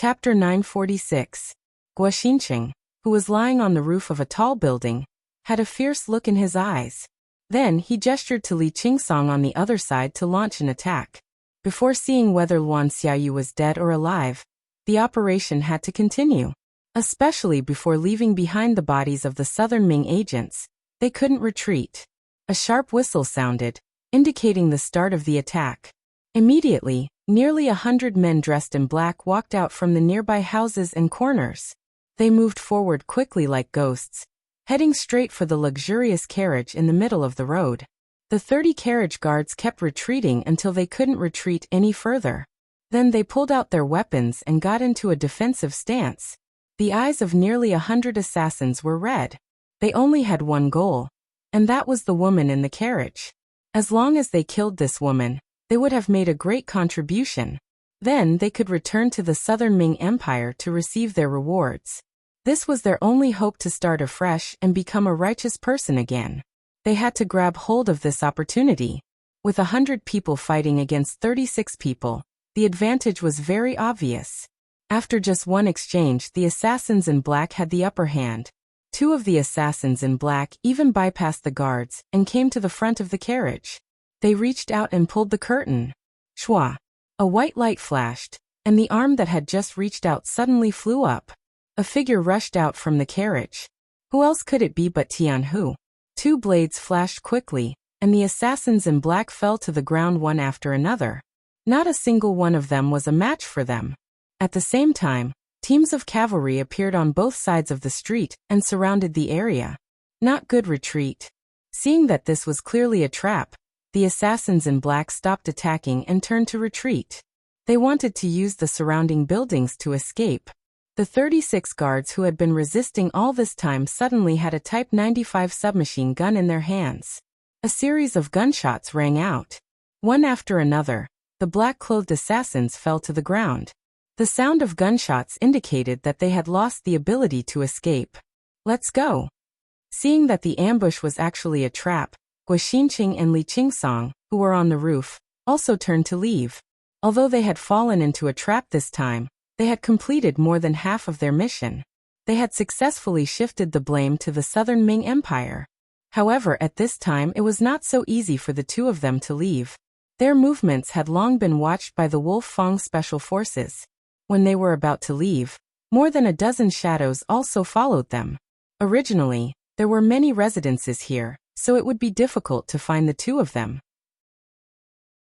Chapter 946. Guoxinqing, who was lying on the roof of a tall building, had a fierce look in his eyes. Then he gestured to Li Qingsong on the other side to launch an attack. Before seeing whether Luan Xiaoyu was dead or alive, the operation had to continue. Especially before leaving behind the bodies of the Southern Ming agents, they couldn't retreat. A sharp whistle sounded, indicating the start of the attack. Immediately, nearly 100 men dressed in black walked out from the nearby houses and corners. They moved forward quickly like ghosts, heading straight for the luxurious carriage in the middle of the road. The 30 carriage guards kept retreating until they couldn't retreat any further. Then they pulled out their weapons and got into a defensive stance. The eyes of nearly 100 assassins were red. They only had one goal, and that was the woman in the carriage. As long as they killed this woman, they would have made a great contribution. Then they could return to the Southern Ming Empire to receive their rewards. This was their only hope to start afresh and become a righteous person again. They had to grab hold of this opportunity. With 100 people fighting against 36 people, the advantage was very obvious. After just one exchange, the assassins in black had the upper hand. 2 of the assassins in black even bypassed the guards and came to the front of the carriage. They reached out and pulled the curtain. Shwa! A white light flashed, and the arm that had just reached out suddenly flew up. A figure rushed out from the carriage. Who else could it be but Tianhu? 2 blades flashed quickly, and the assassins in black fell to the ground one after another. Not a single one of them was a match for them. At the same time, teams of cavalry appeared on both sides of the street and surrounded the area. Not good retreat. Seeing that this was clearly a trap, the assassins in black stopped attacking and turned to retreat. They wanted to use the surrounding buildings to escape. The 36 guards who had been resisting all this time suddenly had a Type 95 submachine gun in their hands. A series of gunshots rang out. One after another, the black-clothed assassins fell to the ground. The sound of gunshots indicated that they had lost the ability to escape. Let's go. Seeing that the ambush was actually a trap, Guoxinqing and Li Qingsong, who were on the roof, also turned to leave. Although they had fallen into a trap this time, they had completed more than half of their mission. They had successfully shifted the blame to the Southern Ming Empire. However, at this time it was not so easy for the 2 of them to leave. Their movements had long been watched by the Wolf Fang Special Forces. When they were about to leave, more than a dozen shadows also followed them. Originally, there were many residences here, so it would be difficult to find the 2 of them.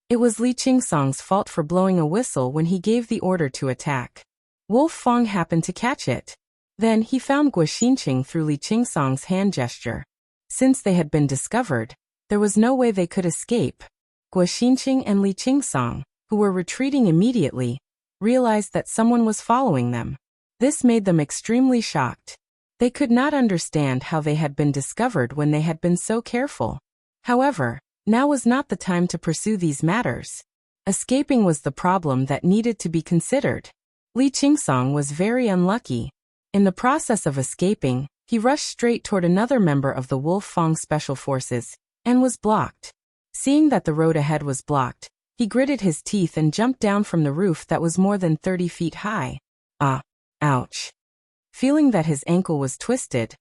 It was Li Qingsong's fault for blowing a whistle when he gave the order to attack. Wolf Fang happened to catch it. Then he found Guoxinqing through Li Qingsong's hand gesture. Since they had been discovered, there was no way they could escape. Guoxinqing and Li Qingsong, who were retreating immediately, realized that someone was following them. This made them extremely shocked. They could not understand how they had been discovered when they had been so careful. However, now was not the time to pursue these matters. Escaping was the problem that needed to be considered. Li Qingsong was very unlucky. In the process of escaping, he rushed straight toward another member of the Wolf Fang Special Forces, and was blocked. Seeing that the road ahead was blocked, he gritted his teeth and jumped down from the roof that was more than 30 feet high. Ah! Ouch! Feeling that his ankle was twisted,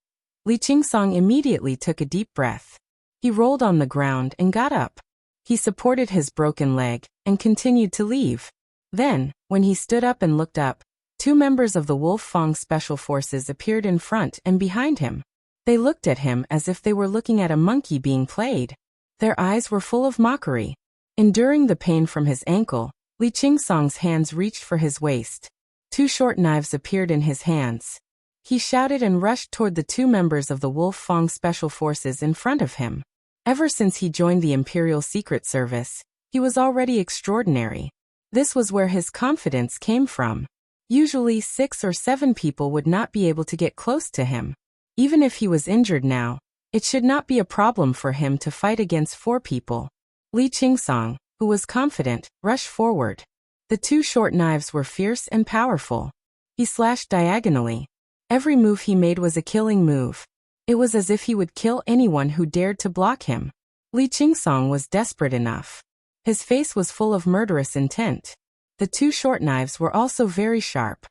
Li Qingsong immediately took a deep breath. He rolled on the ground and got up. He supported his broken leg and continued to leave. Then, when he stood up and looked up, 2 members of the Wolf Fang Special Forces appeared in front and behind him. They looked at him as if they were looking at a monkey being played. Their eyes were full of mockery. Enduring the pain from his ankle, Li Qingsong's hands reached for his waist. 2 short knives appeared in his hands. He shouted and rushed toward the 2 members of the Wolf Fang Special Forces in front of him. Ever since he joined the Imperial Secret Service, he was already extraordinary. This was where his confidence came from. Usually 6 or 7 people would not be able to get close to him. Even if he was injured now, it should not be a problem for him to fight against 4 people. Li Qingsong, who was confident, rushed forward. The 2 short knives were fierce and powerful. He slashed diagonally. Every move he made was a killing move. It was as if he would kill anyone who dared to block him. Li Qingsong was desperate enough. His face was full of murderous intent. The 2 short knives were also very sharp.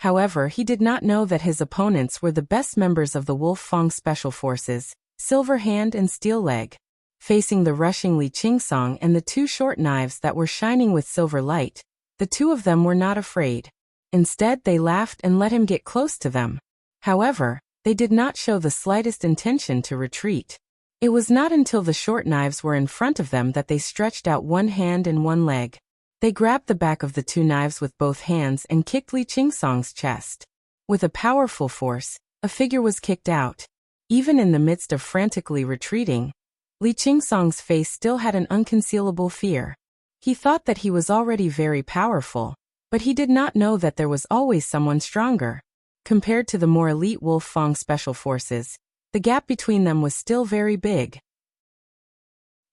However, he did not know that his opponents were the best members of the Wolf Fang Special Forces, Silver Hand and Steel Leg. Facing the rushing Li Qingsong and the two short knives that were shining with silver light, the two of them were not afraid. Instead, they laughed and let him get close to them. However, they did not show the slightest intention to retreat. It was not until the short knives were in front of them that they stretched out one hand and one leg. They grabbed the back of the two knives with both hands and kicked Li Qingsong's chest. With a powerful force, a figure was kicked out. Even in the midst of frantically retreating, Li Qingsong's face still had an unconcealable fear. He thought that he was already very powerful, but he did not know that there was always someone stronger. Compared to the more elite Wolf Fang Special Forces, the gap between them was still very big.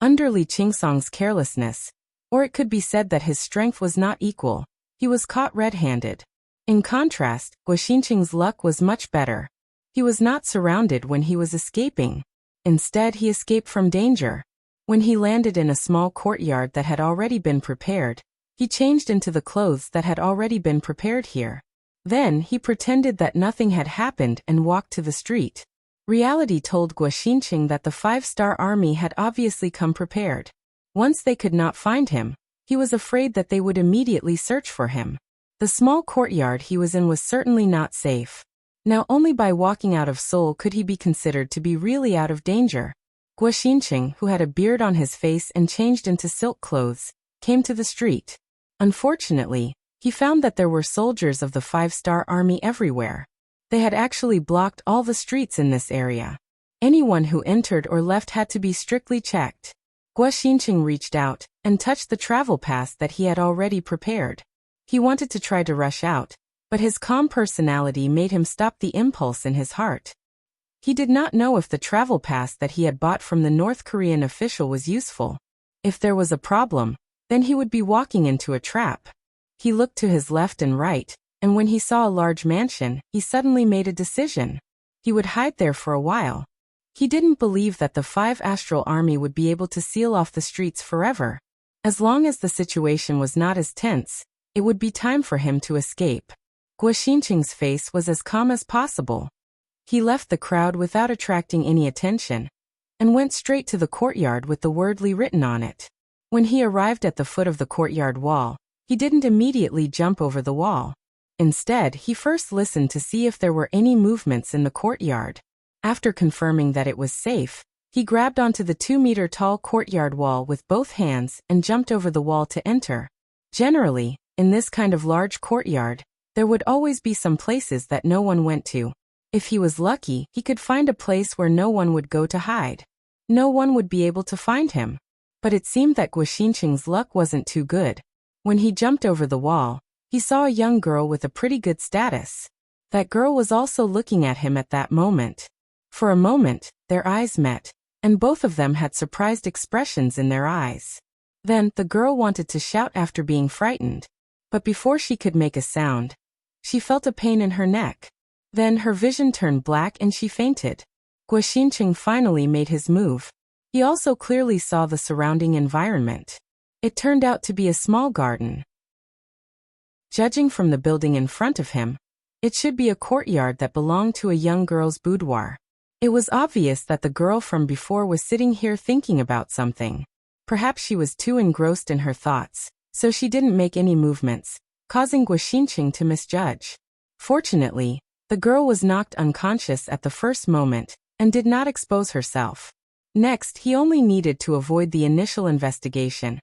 Under Li Qingsong's carelessness, or it could be said that his strength was not equal, he was caught red-handed. In contrast, Guo Xinqing's luck was much better. He was not surrounded when he was escaping. Instead, he escaped from danger. When he landed in a small courtyard that had already been prepared, he changed into the clothes that had already been prepared here. Then, he pretended that nothing had happened and walked to the street. Reality told Guo Xinqing that the 5-star army had obviously come prepared. Once they could not find him, he was afraid that they would immediately search for him. The small courtyard he was in was certainly not safe. Now only by walking out of Seoul could he be considered to be really out of danger. Guo Xinqing, who had a beard on his face and changed into silk clothes, came to the street. Unfortunately, he found that there were soldiers of the 5-star army everywhere. They had actually blocked all the streets in this area. Anyone who entered or left had to be strictly checked. Guo Xinqing reached out and touched the travel pass that he had already prepared. He wanted to try to rush out, but his calm personality made him stop the impulse in his heart. He did not know if the travel pass that he had bought from the North Korean official was useful. If there was a problem, then he would be walking into a trap. He looked to his left and right, and when he saw a large mansion, he suddenly made a decision. He would hide there for a while. He didn't believe that the 5 astral army would be able to seal off the streets forever. As long as the situation was not as tense, it would be time for him to escape. Guo Xinqing's face was as calm as possible. He left the crowd without attracting any attention, and went straight to the courtyard with the word Li written on it. When he arrived at the foot of the courtyard wall, he didn't immediately jump over the wall. Instead, he first listened to see if there were any movements in the courtyard. After confirming that it was safe, he grabbed onto the 2-meter-tall courtyard wall with both hands and jumped over the wall to enter. Generally, in this kind of large courtyard, there would always be some places that no one went to. If he was lucky, he could find a place where no one would go to hide. No one would be able to find him. But it seemed that Guo Xinqing's luck wasn't too good. When he jumped over the wall, he saw a young girl with a pretty good status. That girl was also looking at him at that moment. For a moment, their eyes met, and both of them had surprised expressions in their eyes. Then, the girl wanted to shout after being frightened. But before she could make a sound, she felt a pain in her neck. Then her vision turned black and she fainted. Guo Xinqing finally made his move. He also clearly saw the surrounding environment. It turned out to be a small garden. Judging from the building in front of him, it should be a courtyard that belonged to a young girl's boudoir. It was obvious that the girl from before was sitting here thinking about something. Perhaps she was too engrossed in her thoughts, so she didn't make any movements, causing Guo Xinqing to misjudge. Fortunately, the girl was knocked unconscious at the first moment and did not expose herself. Next, he only needed to avoid the initial investigation,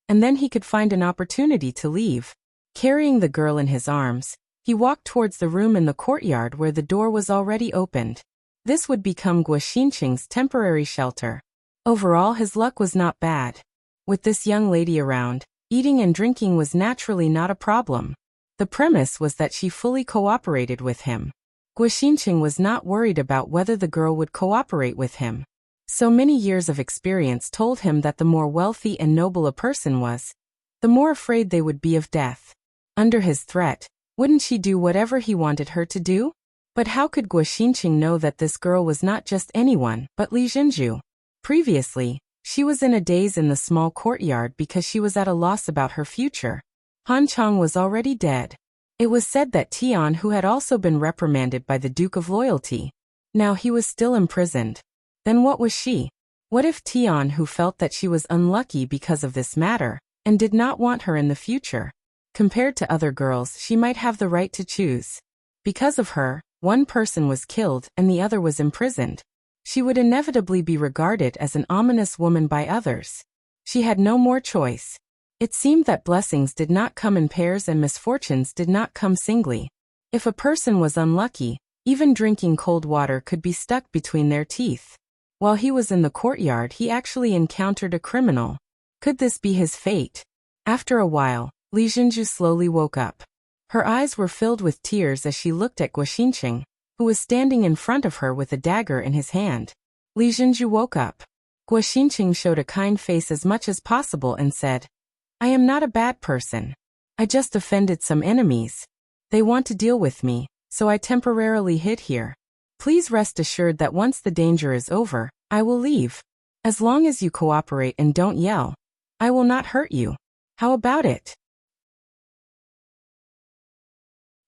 and then he could find an opportunity to leave. Carrying the girl in his arms, he walked towards the room in the courtyard where the door was already opened. This would become Guo Xinqing's temporary shelter. Overall, his luck was not bad. With this young lady around, eating and drinking was naturally not a problem. The premise was that she fully cooperated with him. Guo Xinqing was not worried about whether the girl would cooperate with him. So many years of experience told him that the more wealthy and noble a person was, the more afraid they would be of death. Under his threat, wouldn't she do whatever he wanted her to do? But how could Guo Xinqing know that this girl was not just anyone, but Li Jinju? Previously, she was in a daze in the small courtyard because she was at a loss about her future. Han Chang was already dead. It was said that Tian, who had also been reprimanded by the Duke of Loyalty, now he was still imprisoned. Then what was she? What if Tian, who felt that she was unlucky because of this matter, and did not want her in the future? Compared to other girls, she might have the right to choose. Because of her, one person was killed and the other was imprisoned. She would inevitably be regarded as an ominous woman by others. She had no more choice. It seemed that blessings did not come in pairs and misfortunes did not come singly. If a person was unlucky, even drinking cold water could be stuck between their teeth. While he was in the courtyard, he actually encountered a criminal. Could this be his fate? After a while, Li Jinju slowly woke up. Her eyes were filled with tears as she looked at Guoxinqing, who was standing in front of her with a dagger in his hand. Li Jinju woke up. Guoxinqing showed a kind face as much as possible and said, "I am not a bad person. I just offended some enemies. They want to deal with me, so I temporarily hid here. Please rest assured that once the danger is over, I will leave. As long as you cooperate and don't yell, I will not hurt you. How about it?"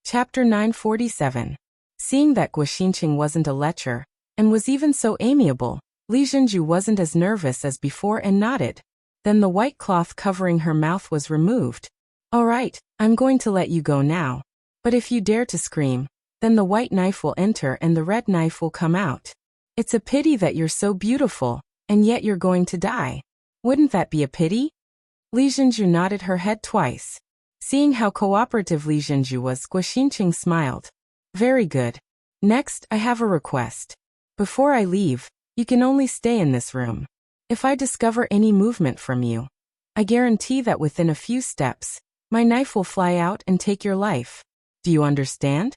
Chapter 947. Seeing that Guoxinqing wasn't a lecher, and was even so amiable, Li Jinju wasn't as nervous as before and nodded. Then the white cloth covering her mouth was removed. "All right, I'm going to let you go now. But if you dare to scream, then the white knife will enter and the red knife will come out. It's a pity that you're so beautiful, and yet you're going to die. Wouldn't that be a pity?" Li Jinju nodded her head twice. Seeing how cooperative Li Jinju was, Guoxinqing smiled. "Very good. Next, I have a request. Before I leave, you can only stay in this room. If I discover any movement from you, I guarantee that within a few steps, my knife will fly out and take your life. Do you understand?"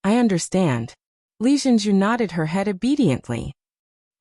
"I understand." Li Jinju nodded her head obediently.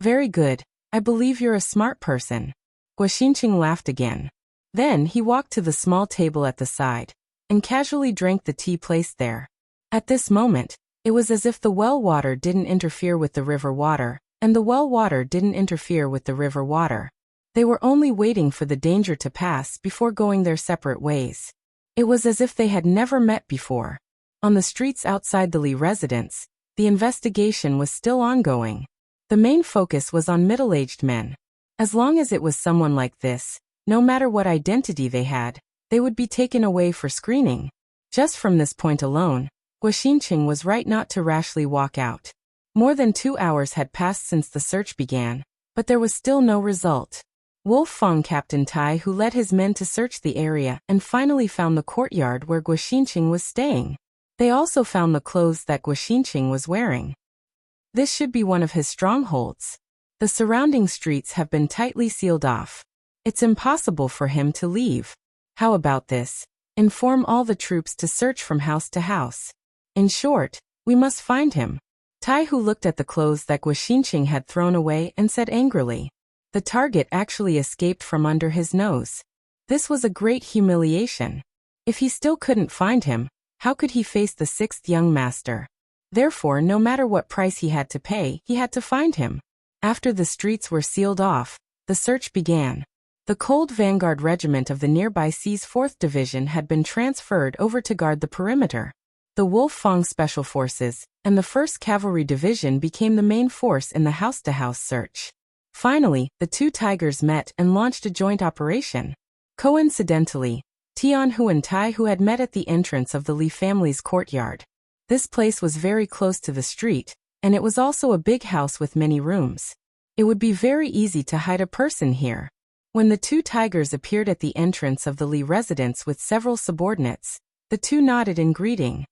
"Very good. I believe you're a smart person." Guoxinqing laughed again. Then he walked to the small table at the side, and casually drank the tea placed there. At this moment, it was as if the well water didn't interfere with the river water, and the well water didn't interfere with the river water. They were only waiting for the danger to pass before going their separate ways. It was as if they had never met before. On the streets outside the Li residence, the investigation was still ongoing. The main focus was on middle-aged men. As long as it was someone like this, no matter what identity they had, they would be taken away for screening. Just from this point alone, Guoxinqing was right not to rashly walk out. More than 2 hours had passed since the search began, but there was still no result. Wolf Fong, Captain Tai, who led his men to search the area and finally found the courtyard where Guoxinqing was staying. They also found the clothes that Guoxinqing was wearing. This should be one of his strongholds. The surrounding streets have been tightly sealed off. It's impossible for him to leave. How about this? Inform all the troops to search from house to house. In short, we must find him. Tai, who looked at the clothes that Guoxinqing had thrown away and said angrily. The target actually escaped from under his nose. This was a great humiliation. If he still couldn't find him, how could he face the 6th young master? Therefore, no matter what price he had to pay, he had to find him. After the streets were sealed off, the search began. The Cold Vanguard Regiment of the nearby C's 4th Division had been transferred over to guard the perimeter. The Wolf Fong Special Forces and the 1st Cavalry Division became the main force in the house-to-house search. Finally, the two tigers met and launched a joint operation. Coincidentally, Tianhu and Taihu had met at the entrance of the Li family's courtyard. This place was very close to the street, and it was also a big house with many rooms. It would be very easy to hide a person here. When the two tigers appeared at the entrance of the Li residence with several subordinates, the two nodded in greeting.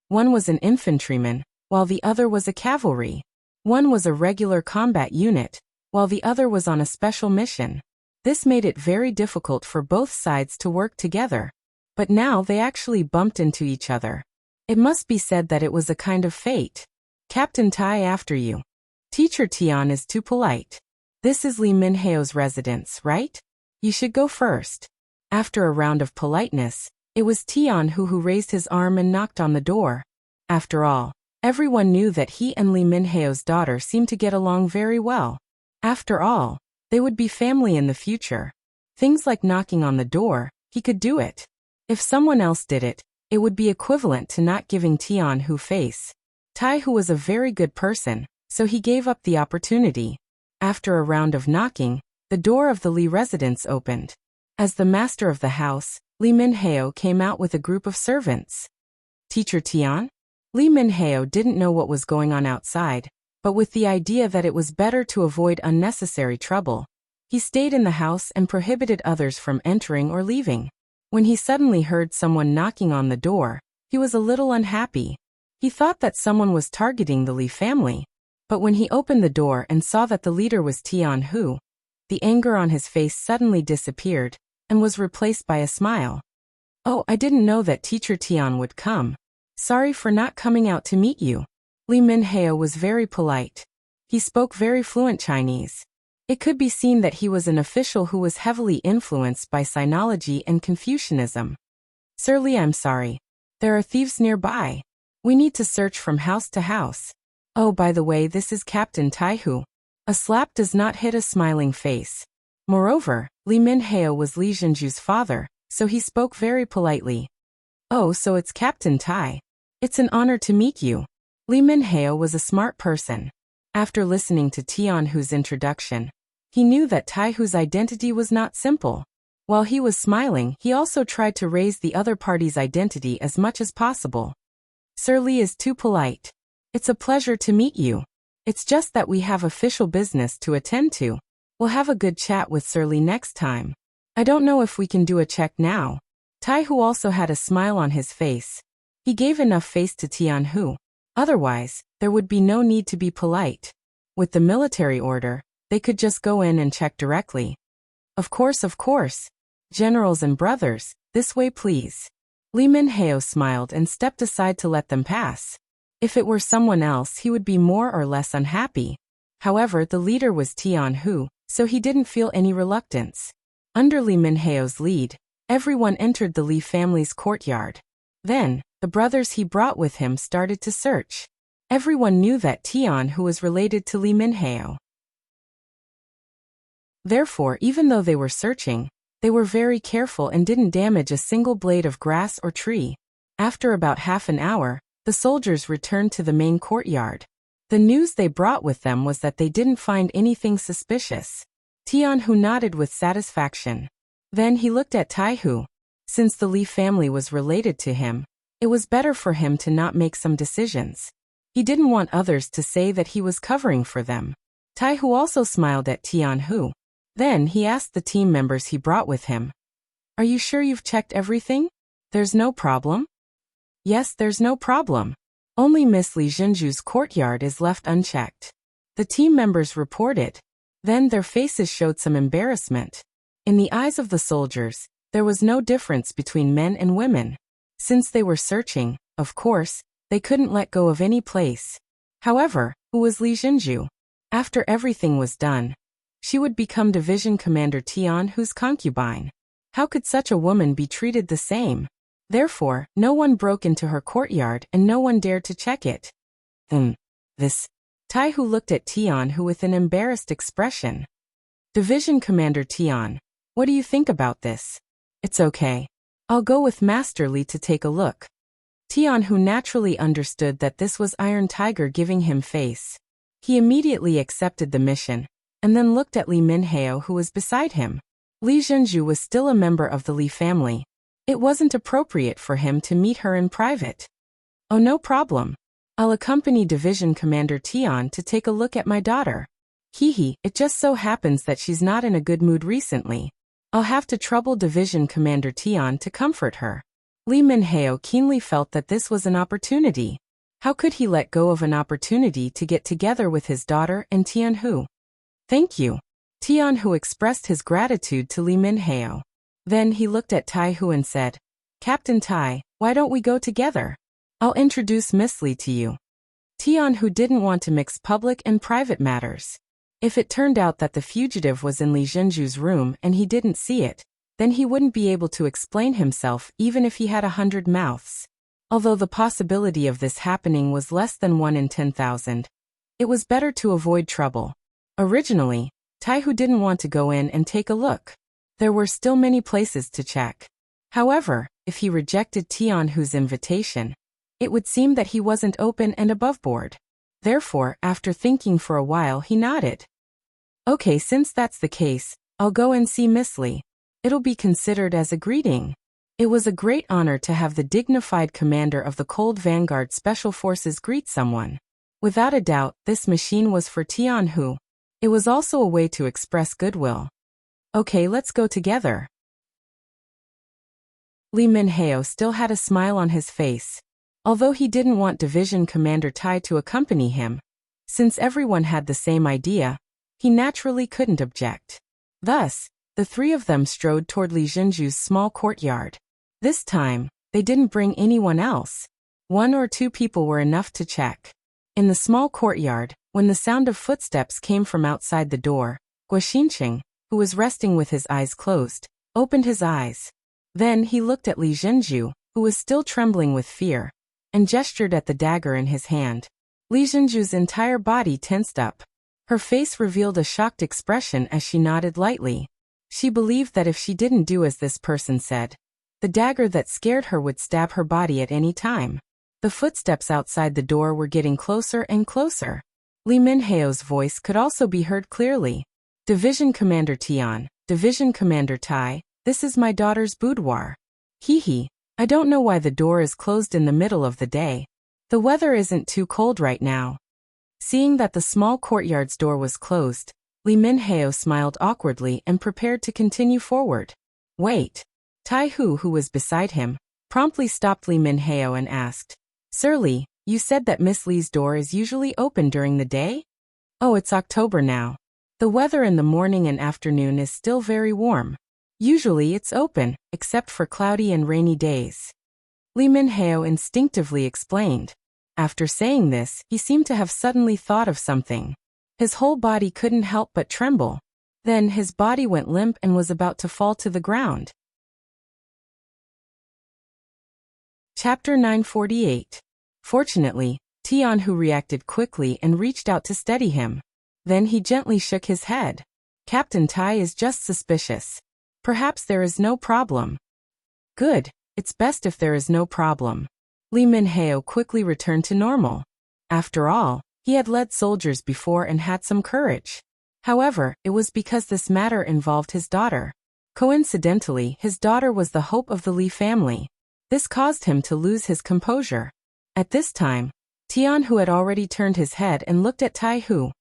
One was an infantryman, while the other was a cavalry. One was a regular combat unit, while the other was on a special mission. This made it very difficult for both sides to work together. But now they actually bumped into each other. It must be said that it was a kind of fate. Captain Tai, after you. Teacher Tian is too polite. This is Li Minheo's residence, right? You should go first. After a round of politeness, it was Tian who raised his arm and knocked on the door. After all, everyone knew that he and Li Minheo's daughter seemed to get along very well. After all, they would be family in the future. Things like knocking on the door, he could do it. If someone else did it, it would be equivalent to not giving Tianhu face. Taihu was a very good person, so he gave up the opportunity. After a round of knocking, the door of the Li residence opened. As the master of the house, Li Minhao came out with a group of servants. Teacher Tian? Li Minhao didn't know what was going on outside, but with the idea that it was better to avoid unnecessary trouble, he stayed in the house and prohibited others from entering or leaving. When he suddenly heard someone knocking on the door, he was a little unhappy. He thought that someone was targeting the Li family. But when he opened the door and saw that the leader was Tianhu, the anger on his face suddenly disappeared and was replaced by a smile. "Oh, I didn't know that Teacher Tian would come. Sorry for not coming out to meet you." Li Minhao was very polite. He spoke very fluent Chinese. It could be seen that he was an official who was heavily influenced by Sinology and Confucianism. "Sir Li, I'm sorry. There are thieves nearby. We need to search from house to house. Oh, by the way, this is Captain Taihu." A slap does not hit a smiling face. Moreover, Li Minhao was Li Zhenju's father, so he spoke very politely. "Oh, so it's Captain Tai. It's an honor to meet you." Li Minhao was a smart person. After listening to Tianhu's introduction, he knew that Taihu's identity was not simple. While he was smiling, he also tried to raise the other party's identity as much as possible. "Sir Li is too polite. It's a pleasure to meet you. It's just that we have official business to attend to. We'll have a good chat with Sir Li next time. I don't know if we can do a check now." Taihu also had a smile on his face. He gave enough face to Tianhu. Otherwise, there would be no need to be polite. With the military order, they could just go in and check directly. Of course. Generals and brothers, this way please." Li Minhao smiled and stepped aside to let them pass. If it were someone else, he would be more or less unhappy. However, the leader was Tianhu, so he didn't feel any reluctance. Under Li Minhao's lead, everyone entered the Li family's courtyard. Then, the brothers he brought with him started to search. Everyone knew that Tianhu was related to Li Minhao. Therefore, even though they were searching, they were very careful and didn't damage a single blade of grass or tree. After about half an hour, the soldiers returned to the main courtyard. The news they brought with them was that they didn't find anything suspicious. Tianhu nodded with satisfaction. Then he looked at Taihu. Since the Li family was related to him, it was better for him to not make some decisions. He didn't want others to say that he was covering for them. Taihu also smiled at Tianhu. Then he asked the team members he brought with him, "Are you sure you've checked everything? There's no problem?" "Yes, there's no problem. Only Miss Li Zhenju's courtyard is left unchecked." The team members reported. Then their faces showed some embarrassment. In the eyes of the soldiers, there was no difference between men and women. Since they were searching, of course, they couldn't let go of any place. However, who was Li Zhenju? After everything was done, she would become Division Commander Tianhu's concubine. How could such a woman be treated the same? Therefore, no one broke into her courtyard and no one dared to check it. This. Taihu looked at Tianhu with an embarrassed expression. "Division Commander Tian, what do you think about this?" "It's okay. I'll go with Master Li to take a look." Tianhu naturally understood that this was Iron Tiger giving him face. He immediately accepted the mission, and then looked at Li Minhao who was beside him. Li Zhenju was still a member of the Li family. It wasn't appropriate for him to meet her in private. "Oh, no problem. I'll accompany Division Commander Tian to take a look at my daughter. It just so happens that she's not in a good mood recently. I'll have to trouble Division Commander Tian to comfort her." Li Minhao keenly felt that this was an opportunity. How could he let go of an opportunity to get together with his daughter and Tianhu? "Thank you." Tianhu expressed his gratitude to Li Minhao. Then he looked at Taihu and said, "Captain Tai, why don't we go together? I'll introduce Miss Li to you." Tianhu didn't want to mix public and private matters. If it turned out that the fugitive was in Li Zhenju's room and he didn't see it, then he wouldn't be able to explain himself even if he had 100 mouths. Although the possibility of this happening was less than 1 in 10,000, it was better to avoid trouble. Originally, Taihu didn't want to go in and take a look. There were still many places to check. However, if he rejected Tianhu's invitation, it would seem that he wasn't open and aboveboard. Therefore, after thinking for a while, he nodded. Okay, since that's the case, I'll go and see Miss Li. It'll be considered as a greeting. It was a great honor to have the dignified commander of the Cold Vanguard Special Forces greet someone. Without a doubt, this machine was for Tianhu. It was also a way to express goodwill. Okay, let's go together. Li Minhao still had a smile on his face. Although he didn't want Division Commander Tai to accompany him, since everyone had the same idea, he naturally couldn't object. Thus, the three of them strode toward Li Zhenju's small courtyard. This time, they didn't bring anyone else. 1 or 2 people were enough to check. In the small courtyard, when the sound of footsteps came from outside the door, Guoxinqing, who was resting with his eyes closed, opened his eyes. Then he looked at Li Zhenju, who was still trembling with fear, and gestured at the dagger in his hand. Li Zhenju's entire body tensed up. Her face revealed a shocked expression as she nodded lightly. She believed that if she didn't do as this person said, the dagger that scared her would stab her body at any time. The footsteps outside the door were getting closer and closer. Li Minhao's voice could also be heard clearly. Division Commander Tian, Division Commander Tai, this is my daughter's boudoir. Hee. I don't know why the door is closed in the middle of the day. The weather isn't too cold right now. Seeing that the small courtyard's door was closed, Li Minhao smiled awkwardly and prepared to continue forward. Wait. Tai Hu, who was beside him, promptly stopped Li Minhao and asked, Sir Li, you said that Miss Li's door is usually open during the day? Oh, it's October now. The weather in the morning and afternoon is still very warm. Usually it's open, except for cloudy and rainy days. Li Minhao instinctively explained. After saying this, he seemed to have suddenly thought of something. His whole body couldn't help but tremble. Then his body went limp and was about to fall to the ground. Chapter 948. Fortunately, Tianhu reacted quickly and reached out to steady him. Then he gently shook his head. Captain Tai is just suspicious. Perhaps there is no problem. Good, it's best if there is no problem. Li Minhao quickly returned to normal. After all, he had led soldiers before and had some courage. However, it was because this matter involved his daughter. Coincidentally, his daughter was the hope of the Li family. This caused him to lose his composure. At this time, Tianhu had already turned his head and looked at Tai Hu.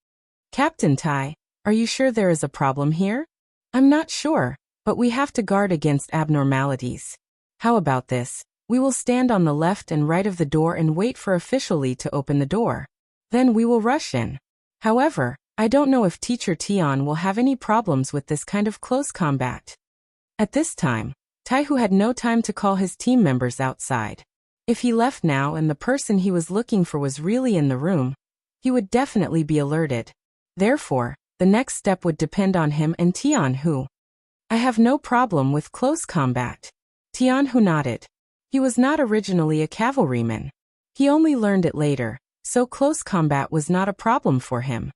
Captain Tai, are you sure there is a problem here? I'm not sure, but we have to guard against abnormalities. How about this? We will stand on the left and right of the door and wait for Official Li to open the door. Then we will rush in. However, I don't know if Teacher Tian will have any problems with this kind of close combat. At this time, Tai Hu had no time to call his team members outside. If he left now and the person he was looking for was really in the room, he would definitely be alerted. Therefore, the next step would depend on him and Tianhu. I have no problem with close combat. Tianhu nodded. He was not originally a cavalryman. He only learned it later, so close combat was not a problem for him.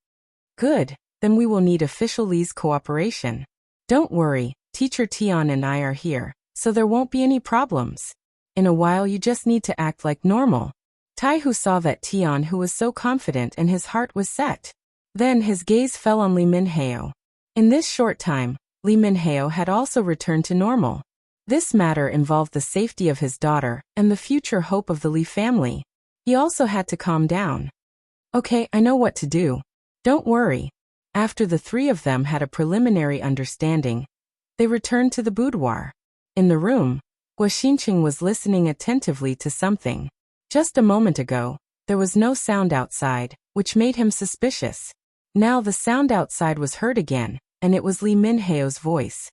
Good, then we will need Official Li's cooperation. Don't worry, Teacher Tian and I are here, so there won't be any problems. In a while you just need to act like normal. Tai Hu saw that Tianhu was so confident and his heart was set. Then his gaze fell on Li Minhao. In this short time, Li Minhao had also returned to normal. This matter involved the safety of his daughter and the future hope of the Li family. He also had to calm down. Okay, I know what to do. Don't worry. After the three of them had a preliminary understanding, they returned to the boudoir. In the room, Guoxinqing was listening attentively to something. Just a moment ago, there was no sound outside, which made him suspicious. Now the sound outside was heard again, and it was Li Minhao's voice.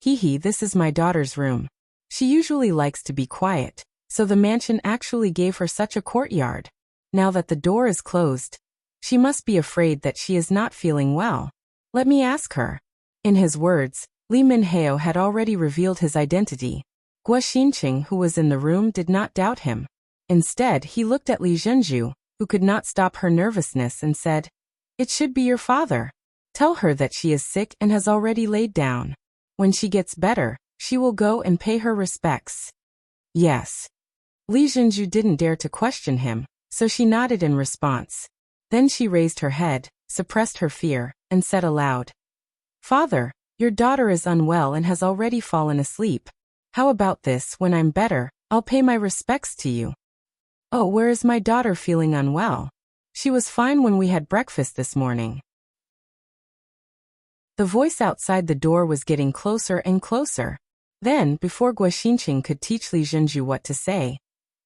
Hee, this is my daughter's room. She usually likes to be quiet, so the mansion actually gave her such a courtyard. Now that the door is closed, she must be afraid that she is not feeling well. Let me ask her. In his words, Li Minhao had already revealed his identity. Guoxinqing, who was in the room, did not doubt him. Instead, he looked at Li Zhenju, who could not stop her nervousness, and said, It should be your father. Tell her that she is sick and has already laid down. When she gets better, she will go and pay her respects. Yes. Li Zhenju didn't dare to question him, so she nodded in response. Then she raised her head, suppressed her fear, and said aloud, "Father, your daughter is unwell and has already fallen asleep. How about this? When I'm better, I'll pay my respects to you." "Oh, where is my daughter feeling unwell? She was fine when we had breakfast this morning." The voice outside the door was getting closer and closer. Then, before Guoxinqing could teach Li Zhenju what to say,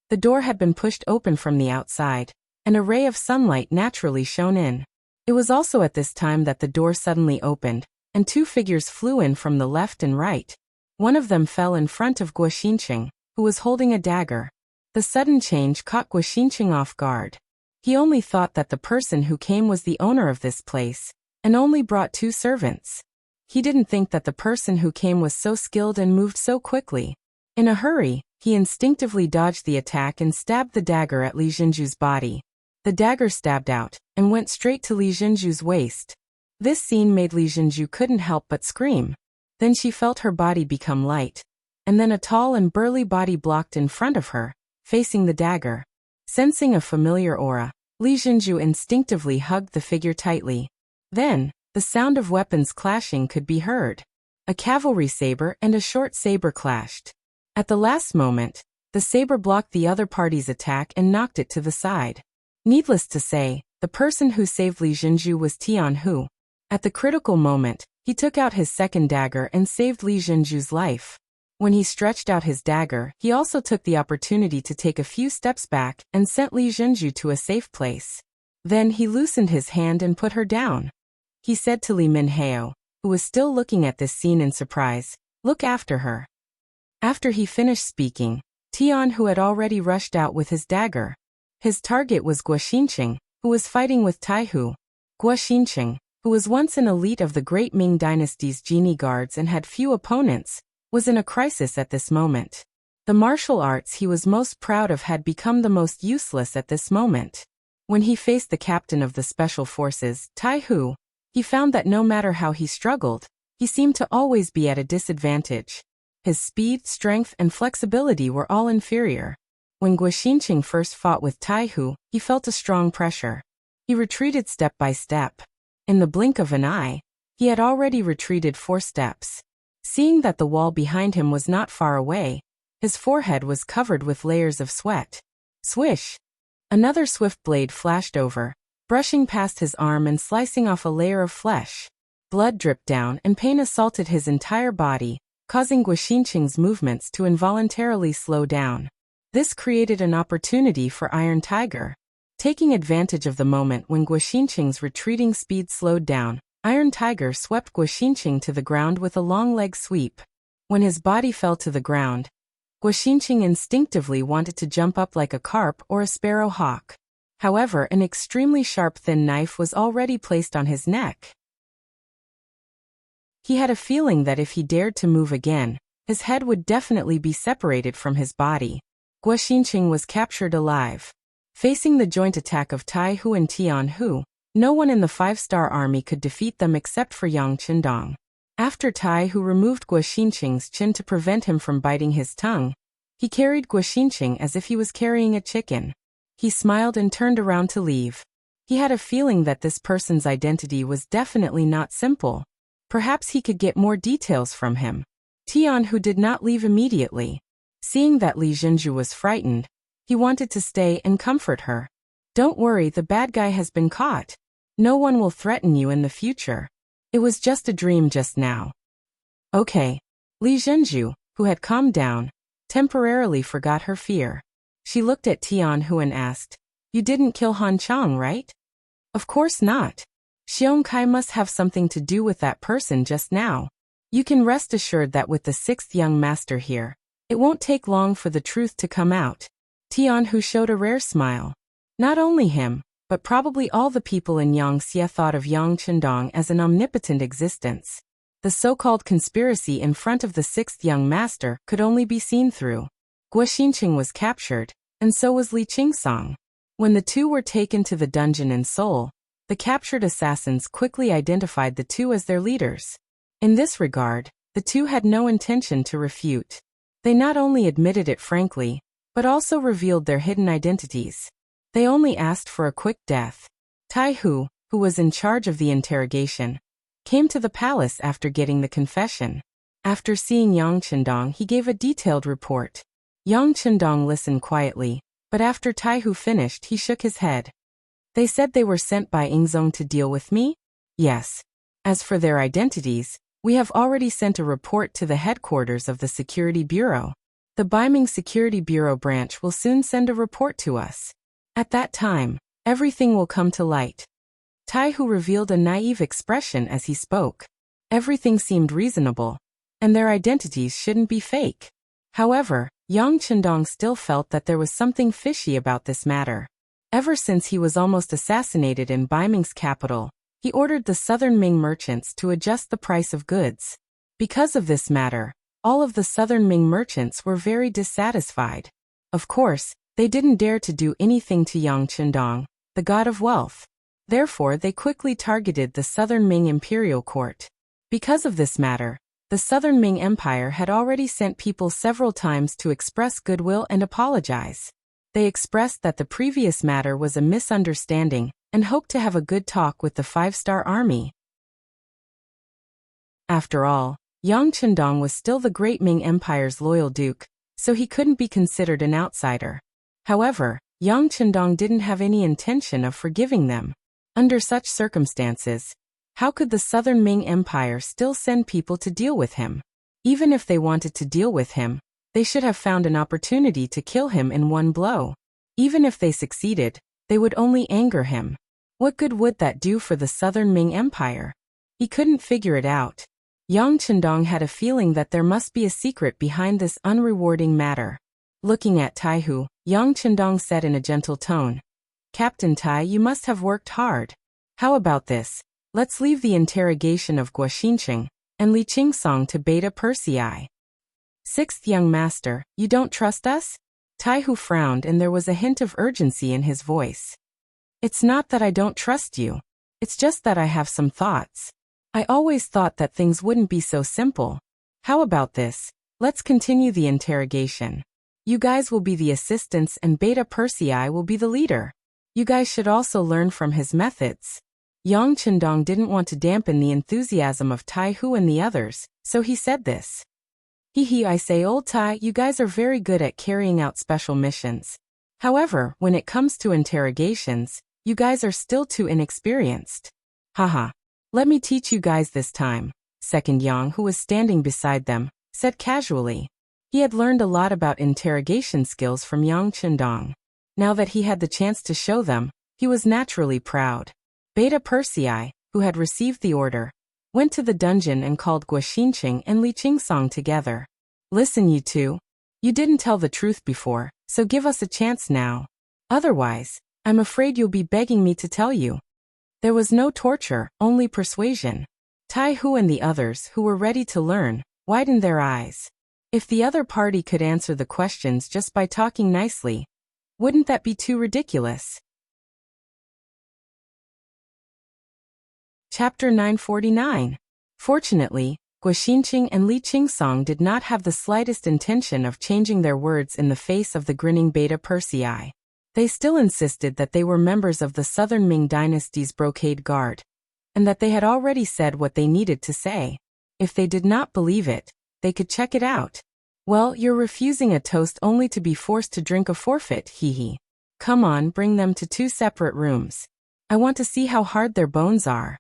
the door had been pushed open from the outside, and a ray of sunlight naturally shone in. It was also at this time that the door suddenly opened, and two figures flew in from the left and right. One of them fell in front of Guoxinqing, who was holding a dagger. The sudden change caught Guoxinqing off guard. He only thought that the person who came was the owner of this place, and only brought 2 servants. He didn't think that the person who came was so skilled and moved so quickly. In a hurry, he instinctively dodged the attack and stabbed the dagger at Li Zhenju's body. The dagger stabbed out, and went straight to Li Zhenju's waist. This scene made Li Zhenju couldn't help but scream. Then she felt her body become light, and then a tall and burly body blocked in front of her, facing the dagger. Sensing a familiar aura, Li Zhenju instinctively hugged the figure tightly. Then, the sound of weapons clashing could be heard. A cavalry saber and a short saber clashed. At the last moment, the saber blocked the other party's attack and knocked it to the side. Needless to say, the person who saved Li Zhenju was Tianhu. At the critical moment, he took out his second dagger and saved Li Zhenju's life. When he stretched out his dagger, he also took the opportunity to take a few steps back and sent Li Zhenju to a safe place. Then he loosened his hand and put her down. He said to Li Minhao, who was still looking at this scene in surprise, "Look after her." After he finished speaking, Tianhu had already rushed out with his dagger. His target was Guoxinqing, who was fighting with Taihu. Guoxinqing, who was once an elite of the Great Ming Dynasty's genie guards and had few opponents, was in a crisis at this moment. The martial arts he was most proud of had become the most useless at this moment. When he faced the captain of the special forces, Taihu, he found that no matter how he struggled, he seemed to always be at a disadvantage. His speed, strength, and flexibility were all inferior. When Guoxinqing first fought with Taihu, he felt a strong pressure. He retreated step by step. In the blink of an eye, he had already retreated 4 steps. Seeing that the wall behind him was not far away, his forehead was covered with layers of sweat. Swish! Another swift blade flashed over, brushing past his arm and slicing off a layer of flesh. Blood dripped down and pain assaulted his entire body, causing Guoxinqing's movements to involuntarily slow down. This created an opportunity for Iron Tiger. Taking advantage of the moment when Guoxinqing's retreating speed slowed down, Iron Tiger swept Guoxinqing to the ground with a long leg sweep. When his body fell to the ground, Guoxinqing instinctively wanted to jump up like a carp or a sparrow hawk. However, an extremely sharp thin knife was already placed on his neck. He had a feeling that if he dared to move again, his head would definitely be separated from his body. Guoxinqing was captured alive. Facing the joint attack of Taihu and Tianhu, no one in the 5-star army could defeat them except for Yang Qindong. After Taihu removed Guoxinqing's chin to prevent him from biting his tongue, he carried Guoxinqing as if he was carrying a chicken. He smiled and turned around to leave. He had a feeling that this person's identity was definitely not simple. Perhaps he could get more details from him. Tianhu did not leave immediately. Seeing that Li Zhenju was frightened, he wanted to stay and comfort her. "Don't worry, the bad guy has been caught. No one will threaten you in the future. It was just a dream just now." Okay. Li Zhenju, who had calmed down, temporarily forgot her fear. She looked at Tianhu and asked, "You didn't kill Han Chang, right?" "Of course not. Xiong Kai must have something to do with that person just now. You can rest assured that with the 6th young master here, it won't take long for the truth to come out." Tianhu showed a rare smile. Not only him, but probably all the people in Yangxia thought of Yang Qindong as an omnipotent existence. The so-called conspiracy in front of the 6th young master could only be seen through. Guoxinqing was captured, and so was Li Qingsong. When the two were taken to the dungeon in Seoul, the captured assassins quickly identified the two as their leaders. In this regard, the two had no intention to refute. They not only admitted it frankly, but also revealed their hidden identities. They only asked for a quick death. Taihu, who was in charge of the interrogation, came to the palace after getting the confession. After seeing Yang Chendong, he gave a detailed report. Yang Chendong listened quietly, but after Taihu finished, he shook his head. They said they were sent by Ingzong to deal with me? Yes. As for their identities, we have already sent a report to the headquarters of the Security Bureau. The Baiming Security Bureau branch will soon send a report to us. At that time, everything will come to light. Taihu revealed a naive expression as he spoke. Everything seemed reasonable, and their identities shouldn't be fake. However, Yang Chendong still felt that there was something fishy about this matter. Ever since he was almost assassinated in Baiming's capital, he ordered the Southern Ming merchants to adjust the price of goods. Because of this matter, all of the Southern Ming merchants were very dissatisfied. Of course, they didn't dare to do anything to Yang Chendong, the god of wealth. Therefore, they quickly targeted the Southern Ming imperial court. Because of this matter, the Southern Ming Empire had already sent people several times to express goodwill and apologize. They expressed that the previous matter was a misunderstanding and hoped to have a good talk with the five-star army. After all, Yang Chendong was still the Great Ming Empire's loyal duke, so he couldn't be considered an outsider. However, Yang Chendong didn't have any intention of forgiving them. Under such circumstances, how could the Southern Ming Empire still send people to deal with him? Even if they wanted to deal with him, they should have found an opportunity to kill him in one blow. Even if they succeeded, they would only anger him. What good would that do for the Southern Ming Empire? He couldn't figure it out. Yang Chendong had a feeling that there must be a secret behind this unrewarding matter. Looking at Taihu, Yang Chendong said in a gentle tone, "Captain Tai, you must have worked hard. How about this? Let's leave the interrogation of Guoxincheng and Li Qingsong to Beta Persei." Sixth young master, you don't trust us? Taihu frowned and there was a hint of urgency in his voice. It's not that I don't trust you. It's just that I have some thoughts. I always thought that things wouldn't be so simple. How about this? Let's continue the interrogation. You guys will be the assistants and Beta Persei will be the leader. You guys should also learn from his methods. Yang Chendong didn't want to dampen the enthusiasm of Taihu and the others, so he said this. I say, old Tai, you guys are very good at carrying out special missions. However, when it comes to interrogations, you guys are still too inexperienced. Haha. Let me teach you guys this time, Second Yang, who was standing beside them, said casually. He had learned a lot about interrogation skills from Yang Chendong. Now that he had the chance to show them, he was naturally proud. Beta Persei, who had received the order, went to the dungeon and called Guoxincheng and Li Qingsong together. Listen, you two. You didn't tell the truth before, so give us a chance now. Otherwise, I'm afraid you'll be begging me to tell you. There was no torture, only persuasion. Taihu and the others, who were ready to learn, widened their eyes. If the other party could answer the questions just by talking nicely, wouldn't that be too ridiculous? Chapter 949. Fortunately, Guoxincheng and Li Qingsong did not have the slightest intention of changing their words in the face of the grinning Beta Persei. They still insisted that they were members of the Southern Ming Dynasty's Brocade Guard, and that they had already said what they needed to say. If they did not believe it, they could check it out. Well, you're refusing a toast only to be forced to drink a forfeit, hee. Come on, bring them to 2 separate rooms. I want to see how hard their bones are.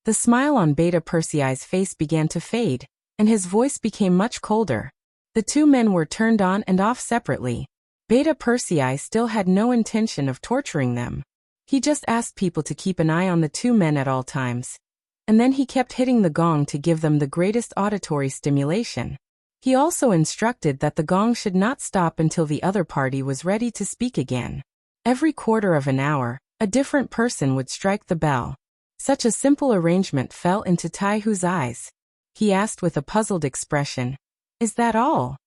The smile on Beta Persei's face began to fade, and his voice became much colder. The 2 men were turned on and off separately. Beta Persei still had no intention of torturing them. He just asked people to keep an eye on the 2 men at all times. And then he kept hitting the gong to give them the greatest auditory stimulation. He also instructed that the gong should not stop until the other party was ready to speak again. Every quarter of an hour, a different person would strike the bell. Such a simple arrangement fell into Taihu's eyes. He asked with a puzzled expression, "Is that all?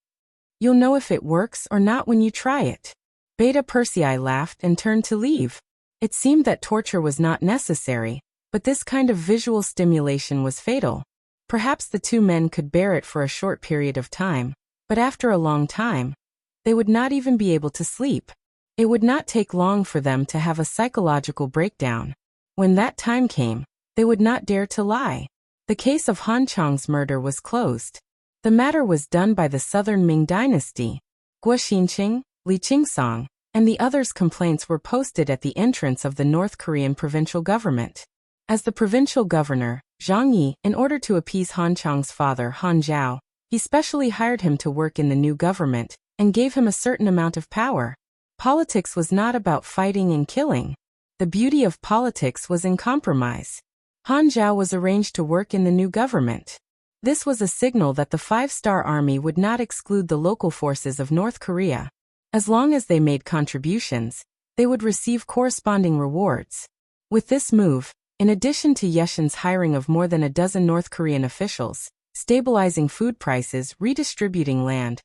You'll know if it works or not when you try it." Beta Persei laughed and turned to leave. It seemed that torture was not necessary, but this kind of visual stimulation was fatal. Perhaps the 2 men could bear it for a short period of time, But after a long time, they would not even be able to sleep. It would not take long for them to have a psychological breakdown. When that time came, they would not dare to lie. The case of Han Chang's murder was closed. The matter was done by the southern Ming dynasty. Guo Xinqing, Li Qingsong, and the others' complaints were posted at the entrance of the North Korean provincial government. As the provincial governor, Zhang Yi, in order to appease Han Chang's father Han Zhao, he specially hired him to work in the new government and gave him a certain amount of power. Politics was not about fighting and killing. The beauty of politics was in compromise. Han Zhao was arranged to work in the new government. This was a signal that the five-star army would not exclude the local forces of North Korea. As long as they made contributions, they would receive corresponding rewards. With this move, in addition to Yeshin's hiring of more than a dozen North Korean officials, stabilizing food prices, redistributing land,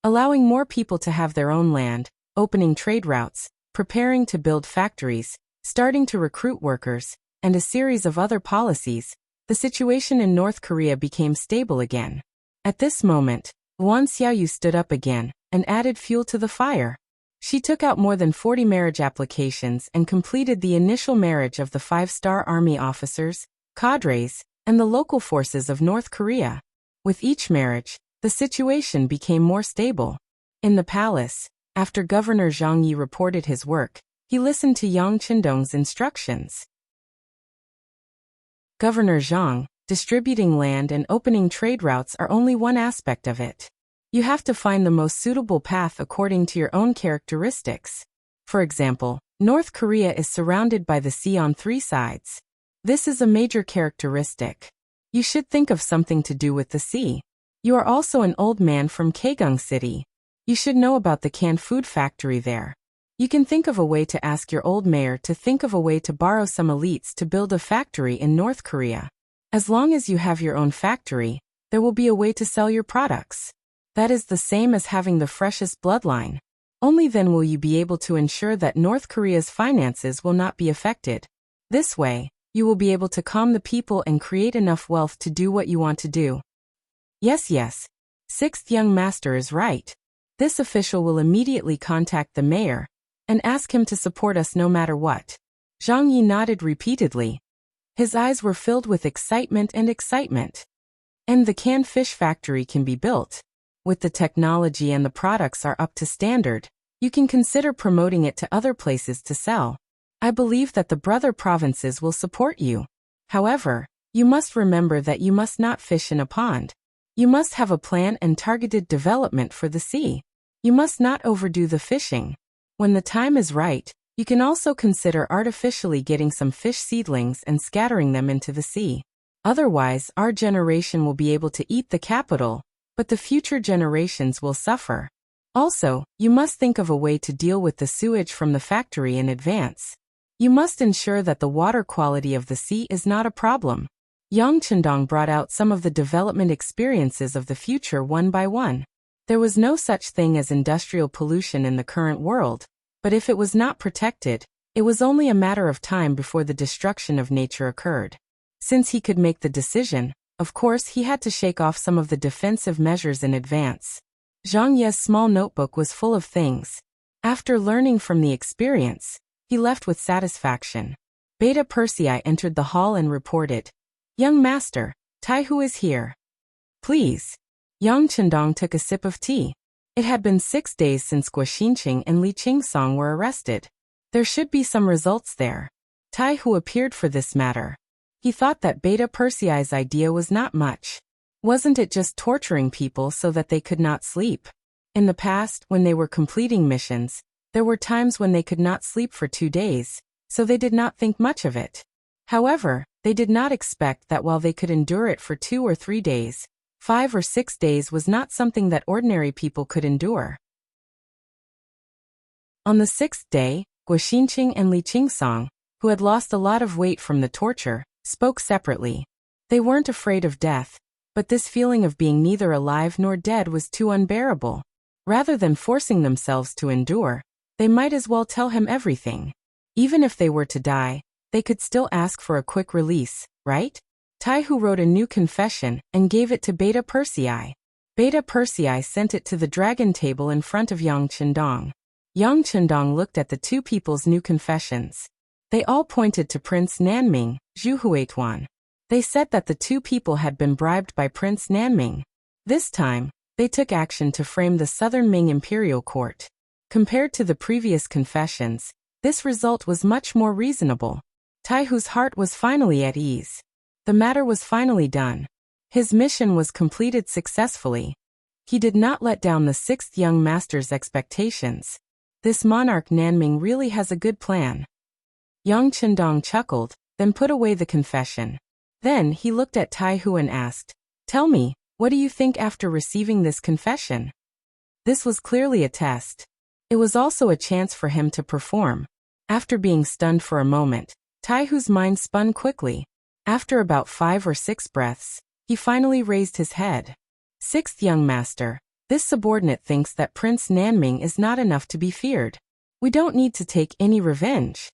allowing more people to have their own land, opening trade routes, preparing to build factories, starting to recruit workers, and a series of other policies, the situation in North Korea became stable again. At this moment, Wan Xiaoyu stood up again and added fuel to the fire. She took out more than 40 marriage applications and completed the initial marriage of the five-star army officers, cadres, and the local forces of North Korea. With each marriage, the situation became more stable. In the palace, after Governor Zhang Yi reported his work, he listened to Yang Qindong's instructions. Governor Zhang, distributing land and opening trade routes are only one aspect of it. You have to find the most suitable path according to your own characteristics. For example, North Korea is surrounded by the sea on three sides. This is a major characteristic. You should think of something to do with the sea. You are also an old man from Kaegung City. You should know about the canned food factory there. You can think of a way to ask your old mayor to think of a way to borrow some elites to build a factory in North Korea. As long as you have your own factory, there will be a way to sell your products. That is the same as having the freshest bloodline. Only then will you be able to ensure that North Korea's finances will not be affected. This way, you will be able to calm the people and create enough wealth to do what you want to do. Yes. Sixth young master is right. This official will immediately contact the mayor and ask him to support us no matter what. Zhang Yi nodded repeatedly. His eyes were filled with excitement. And the canned fish factory can be built. With the technology and the products are up to standard, you can consider promoting it to other places to sell. I believe that the brother provinces will support you. However, you must remember that you must not fish in a pond. You must have a plan and targeted development for the sea. You must not overdo the fishing. When the time is right, you can also consider artificially getting some fish seedlings and scattering them into the sea. Otherwise, our generation will be able to eat the capital, but the future generations will suffer. Also, you must think of a way to deal with the sewage from the factory in advance. You must ensure that the water quality of the sea is not a problem. Yang Qindong brought out some of the development experiences of the future one by one. There was no such thing as industrial pollution in the current world, but if it was not protected, it was only a matter of time before the destruction of nature occurred. Since he could make the decision, of course he had to shake off some of the defensive measures in advance. Zhang Ye's small notebook was full of things. After learning from the experience, he left with satisfaction. Beta Persei entered the hall and reported, "Young master, Taihu is here. Please." Yang Qindong took a sip of tea. It had been 6 days since Guo Xinqing and Li Qingsong were arrested. There should be some results there. Taihu appeared for this matter. He thought that Beta Persei's idea was not much. Wasn't it just torturing people so that they could not sleep? In the past, when they were completing missions, there were times when they could not sleep for 2 days, so they did not think much of it. However, they did not expect that while they could endure it for 2 or 3 days, 5 or 6 days was not something that ordinary people could endure. On the 6th day, Guo Xinqing and Li Qingsong, who had lost a lot of weight from the torture, spoke separately. They weren't afraid of death, but this feeling of being neither alive nor dead was too unbearable. Rather than forcing themselves to endure, they might as well tell him everything. Even if they were to die, they could still ask for a quick release, right? Taihu wrote a new confession and gave it to Beta Persei. Beta Persei sent it to the dragon table in front of Yang Chendong. Yang Chendong looked at the two people's new confessions. They all pointed to Prince Nanming, Zhu Huituan. They said that the two people had been bribed by Prince Nanming. This time, they took action to frame the Southern Ming imperial court. Compared to the previous confessions, this result was much more reasonable. Taihu's heart was finally at ease. The matter was finally done. His mission was completed successfully. He did not let down the sixth young master's expectations. This monarch Nanming really has a good plan. Yang Chendong chuckled, then put away the confession. Then he looked at Taihu and asked, "Tell me, what do you think after receiving this confession?" This was clearly a test. It was also a chance for him to perform. After being stunned for a moment, Taihu's mind spun quickly. After about 5 or 6 breaths, he finally raised his head. "Sixth young master, this subordinate thinks that Prince Nanming is not enough to be feared. We don't need to take any revenge."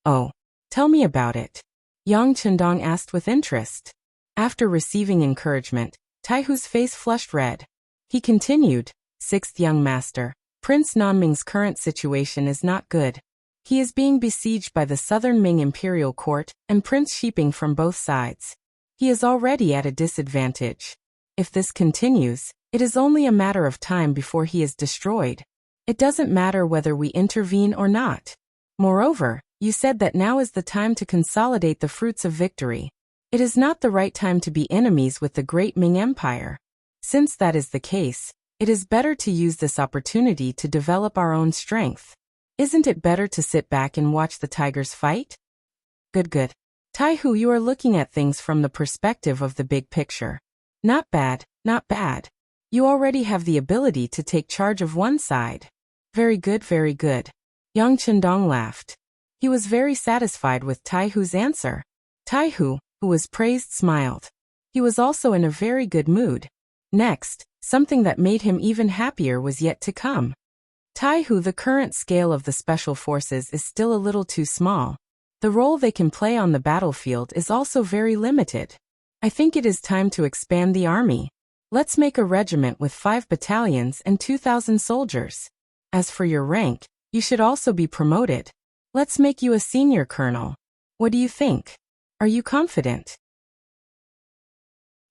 "Oh, tell me about it," Yang Chendong asked with interest. After receiving encouragement, Taihu's face flushed red. He continued, "Sixth young master, Prince Nanming's current situation is not good. He is being besieged by the Southern Ming imperial court and Prince Shiping from both sides. He is already at a disadvantage. If this continues, it is only a matter of time before he is destroyed. It doesn't matter whether we intervene or not. Moreover, you said that now is the time to consolidate the fruits of victory. It is not the right time to be enemies with the great Ming Empire. Since that is the case, it is better to use this opportunity to develop our own strength. Isn't it better to sit back and watch the tigers fight?" Good. Taihu, you are looking at things from the perspective of the big picture. Not bad, not bad. You already have the ability to take charge of one side. Very good, very good. Yang Chendong laughed. He was very satisfied with Taihu's answer. Taihu, who was praised, smiled. He was also in a very good mood. Next, something that made him even happier was yet to come. Taihu, the current scale of the special forces is still a little too small. The role they can play on the battlefield is also very limited. I think it is time to expand the army. Let's make a regiment with 5 battalions and 2,000 soldiers. As for your rank, you should also be promoted. Let's make you a senior colonel. What do you think? Are you confident?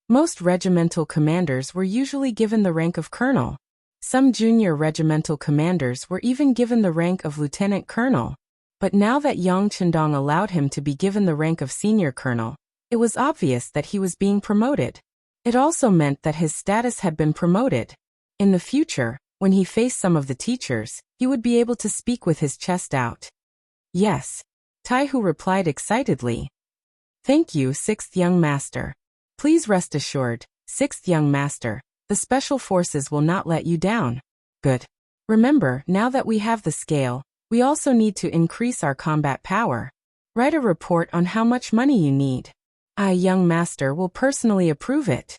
Most regimental commanders were usually given the rank of colonel. Some junior regimental commanders were even given the rank of lieutenant colonel. But now that Yang Chendong allowed him to be given the rank of senior colonel, it was obvious that he was being promoted. It also meant that his status had been promoted. In the future, when he faced some of the teachers, he would be able to speak with his chest out. "Yes," Taihu replied excitedly. "Thank you, sixth young master. Please rest assured, sixth young master, the special forces will not let you down." "Good. Remember, now that we have the scale, we also need to increase our combat power. Write a report on how much money you need. I, young master, will personally approve it."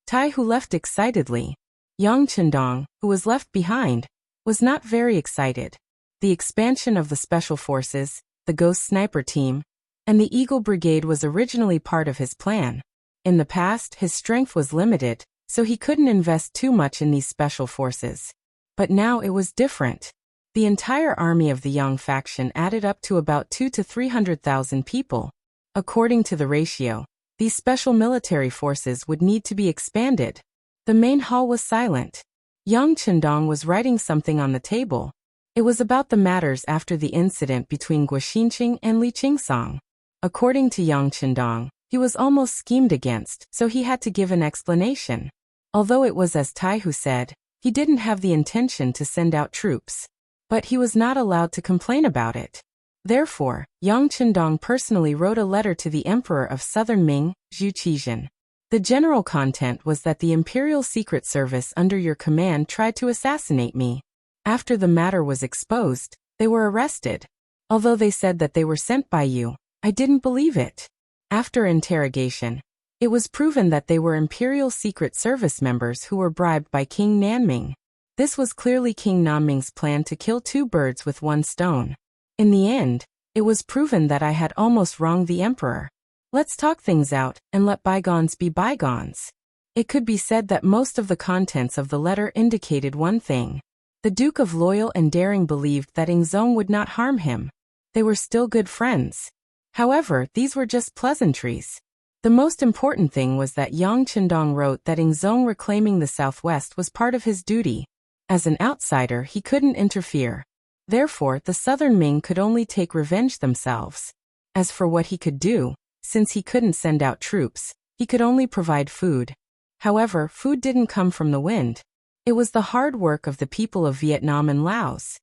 Taihu left excitedly. Yang Chendong, who was left behind, was not very excited. The expansion of the special forces, the Ghost Sniper team, and the Eagle Brigade was originally part of his plan. In the past, his strength was limited, so he couldn't invest too much in these special forces. But now it was different. The entire army of the Yang faction added up to about 200,000 to 300,000 people. According to the ratio, these special military forces would need to be expanded. The main hall was silent. Yang Chendong was writing something on the table. It was about the matters after the incident between Guoxinqing and Li Qingsong. According to Yang Chendong, he was almost schemed against, so he had to give an explanation. Although it was as Taihu said, he didn't have the intention to send out troops. But he was not allowed to complain about it. Therefore, Yang Chendong personally wrote a letter to the Emperor of Southern Ming, Zhu Qizhen. The general content was that the Imperial Secret Service under your command tried to assassinate me. After the matter was exposed, they were arrested. Although they said that they were sent by you, I didn't believe it. After interrogation, it was proven that they were Imperial Secret Service members who were bribed by King Nanming. This was clearly King Nanming's plan to kill 2 birds with 1 stone. In the end, it was proven that I had almost wronged the Emperor. Let's talk things out and let bygones be bygones. It could be said that most of the contents of the letter indicated one thing. The Duke of Loyal and Daring believed that Ingzong would not harm him. They were still good friends. However, these were just pleasantries. The most important thing was that Yang Chendong wrote that Ingzong reclaiming the southwest was part of his duty. As an outsider, he couldn't interfere. Therefore, the southern Ming could only take revenge themselves. As for what he could do, since he couldn't send out troops, he could only provide food. However, food didn't come from the wind. It was the hard work of the people of Vietnam and Laos.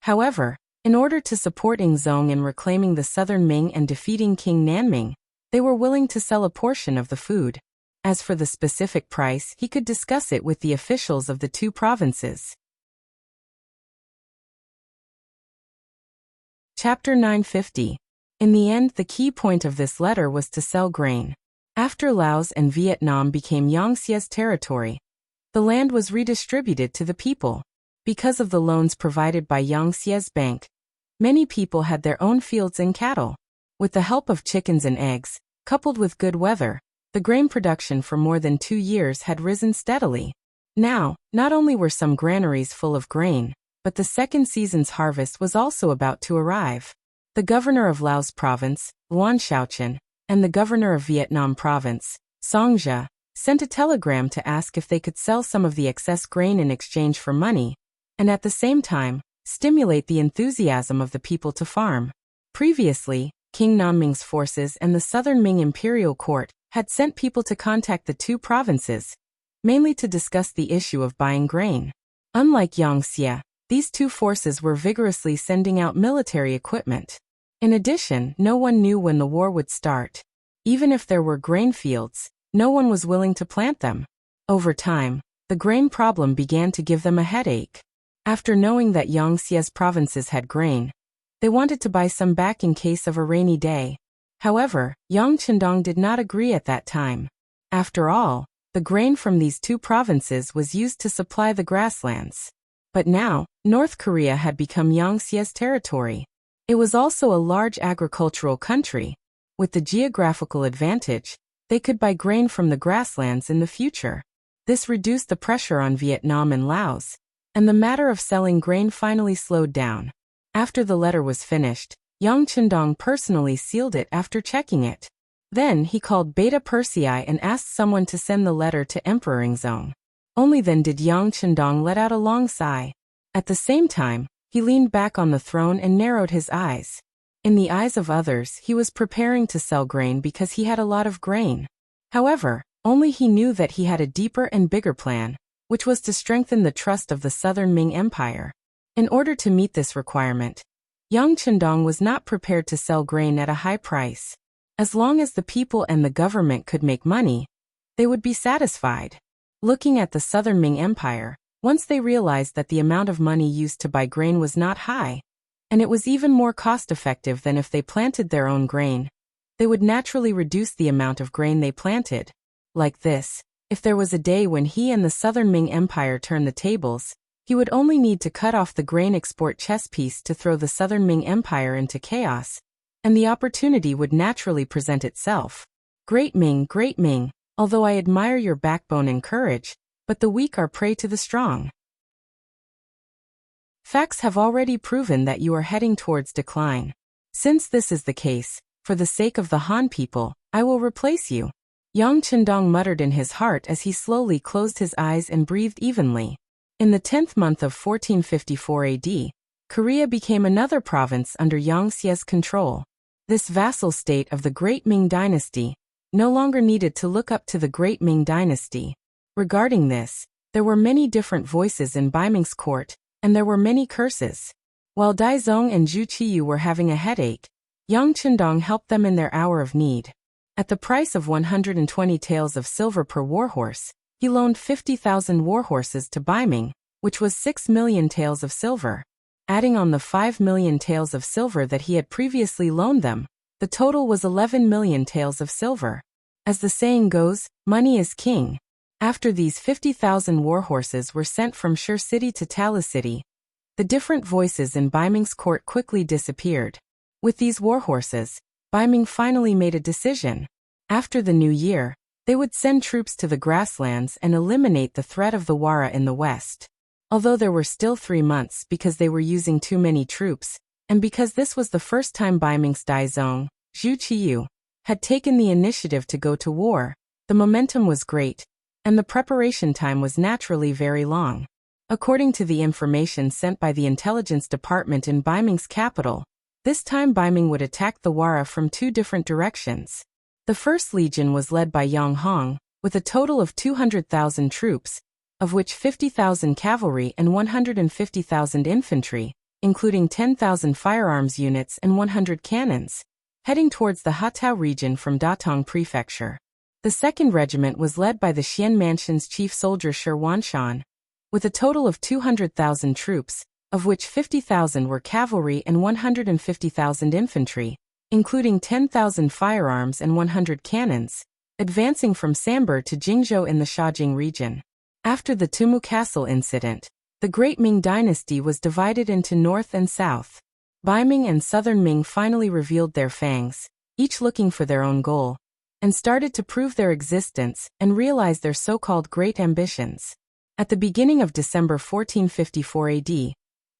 However, in order to support Ingzong in reclaiming the southern Ming and defeating King Nanming, they were willing to sell a portion of the food. As for the specific price, he could discuss it with the officials of the two provinces. Chapter 950. In the end, the key point of this letter was to sell grain. After Laos and Vietnam became Yangtze's territory, the land was redistributed to the people. Because of the loans provided by Yangtze's bank, many people had their own fields and cattle. With the help of chickens and eggs, coupled with good weather, the grain production for more than 2 years had risen steadily. Now, not only were some granaries full of grain, but the second season's harvest was also about to arrive. The governor of Laos province, Luan Shaochen, and the governor of Vietnam province, Song Jia, sent a telegram to ask if they could sell some of the excess grain in exchange for money, and at the same time, stimulate the enthusiasm of the people to farm. Previously, King Nanming's forces and the Southern Ming Imperial Court had sent people to contact the two provinces, mainly to discuss the issue of buying grain. Unlike Yangtze, these two forces were vigorously sending out military equipment. In addition, no one knew when the war would start. Even if there were grain fields, no one was willing to plant them. Over time, the grain problem began to give them a headache. After knowing that Yangtze's provinces had grain, they wanted to buy some back in case of a rainy day. However, Yang Chendong did not agree at that time. After all, the grain from these two provinces was used to supply the grasslands. But now, North Korea had become Yangtze's territory. It was also a large agricultural country. With the geographical advantage, they could buy grain from the grasslands in the future. This reduced the pressure on Vietnam and Laos, and the matter of selling grain finally slowed down. After the letter was finished, Yang Chendong personally sealed it after checking it. Then he called Beta Persei and asked someone to send the letter to Emperor Ingzong. Only then did Yang Chendong let out a long sigh. At the same time, he leaned back on the throne and narrowed his eyes. In the eyes of others, he was preparing to sell grain because he had a lot of grain. However, only he knew that he had a deeper and bigger plan, which was to strengthen the trust of the Southern Ming Empire. In order to meet this requirement, Yang Chendong was not prepared to sell grain at a high price. As long as the people and the government could make money, they would be satisfied. Looking at the Southern Ming Empire, once they realized that the amount of money used to buy grain was not high, and it was even more cost-effective than if they planted their own grain, they would naturally reduce the amount of grain they planted. Like this, if there was a day when he and the Southern Ming Empire turned the tables, he would only need to cut off the grain export chess piece to throw the Southern Ming Empire into chaos, and the opportunity would naturally present itself. Great Ming, although I admire your backbone and courage, but the weak are prey to the strong. Facts have already proven that you are heading towards decline. Since this is the case, for the sake of the Han people, I will replace you. Yang Chendong muttered in his heart as he slowly closed his eyes and breathed evenly. In the 10th month of 1454 AD, Korea became another province under Yangtze's control. This vassal state of the Great Ming Dynasty no longer needed to look up to the Great Ming Dynasty. Regarding this, there were many different voices in Baiming's court, and there were many curses. While Daizong and Zhu Qiyu were having a headache, Yang Chendong helped them in their hour of need. At the price of 120 taels of silver per warhorse, he loaned 50,000 warhorses to Baiming, which was 6 million taels of silver. Adding on the 5 million taels of silver that he had previously loaned them, the total was 11 million taels of silver. As the saying goes, money is king. After these 50,000 warhorses were sent from Shur City to Talis City, the different voices in Baiming's court quickly disappeared. With these warhorses, Baiming finally made a decision. After the new year, They would send troops to the grasslands and eliminate the threat of the Wara in the west. Although there were still 3 months because they were using too many troops, and because this was the first time Baiming's Daizong, Zhu Qiyu, had taken the initiative to go to war, the momentum was great, and the preparation time was naturally very long. According to the information sent by the intelligence department in Baiming's capital, this time Baiming would attack the Wara from 2 different directions. The 1st Legion was led by Yang Hong, with a total of 200,000 troops, of which 50,000 cavalry and 150,000 infantry, including 10,000 firearms units and 100 cannons, heading towards the Hatao region from Datong Prefecture. The 2nd Regiment was led by the Xian Mansion's chief soldier Shi Wanshan, with a total of 200,000 troops, of which 50,000 were cavalry and 150,000 infantry, including 10,000 firearms and 100 cannons, advancing from Sambar to Jingzhou in the Shaojing region. After the Tumu Castle incident, the Great Ming dynasty was divided into North and South. Baiming and Southern Ming finally revealed their fangs, each looking for their own goal, and started to prove their existence and realize their so-called great ambitions. At the beginning of December 1454 AD,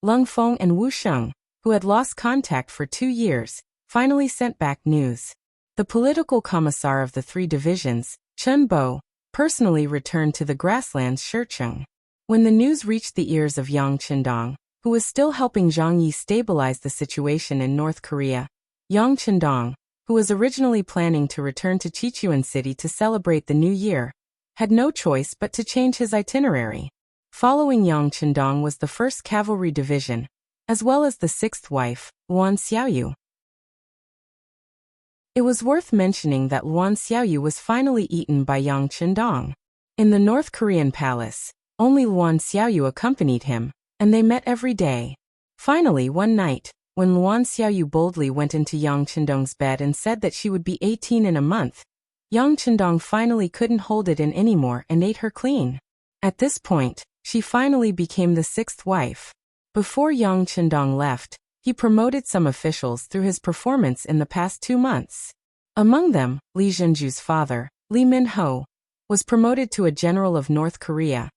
Lung Feng and Wu Sheng, who had lost contact for 2 years, finally sent back news. The political commissar of the 3 divisions, Chen Bo, personally returned to the grasslands Shicheng. When the news reached the ears of Yang Qindong, who was still helping Zhang Yi stabilize the situation in North Korea, Yang Qindong, who was originally planning to return to Chichuan City to celebrate the new year, had no choice but to change his itinerary. Following Yang Qindong was the 1st Cavalry Division, as well as the 6th wife, Luan Xiaoyu. It was worth mentioning that Luan Xiaoyu was finally eaten by Yang Qindong. In the North Korean palace, only Luan Xiaoyu accompanied him, and they met every day. Finally, one night, when Luan Xiaoyu boldly went into Yang Qindong's bed and said that she would be 18 in a month, Yang Qindong finally couldn't hold it in anymore and ate her clean. At this point, she finally became the 6th wife. Before Yang Qindong left, he promoted some officials through his performance in the past 2 months. Among them, Li Zhenju's father, Li Minho, was promoted to a general of North Korea,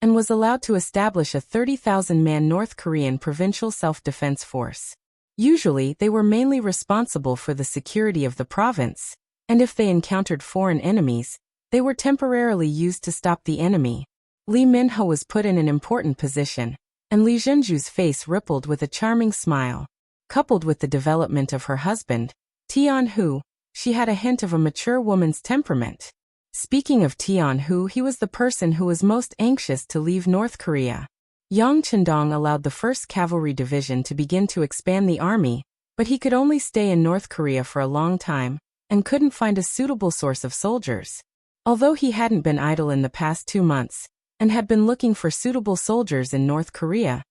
and was allowed to establish a 30,000-man North Korean provincial self-defense force. Usually, they were mainly responsible for the security of the province, and if they encountered foreign enemies, they were temporarily used to stop the enemy. Li Minho was put in an important position, and Li Zhenju's face rippled with a charming smile. Coupled with the development of her husband, Tian Hu, she had a hint of a mature woman's temperament. Speaking of Tian Hu, he was the person who was most anxious to leave North Korea. Yang Qindong allowed the 1st Cavalry Division to begin to expand the army, but he could only stay in North Korea for a long time, and couldn't find a suitable source of soldiers. Although he hadn't been idle in the past 2 months, and had been looking for suitable soldiers in North Korea,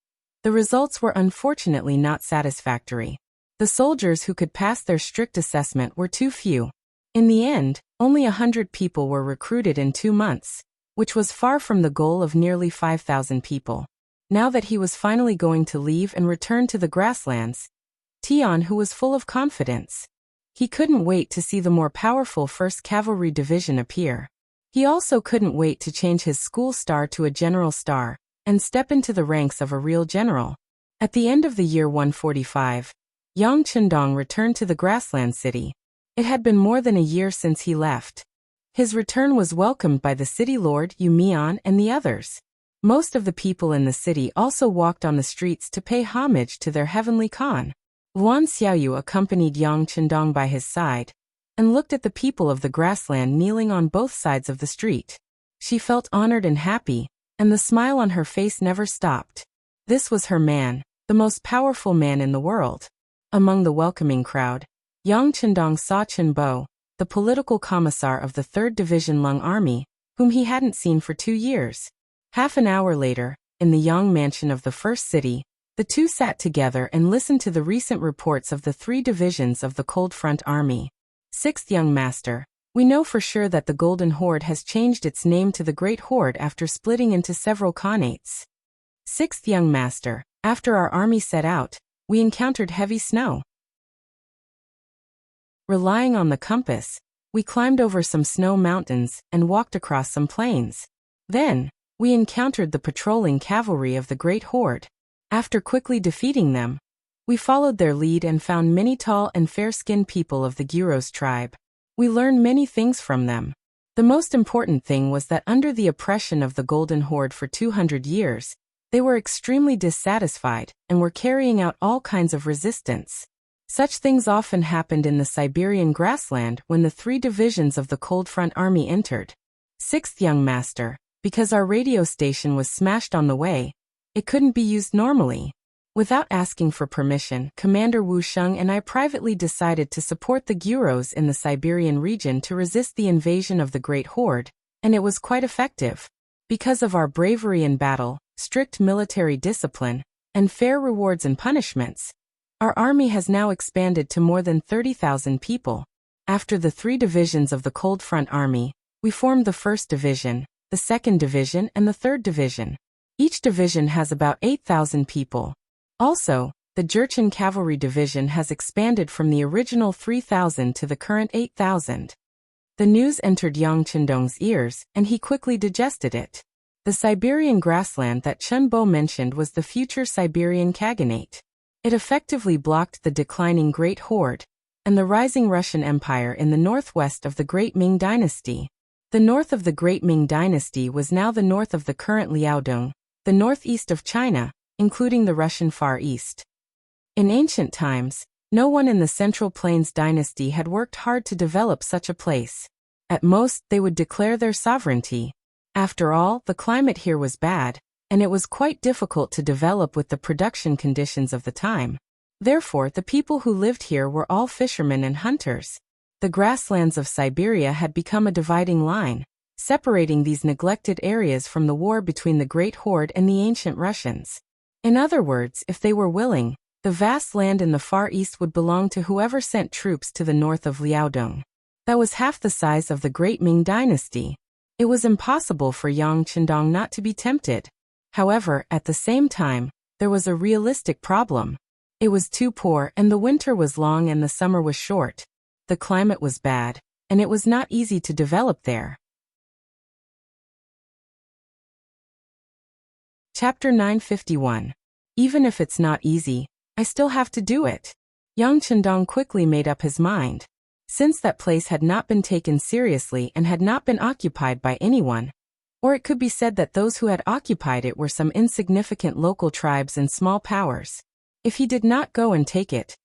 the results were unfortunately not satisfactory. The soldiers who could pass their strict assessment were too few. In the end, only 100 people were recruited in 2 months, which was far from the goal of nearly 5,000 people. Now that he was finally going to leave and return to the grasslands, Tian Hu was full of confidence. He couldn't wait to see the more powerful 1st Cavalry Division appear. He also couldn't wait to change his school star to a general star, and step into the ranks of a real general. At the end of the year 145, Yang Qindong returned to the grassland city. It had been more than a year since he left. His return was welcomed by the city lord Yu Mian and the others. Most of the people in the city also walked on the streets to pay homage to their heavenly Khan. Luan Xiaoyu accompanied Yang Qindong by his side, and looked at the people of the grassland kneeling on both sides of the street. She felt honored and happy, and the smile on her face never stopped. This was her man, the most powerful man in the world. Among the welcoming crowd, Yang Qindong saw Chen Bo, the political commissar of the 3rd Division Lung Army, whom he hadn't seen for 2 years. Half an hour later, in the Yang Mansion of the 1st City, the two sat together and listened to the recent reports of the 3 divisions of the Cold Front Army. 6th Young Master, we know for sure that the Golden Horde has changed its name to the Great Horde after splitting into several khanates. 6th Young Master, after our army set out, we encountered heavy snow. Relying on the compass, We climbed over some snow mountains and walked across some plains. Then, we encountered the patrolling cavalry of the Great Horde. After quickly defeating them, we followed their lead and found many tall and fair-skinned people of the Gyros tribe. We learned many things from them. The most important thing was that under the oppression of the Golden Horde for 200 years, they were extremely dissatisfied and were carrying out all kinds of resistance. Such things often happened in the Siberian grassland when the 3 divisions of the Cold Front Army entered. 6th Young Master, because our radio station was smashed on the way, it couldn't be used normally. Without asking for permission, Commander Wu Sheng and I privately decided to support the Gyros in the Siberian region to resist the invasion of the Great Horde, and it was quite effective. Because of our bravery in battle, strict military discipline, and fair rewards and punishments, our army has now expanded to more than 30,000 people. After the 3 divisions of the Cold Front Army, we formed the 1st Division, the 2nd Division and the 3rd Division. Each division has about 8,000 people. Also, the Jurchen Cavalry Division has expanded from the original 3,000 to the current 8,000. The news entered Yang Chendong's ears, and he quickly digested it. The Siberian grassland that Chen Bo mentioned was the future Siberian Khaganate. It effectively blocked the declining Great Horde and the rising Russian Empire in the northwest of the Great Ming Dynasty. The north of the Great Ming Dynasty was now the north of the current Liaodong, the northeast of China, including the Russian Far East. In ancient times, no one in the Central Plains dynasty had worked hard to develop such a place. At most, they would declare their sovereignty. After all, the climate here was bad, and it was quite difficult to develop with the production conditions of the time. Therefore, the people who lived here were all fishermen and hunters. The grasslands of Siberia had become a dividing line, separating these neglected areas from the war between the Great Horde and the ancient Russians. In other words, if they were willing, the vast land in the Far East would belong to whoever sent troops to the north of Liaodong. That was half the size of the Great Ming Dynasty. It was impossible for Yang Chendong not to be tempted. However, at the same time, there was a realistic problem. It was too poor, and the winter was long and the summer was short. The climate was bad, and it was not easy to develop there. Chapter 951. Even if it's not easy, I still have to do it. Yang Chendong quickly made up his mind. Since that place had not been taken seriously and had not been occupied by anyone, or it could be said that those who had occupied it were some insignificant local tribes and small powers. If he did not go and take it,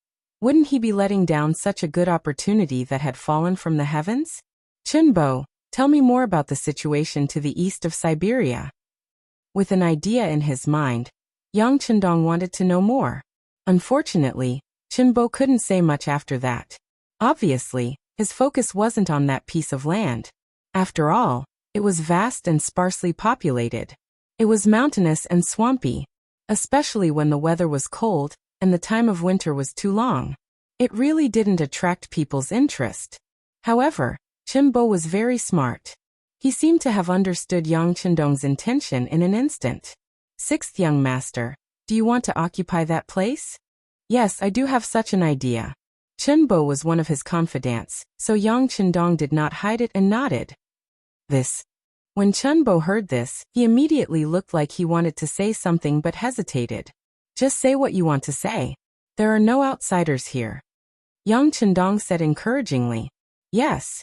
wouldn't he be letting down such a good opportunity that had fallen from the heavens? Chen Bo, tell me more about the situation to the east of Siberia. With an idea in his mind, Yang Chendong wanted to know more. Unfortunately, Chen Bo couldn't say much after that. Obviously, his focus wasn't on that piece of land. After all, it was vast and sparsely populated. It was mountainous and swampy, especially when the weather was cold and the time of winter was too long. It really didn't attract people's interest. However, Chen Bo was very smart. He seemed to have understood Yang Chendong's intention in an instant. 6th Young Master, do you want to occupy that place? Yes, I do have such an idea. Chen Bo was one of his confidants, so Yang Chendong did not hide it and nodded. When Chen Bo heard this, he immediately looked like he wanted to say something but hesitated. Just say what you want to say. There are no outsiders here. Yang Chendong said encouragingly. Yes.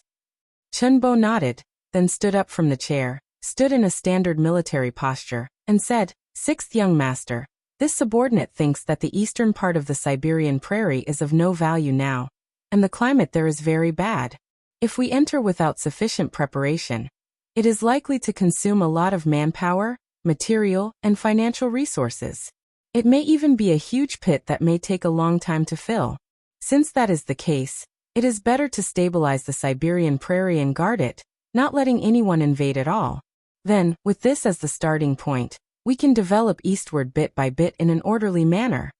Chen Bo nodded, then stood up from the chair, stood in a standard military posture, and said, 6th Young Master, this subordinate thinks that the eastern part of the Siberian prairie is of no value now, and the climate there is very bad. If we enter without sufficient preparation, it is likely to consume a lot of manpower, material, and financial resources. It may even be a huge pit that may take a long time to fill. Since that is the case, it is better to stabilize the Siberian prairie and guard it, not letting anyone invade at all. Then, with this as the starting point, we can develop eastward bit by bit in an orderly manner.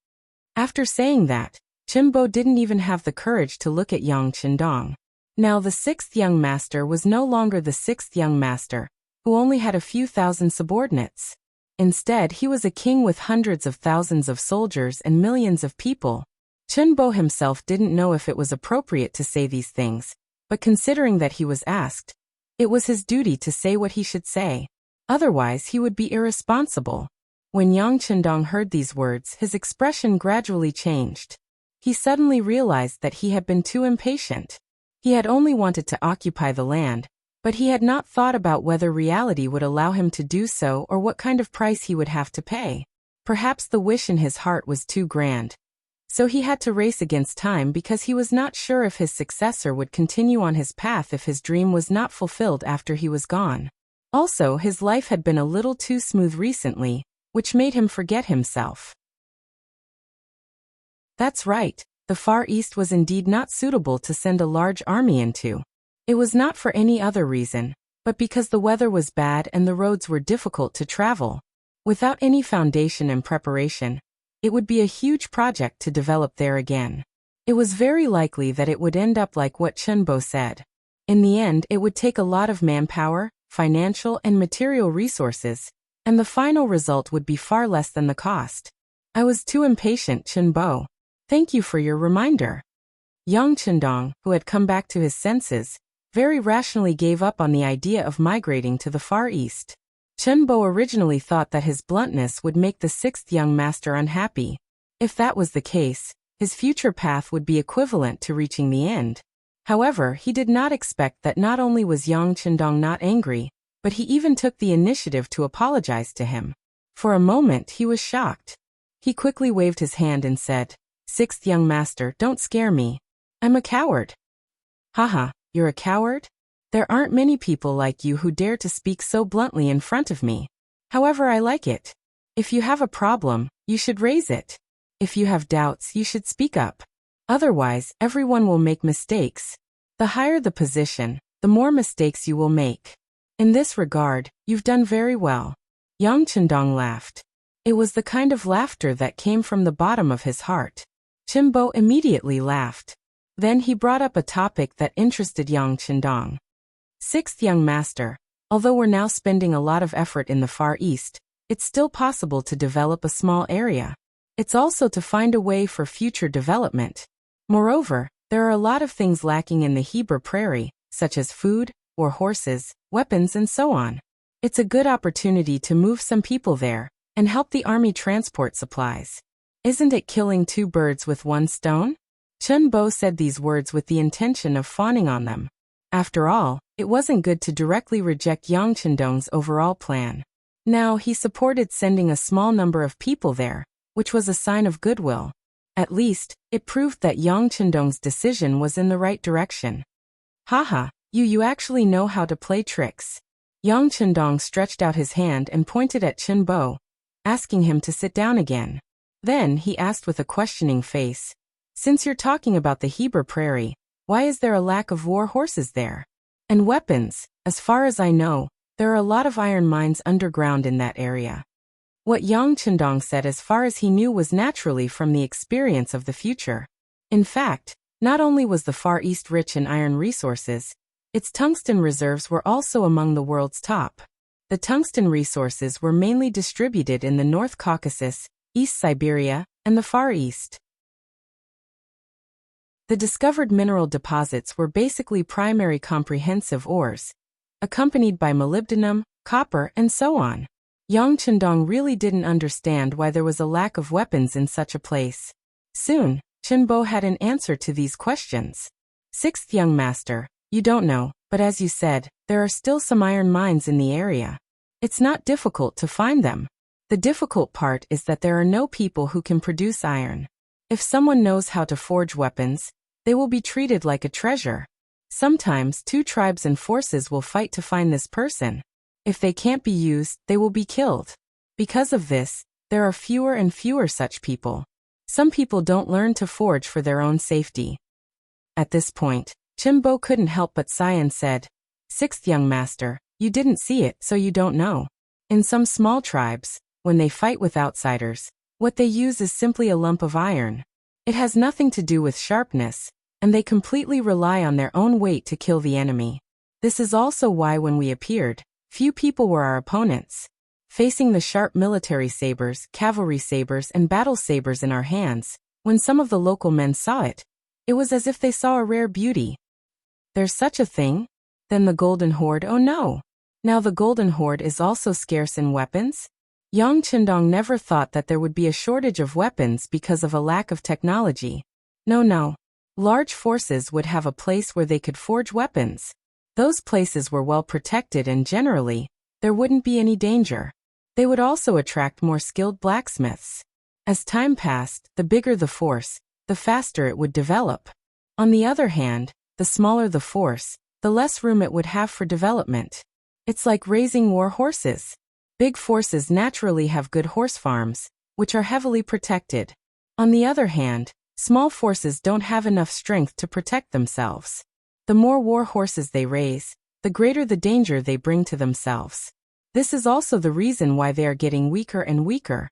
After saying that, Chen Bo didn't even have the courage to look at Yang Chendong. Now the 6th Young Master was no longer the 6th Young Master, who only had a few thousand subordinates. Instead, he was a king with hundreds of thousands of soldiers and millions of people. Chen Bo himself didn't know if it was appropriate to say these things, But considering that he was asked, it was his duty to say what he should say. Otherwise he would be irresponsible. When Yang Chendong heard these words, his expression gradually changed. He suddenly realized that he had been too impatient. He had only wanted to occupy the land, but he had not thought about whether reality would allow him to do so or what kind of price he would have to pay. Perhaps the wish in his heart was too grand. So he had to race against time because he was not sure if his successor would continue on his path if his dream was not fulfilled after he was gone. Also, his life had been a little too smooth recently, which made him forget himself. That's right, the Far East was indeed not suitable to send a large army into. It was not for any other reason, but because the weather was bad and the roads were difficult to travel. Without any foundation and preparation, it would be a huge project to develop there again. It was very likely that it would end up like what Chen Bo said. In the end, it would take a lot of manpower, financial and material resources, and the final result would be far less than the cost. I was too impatient, Chen Bo. Thank you for your reminder. Yang Chendong, who had come back to his senses, very rationally gave up on the idea of migrating to the Far East. Chen Bo originally thought that his bluntness would make the sixth young master unhappy. If that was the case, his future path would be equivalent to reaching the end. However, he did not expect that not only was Yang Chendong not angry, but he even took the initiative to apologize to him. For a moment he was shocked. He quickly waved his hand and said, "Sixth young master, don't scare me. I'm a coward." "Haha, you're a coward? There aren't many people like you who dare to speak so bluntly in front of me. However, I like it. If you have a problem, you should raise it. If you have doubts, you should speak up. Otherwise, everyone will make mistakes. The higher the position, the more mistakes you will make. In this regard, you've done very well." Yang Chendong laughed. It was the kind of laughter that came from the bottom of his heart. Chen Bo immediately laughed. Then he brought up a topic that interested Yang Chendong. "Sixth young master, although we're now spending a lot of effort in the Far East, it's still possible to develop a small area. It's also to find a way for future development. Moreover, there are a lot of things lacking in the Heber Prairie, such as food, or horses, weapons and so on. It's a good opportunity to move some people there, and help the army transport supplies. Isn't it killing two birds with one stone?" Chen Bo said these words with the intention of fawning on them. After all, it wasn't good to directly reject Yang Chendong's overall plan. Now he supported sending a small number of people there, which was a sign of goodwill. At least, it proved that Yang Chendong's decision was in the right direction. "Haha, you actually know how to play tricks." Yang Chendong stretched out his hand and pointed at Chen Bo, asking him to sit down again. Then he asked with a questioning face, "Since you're talking about the Heber Prairie, why is there a lack of war horses there? And weapons? As far as I know, there are a lot of iron mines underground in that area." What Yang Chendong said as far as he knew was naturally from the experience of the future. In fact, not only was the Far East rich in iron resources, its tungsten reserves were also among the world's top. The tungsten resources were mainly distributed in the North Caucasus, East Siberia, and the Far East. The discovered mineral deposits were basically primary comprehensive ores, accompanied by molybdenum, copper, and so on. Yang Chendong really didn't understand why there was a lack of weapons in such a place. Soon, Chen Bo had an answer to these questions. "Sixth young master, you don't know, but as you said, there are still some iron mines in the area. It's not difficult to find them. The difficult part is that there are no people who can produce iron. If someone knows how to forge weapons, they will be treated like a treasure. Sometimes two tribes and forces will fight to find this person. If they can't be used, they will be killed. Because of this, there are fewer and fewer such people. Some people don't learn to forge for their own safety." At this point, Chen Bo couldn't help but sigh and said, "Sixth young master, you didn't see it, so you don't know. In some small tribes, when they fight with outsiders, what they use is simply a lump of iron. It has nothing to do with sharpness, and they completely rely on their own weight to kill the enemy. This is also why when we appeared, few people were our opponents. Facing the sharp military sabers, cavalry sabers, and battle sabers in our hands, when some of the local men saw it, it was as if they saw a rare beauty. There's such a thing? Then the Golden Horde, oh no! Now the Golden Horde is also scarce in weapons? Yang Qindong never thought that there would be a shortage of weapons because of a lack of technology. No. Large forces would have a place where they could forge weapons. Those places were well protected and generally, there wouldn't be any danger. They would also attract more skilled blacksmiths. As time passed, the bigger the force, the faster it would develop. On the other hand, the smaller the force, the less room it would have for development. It's like raising war horses. Big forces naturally have good horse farms, which are heavily protected. On the other hand, small forces don't have enough strength to protect themselves. The more war horses they raise, the greater the danger they bring to themselves. This is also the reason why they are getting weaker and weaker.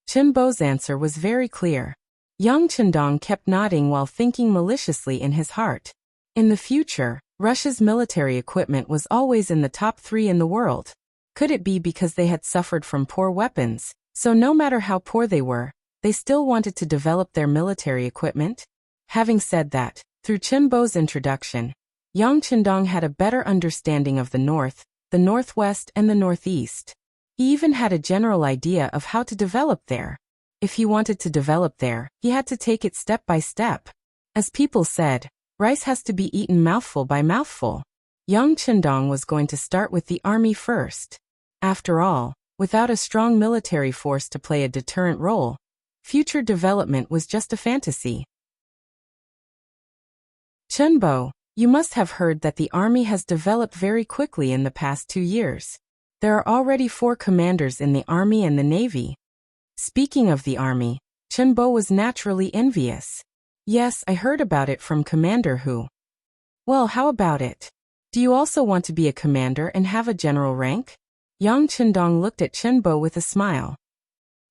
Chen Bo's answer was very clear. Yang Qindong kept nodding while thinking maliciously in his heart. In the future, Russia's military equipment was always in the top 3 in the world. Could it be because they had suffered from poor weapons, so no matter how poor they were, they still wanted to develop their military equipment? Having said that, through Chen Bo's introduction, Yang Qindong had a better understanding of the north, the northwest and the northeast. He even had a general idea of how to develop there. If he wanted to develop there, he had to take it step by step. As people said, rice has to be eaten mouthful by mouthful. Yang Qindong was going to start with the army first. After all, without a strong military force to play a deterrent role, future development was just a fantasy. Chen Bo, you must have heard that the army has developed very quickly in the past 2 years. There are already 4 commanders in the army and the navy. Speaking of the army, Chen Bo was naturally envious. Yes, I heard about it from Commander Hu. Well, how about it? Do you also want to be a commander and have a general rank? Yang Qindong looked at Chen Bo with a smile.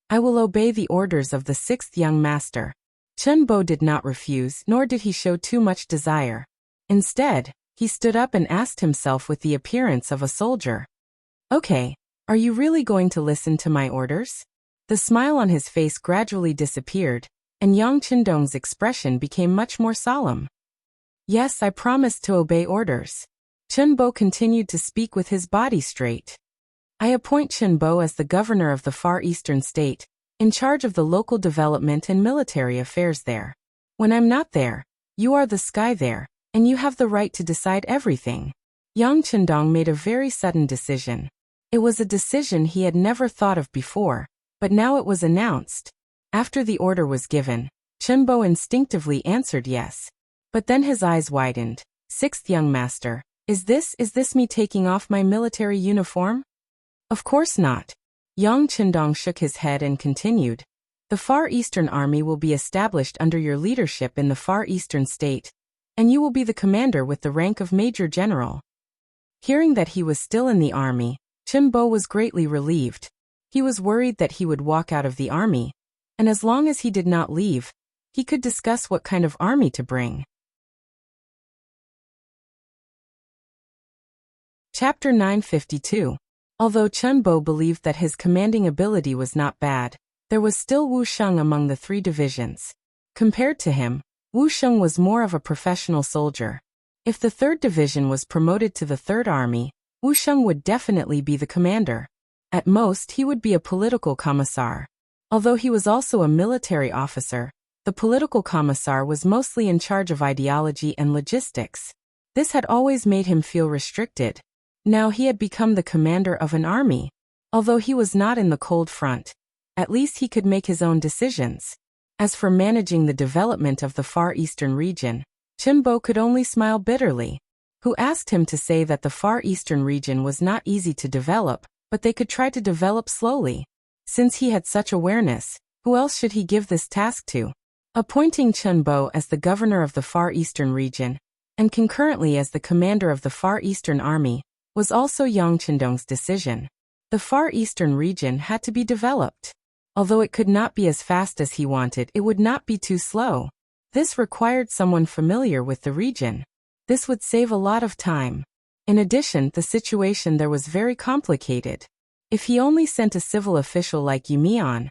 I will obey the orders of the 6th young master. Chen Bo did not refuse, nor did he show too much desire. Instead, he stood up and asked himself with the appearance of a soldier. Okay, are you really going to listen to my orders? The smile on his face gradually disappeared, and Yang Qindong's expression became much more solemn. Yes, I promised to obey orders. Chen Bo continued to speak with his body straight. I appoint Chen Bo as the governor of the Far Eastern state, in charge of the local development and military affairs there. When I'm not there, you are the sky there, and you have the right to decide everything. Yang Qindong made a very sudden decision. It was a decision he had never thought of before, but now it was announced. After the order was given, Chen Bo instinctively answered yes. But then his eyes widened. 6th young master, is this me taking off my military uniform? Of course not. Yang Qindong shook his head and continued. The Far Eastern Army will be established under your leadership in the Far Eastern state, and you will be the commander with the rank of Major General. Hearing that he was still in the army, Chen Bo was greatly relieved. He was worried that he would walk out of the army, and as long as he did not leave, he could discuss what kind of army to bring. Chapter 952. Although Chen Bo believed that his commanding ability was not bad, there was still Wu Sheng among the 3 divisions. Compared to him, Wu Sheng was more of a professional soldier. If the 3rd division was promoted to the 3rd army, Wu Sheng would definitely be the commander. At most, he would be a political commissar. Although he was also a military officer, the political commissar was mostly in charge of ideology and logistics. This had always made him feel restricted. Now he had become the commander of an army. Although he was not in the cold front, at least he could make his own decisions. As for managing the development of the Far Eastern region, Chen Bo could only smile bitterly. Who asked him to say that the Far Eastern region was not easy to develop, but they could try to develop slowly. Since he had such awareness, who else should he give this task to? Appointing Chen Bo as the governor of the Far Eastern region, and concurrently as the commander of the Far Eastern Army, was also Yang Qindong's decision. The Far Eastern region had to be developed. Although it could not be as fast as he wanted, it would not be too slow. This required someone familiar with the region. This would save a lot of time. In addition, the situation there was very complicated. If he only sent a civil official like Yu Mian,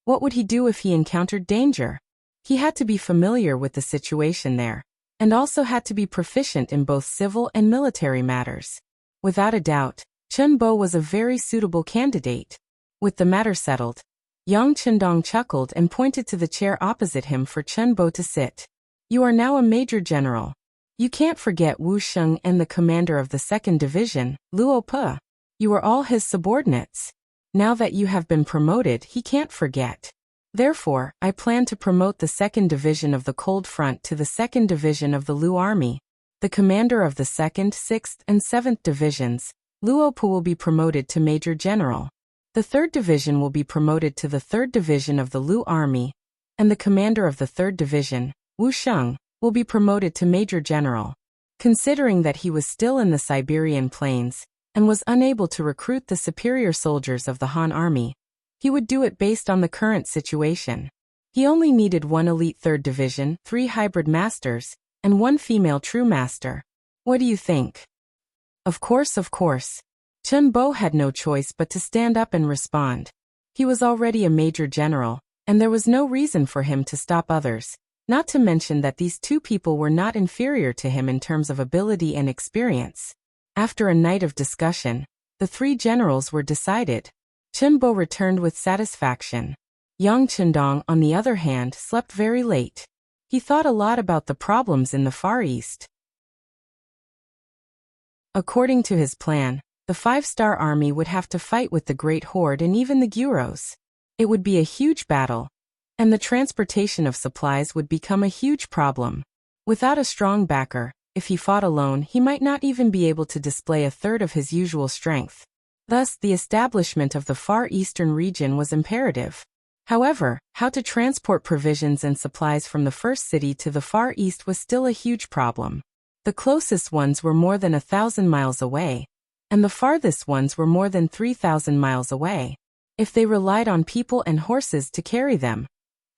what would he do if he encountered danger? He had to be familiar with the situation there. and also had to be proficient in both civil and military matters. Without a doubt, Chen Bo was a very suitable candidate. With the matter settled, Yang Chendong chuckled and pointed to the chair opposite him for Chen Bo to sit. You are now a major general. You can't forget Wu Sheng and the commander of the 2nd Division, Luo Pe. You are all his subordinates. Now that you have been promoted, he can't forget. Therefore, I plan to promote the 2nd Division of the Cold Front to the 2nd Division of the Lu Army. The commander of the 2nd, 6th, and 7th Divisions, Luo Pe, will be promoted to Major General. The 3rd Division will be promoted to the 3rd Division of the Lu Army, and the commander of the 3rd Division, Wu Sheng, will be promoted to Major General. Considering that he was still in the Siberian plains and was unable to recruit the superior soldiers of the Han Army, he would do it based on the current situation. He only needed 1 elite 3rd Division, 3 hybrid masters, and 1 female true master. What do you think? Of course. Chen Bo had no choice but to stand up and respond. He was already a major general, and there was no reason for him to stop others, not to mention that these 2 people were not inferior to him in terms of ability and experience. After a night of discussion, the 3 generals were decided. Chen Bo returned with satisfaction. Yang Chendong, on the other hand, slept very late. He thought a lot about the problems in the Far East. According to his plan, the 5-star army would have to fight with the Great Horde and even the Gyuros. It would be a huge battle, and the transportation of supplies would become a huge problem. Without a strong backer, if he fought alone, he might not even be able to display a third of his usual strength. Thus, the establishment of the Far Eastern region was imperative. However, how to transport provisions and supplies from the first city to the Far East was still a huge problem. The closest ones were more than 1,000 miles away, and the farthest ones were more than 3,000 miles away. If they relied on people and horses to carry them,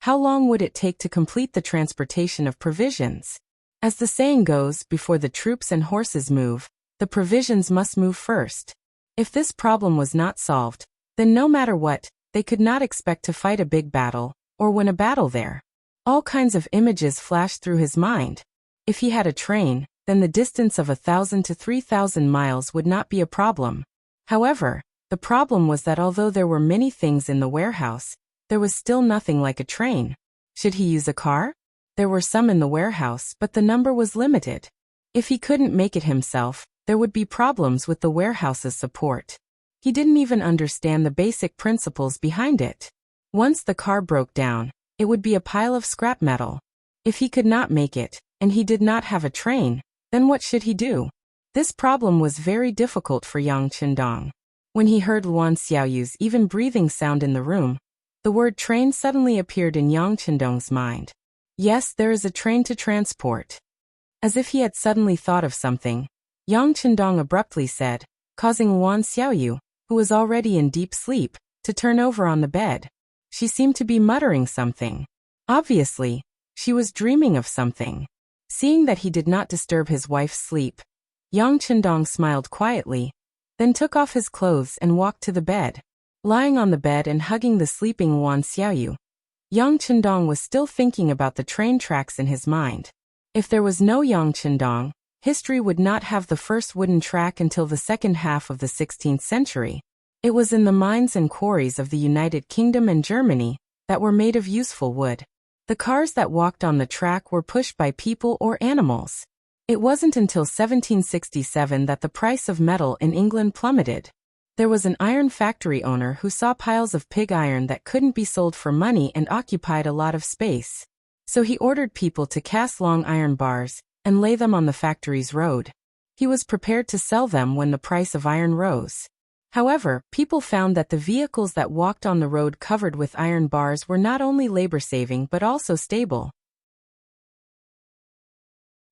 how long would it take to complete the transportation of provisions? As the saying goes, before the troops and horses move, the provisions must move first. If this problem was not solved, then no matter what, they could not expect to fight a big battle, or win a battle there. All kinds of images flashed through his mind. If he had a train, then the distance of 1,000 to 3,000 miles would not be a problem. However, the problem was that although there were many things in the warehouse, there was still nothing like a train. Should he use a car? There were some in the warehouse, but the number was limited. If he couldn't make it himself, there would be problems with the warehouse's support. He didn't even understand the basic principles behind it. Once the car broke down, it would be a pile of scrap metal. If he could not make it, and he did not have a train, then what should he do? This problem was very difficult for Yang Chendong. When he heard Luan Xiaoyu's even breathing sound in the room, the word train suddenly appeared in Yang Chendong's mind. Yes, there is a train to transport. As if he had suddenly thought of something, Yang Chendong abruptly said, causing Luan Xiaoyu, who was already in deep sleep, to turn over on the bed. She seemed to be muttering something. Obviously, she was dreaming of something. Seeing that he did not disturb his wife's sleep, Yang Chendong smiled quietly, then took off his clothes and walked to the bed. Lying on the bed and hugging the sleeping Luan Xiaoyu, Yang Chendong was still thinking about the train tracks in his mind. If there was no Yang Chendong, history would not have the first wooden track until the second half of the 16th century. It was in the mines and quarries of the United Kingdom and Germany that were made of useful wood. The cars that walked on the track were pushed by people or animals. It wasn't until 1767 that the price of metal in England plummeted. There was an iron factory owner who saw piles of pig iron that couldn't be sold for money and occupied a lot of space. So he ordered people to cast long iron bars and lay them on the factory's road. He was prepared to sell them when the price of iron rose. However, people found that the vehicles that walked on the road covered with iron bars were not only labor-saving but also stable.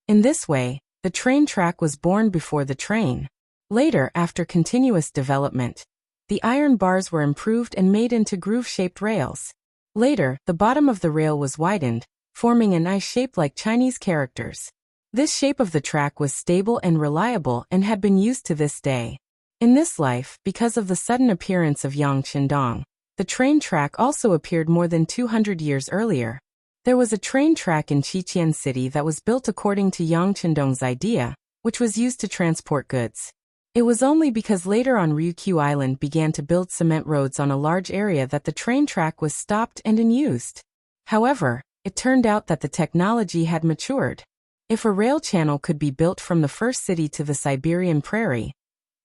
In this way, the train track was born before the train. Later, after continuous development, the iron bars were improved and made into groove-shaped rails. Later, the bottom of the rail was widened, forming an I shape like Chinese characters. This shape of the track was stable and reliable and had been used to this day. In this life, because of the sudden appearance of Yang Chendong, the train track also appeared more than 200 years earlier. There was a train track in Qiqian City that was built according to Yang Qindong's idea, which was used to transport goods. It was only because later on Ryukyu Island began to build cement roads on a large area that the train track was stopped and unused. However, it turned out that the technology had matured. If a rail channel could be built from the first city to the Siberian prairie,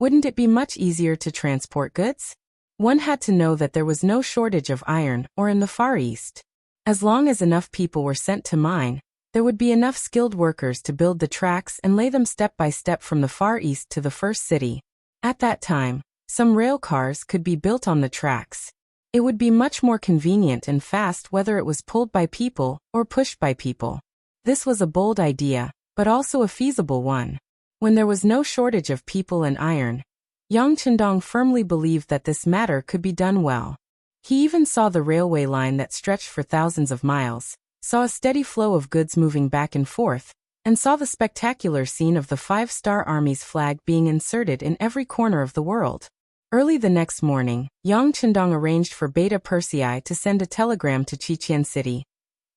wouldn't it be much easier to transport goods? One had to know that there was no shortage of iron ore in the Far East. As long as enough people were sent to mine, there would be enough skilled workers to build the tracks and lay them step by step from the Far East to the first city. At that time, some rail cars could be built on the tracks. It would be much more convenient and fast whether it was pulled by people or pushed by people. This was a bold idea, but also a feasible one. When there was no shortage of people and iron, Yang Qindong firmly believed that this matter could be done well. He even saw the railway line that stretched for thousands of miles, saw a steady flow of goods moving back and forth, and saw the spectacular scene of the Five-Star Army's flag being inserted in every corner of the world. Early the next morning, Yang Qindong arranged for Beta Persei to send a telegram to Qiqian City,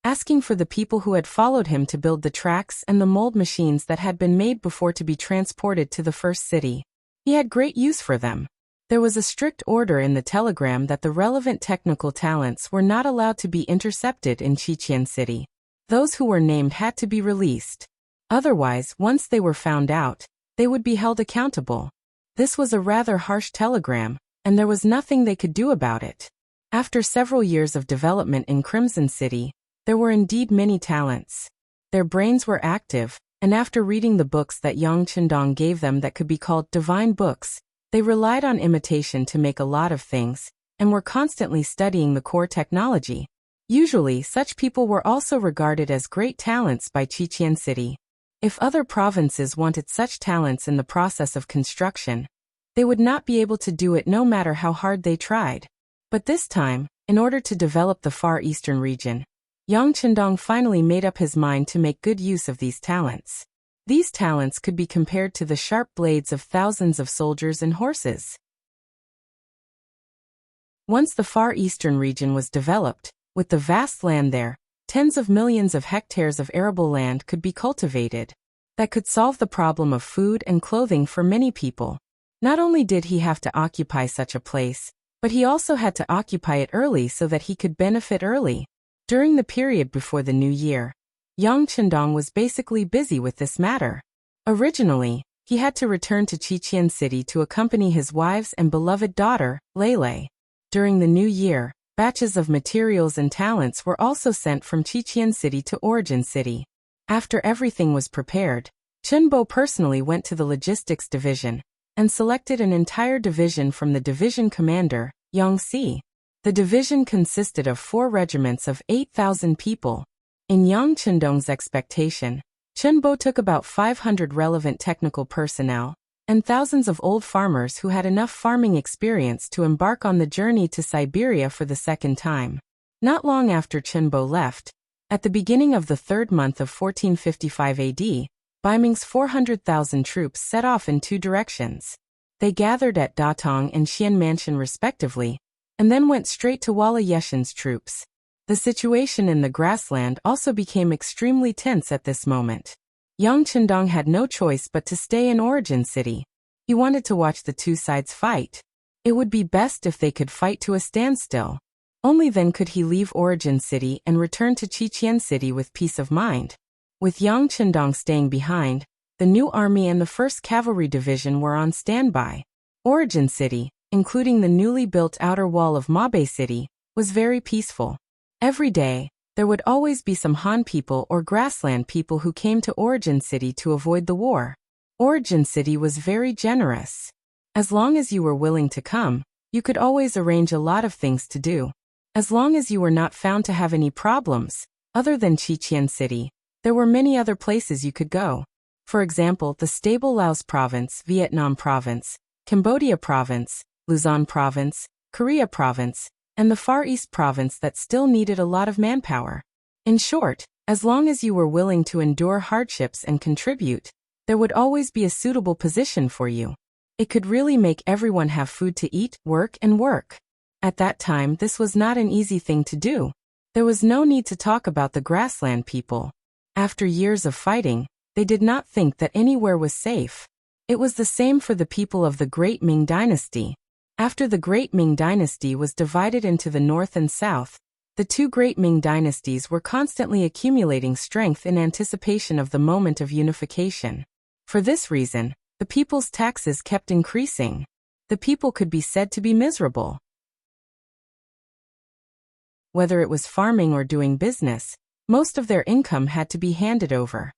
asking for the people who had followed him to build the tracks and the mold machines that had been made before to be transported to the first city. He had great use for them. There was a strict order in the telegram that the relevant technical talents were not allowed to be intercepted in Qiqian City. Those who were named had to be released. Otherwise, once they were found out, they would be held accountable. This was a rather harsh telegram, and there was nothing they could do about it. After several years of development in Crimson City, there were indeed many talents. Their brains were active, and after reading the books that Yang Qindong gave them that could be called divine books, they relied on imitation to make a lot of things, and were constantly studying the core technology. Usually, such people were also regarded as great talents by Qiqian City. If other provinces wanted such talents in the process of construction, they would not be able to do it no matter how hard they tried. But this time, in order to develop the Far Eastern region, Yang Qindong finally made up his mind to make good use of these talents. These talents could be compared to the sharp blades of thousands of soldiers and horses. Once the Far Eastern region was developed, with the vast land there, tens of millions of hectares of arable land could be cultivated. That could solve the problem of food and clothing for many people. Not only did he have to occupy such a place, but he also had to occupy it early so that he could benefit early. During the period before the new year, Yang Qindong was basically busy with this matter. Originally, he had to return to Qiqian City to accompany his wives and beloved daughter, Lele. During the new year, batches of materials and talents were also sent from Qiqian City to Origin City. After everything was prepared, Chunbo personally went to the logistics division and selected an entire division from the division commander, Yang Si. The division consisted of 4 regiments of 8,000 people. In Yang Qindong's expectation, Chunbo took about 500 relevant technical personnel and thousands of old farmers who had enough farming experience to embark on the journey to Siberia for the second time. Not long after Chunbo left, at the beginning of the 3rd month of 1455 AD, Baiming's 400,000 troops set off in 2 directions. They gathered at Datong and Xian Mansion respectively, and then went straight to Wala Yeshin's troops. The situation in the grassland also became extremely tense at this moment. Yang Qindong had no choice but to stay in Origin City. He wanted to watch the 2 sides fight. It would be best if they could fight to a standstill. Only then could he leave Origin City and return to Qiqian City with peace of mind. With Yang Qindong staying behind, the new army and the 1st Cavalry Division were on standby. Origin City, including the newly built outer wall of Mabe City, was very peaceful. Every day, there would always be some Han people or grassland people who came to Origin City to avoid the war. Origin City was very generous. As long as you were willing to come, you could always arrange a lot of things to do. As long as you were not found to have any problems, other than Qiqian City, there were many other places you could go. For example, the stable Laos Province, Vietnam Province, Cambodia Province, Luzon Province, Korea Province, and the Far East Province that still needed a lot of manpower. In short, as long as you were willing to endure hardships and contribute, there would always be a suitable position for you. It could really make everyone have food to eat, work, and work. At that time, this was not an easy thing to do. There was no need to talk about the grassland people. After years of fighting, they did not think that anywhere was safe. It was the same for the people of the Great Ming Dynasty. After the Great Ming Dynasty was divided into the North and South, the two Great Ming dynasties were constantly accumulating strength in anticipation of the moment of unification. For this reason, the people's taxes kept increasing. The people could be said to be miserable. Whether it was farming or doing business, most of their income had to be handed over.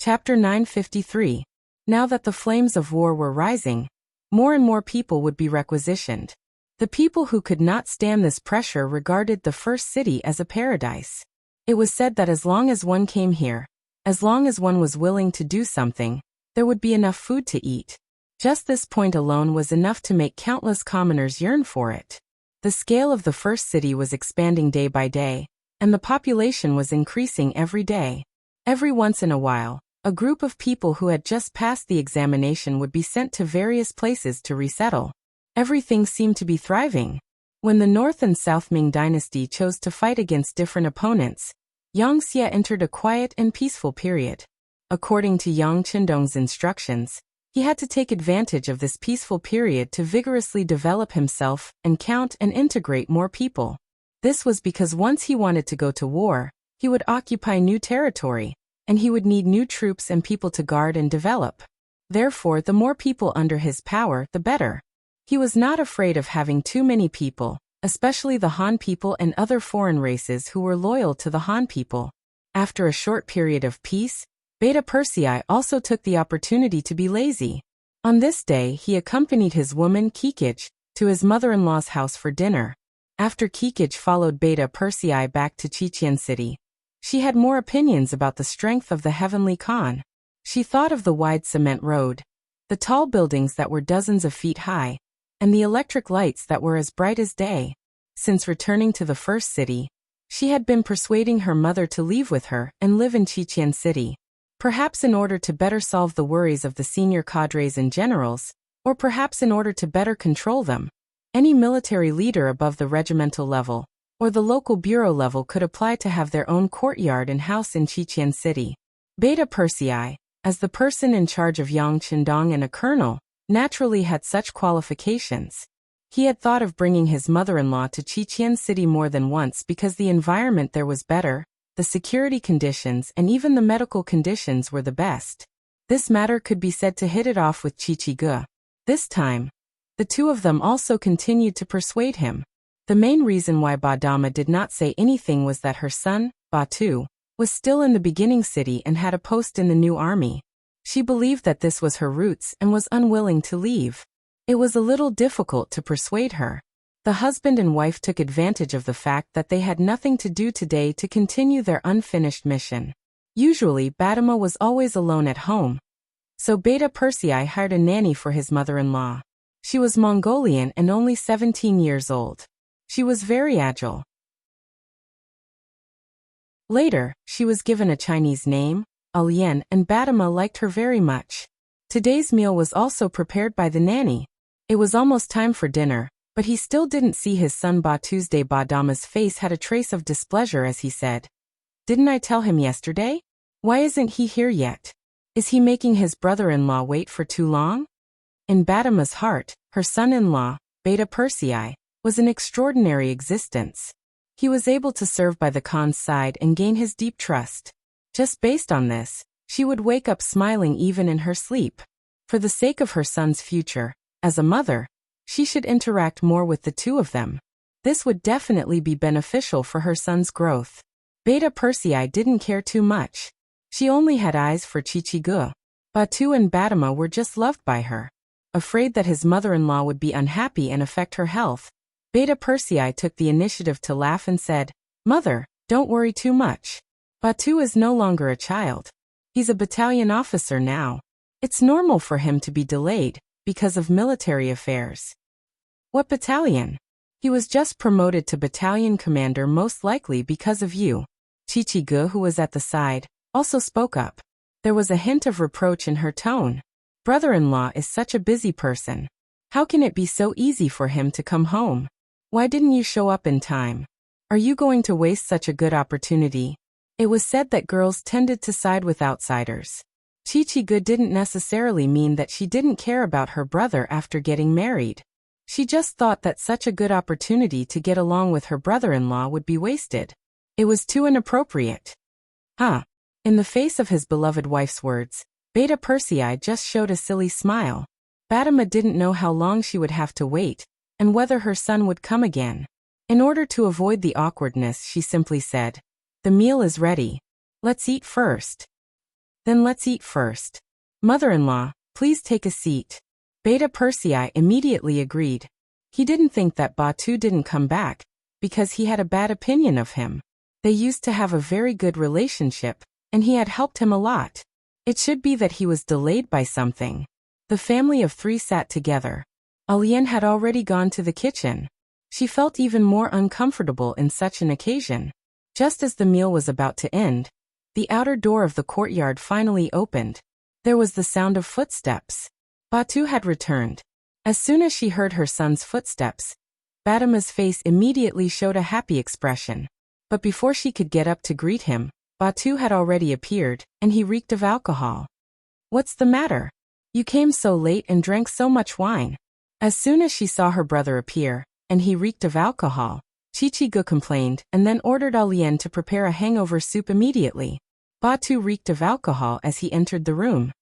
Chapter 953. Now that the flames of war were rising, more and more people would be requisitioned. The people who could not stand this pressure regarded the first city as a paradise. It was said that as long as one came here, as long as one was willing to do something, there would be enough food to eat. Just this point alone was enough to make countless commoners yearn for it. The scale of the first city was expanding day by day, and the population was increasing every day. Every once in a while, a group of people who had just passed the examination would be sent to various places to resettle. Everything seemed to be thriving. When the North and South Ming dynasty chose to fight against different opponents, Wuxia entered a quiet and peaceful period. According to Yang Qindong's instructions, he had to take advantage of this peaceful period to vigorously develop himself and count and integrate more people. This was because once he wanted to go to war, he would occupy new territory, and he would need new troops and people to guard and develop. Therefore, the more people under his power, the better. He was not afraid of having too many people, especially the Han people and other foreign races who were loyal to the Han people. After a short period of peace, Beta Persei also took the opportunity to be lazy. On this day, he accompanied his woman Kikij to his mother-in-law's house for dinner. After Kikij followed Beta Persei back to Qiqian City, she had more opinions about the strength of the Heavenly Khan. She thought of the wide cement road, the tall buildings that were dozens of feet high, and the electric lights that were as bright as day. Since returning to the first city, she had been persuading her mother to leave with her and live in Qiqian City. Perhaps in order to better solve the worries of the senior cadres and generals, or perhaps in order to better control them. Any military leader above the regimental level, or the local bureau level could apply to have their own courtyard and house in Qiqian City. Beta Persei, as the person in charge of Yang Qindong and a colonel, naturally had such qualifications. He had thought of bringing his mother-in-law to Qiqian City more than once because the environment there was better, the security conditions and even the medical conditions were the best. This matter could be said to hit it off with Qiqige. This time, the two of them also continued to persuade him. The main reason why Badama did not say anything was that her son, Batu, was still in the beginning city and had a post in the new army. She believed that this was her roots and was unwilling to leave. It was a little difficult to persuade her. The husband and wife took advantage of the fact that they had nothing to do today to continue their unfinished mission. Usually, Badama was always alone at home. So Beta Persei hired a nanny for his mother-in-law. She was Mongolian and only 17 years old. She was very agile. Later, she was given a Chinese name, Alian, and Badama liked her very much. Today's meal was also prepared by the nanny. It was almost time for dinner, but he still didn't see his son Batu's day. Badama's face had a trace of displeasure as he said, "Didn't I tell him yesterday? Why isn't he here yet? Is he making his brother-in-law wait for too long?" In Badama's heart, her son-in-law, Beta Persei, was an extraordinary existence. He was able to serve by the Khan's side and gain his deep trust. Just based on this, she would wake up smiling even in her sleep. For the sake of her son's future, as a mother, she should interact more with the two of them. This would definitely be beneficial for her son's growth. Beta Persei didn't care too much. She only had eyes for Qiqige. Batu and Badama were just loved by her. Afraid that his mother-in-law would be unhappy and affect her health, Beta Persei took the initiative to laugh and said, "Mother, don't worry too much. Batu is no longer a child. He's a battalion officer now. It's normal for him to be delayed because of military affairs." "What battalion?" "He was just promoted to battalion commander, most likely because of you." Qiqige, who was at the side, also spoke up. There was a hint of reproach in her tone. "Brother-in-law is such a busy person. How can it be so easy for him to come home? Why didn't you show up in time? Are you going to waste such a good opportunity? It was said that girls tended to side with outsiders. Chichigu didn't necessarily mean that she didn't care about her brother after getting married. She just thought that such a good opportunity to get along with her brother-in-law would be wasted. It was too inappropriate. Huh? In the face of his beloved wife's words, Beta Persei just showed a silly smile. Batama didn't know how long she would have to wait, and whether her son would come again. In order to avoid the awkwardness, she simply said, "The meal is ready. Let's eat first." "Then let's eat first. Mother-in-law, please take a seat." Beta Persei immediately agreed. He didn't think that Batu didn't come back, because he had a bad opinion of him. They used to have a very good relationship, and he had helped him a lot. It should be that he was delayed by something. The family of three sat together. Alian had already gone to the kitchen. She felt even more uncomfortable in such an occasion. Just as the meal was about to end, the outer door of the courtyard finally opened. There was the sound of footsteps. Batu had returned. As soon as she heard her son's footsteps, Batama's face immediately showed a happy expression. But before she could get up to greet him, Batu had already appeared, and he reeked of alcohol. "What's the matter? You came so late and drank so much wine." As soon as she saw her brother appear, and he reeked of alcohol, Chichigu complained and then ordered Alian to prepare a hangover soup immediately. Batu reeked of alcohol as he entered the room.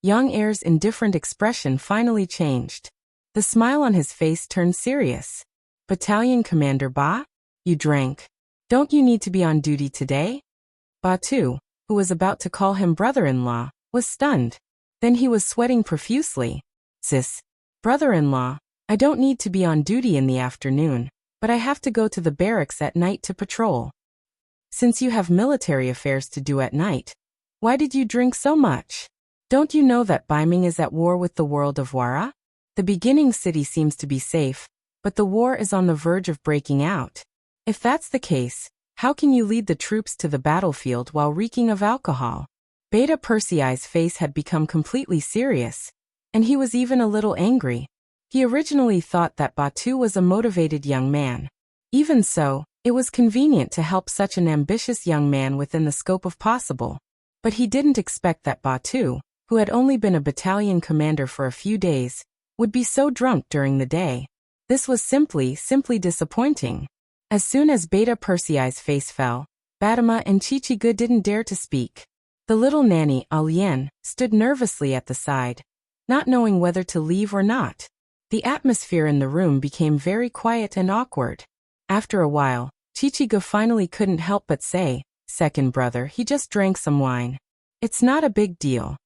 Young Heir's indifferent expression finally changed. The smile on his face turned serious. "Battalion Commander Ba? You drank. Don't you need to be on duty today?" Batu, who was about to call him brother-in-law, was stunned. Then he was sweating profusely. "Sis, brother-in-law, I don't need to be on duty in the afternoon, but I have to go to the barracks at night to patrol." "Since you have military affairs to do at night, why did you drink so much? Don't you know that Baiming is at war with the world of Wara? The beginning city seems to be safe, but the war is on the verge of breaking out. If that's the case, how can you lead the troops to the battlefield while reeking of alcohol?" Beta Persei's face had become completely serious, and he was even a little angry. He originally thought that Batu was a motivated young man. Even so, it was convenient to help such an ambitious young man within the scope of possible. But he didn't expect that Batu, who had only been a battalion commander for a few days, would be so drunk during the day. This was simply disappointing. As soon as Beta Persei's face fell, Batama and Chichigu didn't dare to speak. The little nanny, Alian, stood nervously at the side, not knowing whether to leave or not. The atmosphere in the room became very quiet and awkward. After a while, Chichigu finally couldn't help but say, "Second brother, he just drank some wine. It's not a big deal."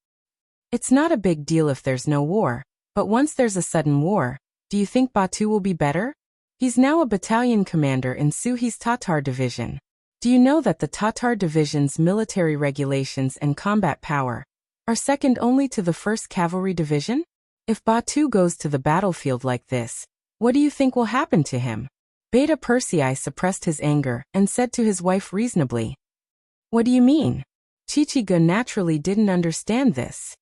"It's not a big deal if there's no war, but once there's a sudden war, do you think Batu will be better? He's now a battalion commander in Suhi's Tatar division. Do you know that the Tatar division's military regulations and combat power are second only to the 1st Cavalry Division? If Batu goes to the battlefield like this, what do you think will happen to him?" Beta Persei suppressed his anger and said to his wife reasonably, "What do you mean?" Chichigu naturally didn't understand this.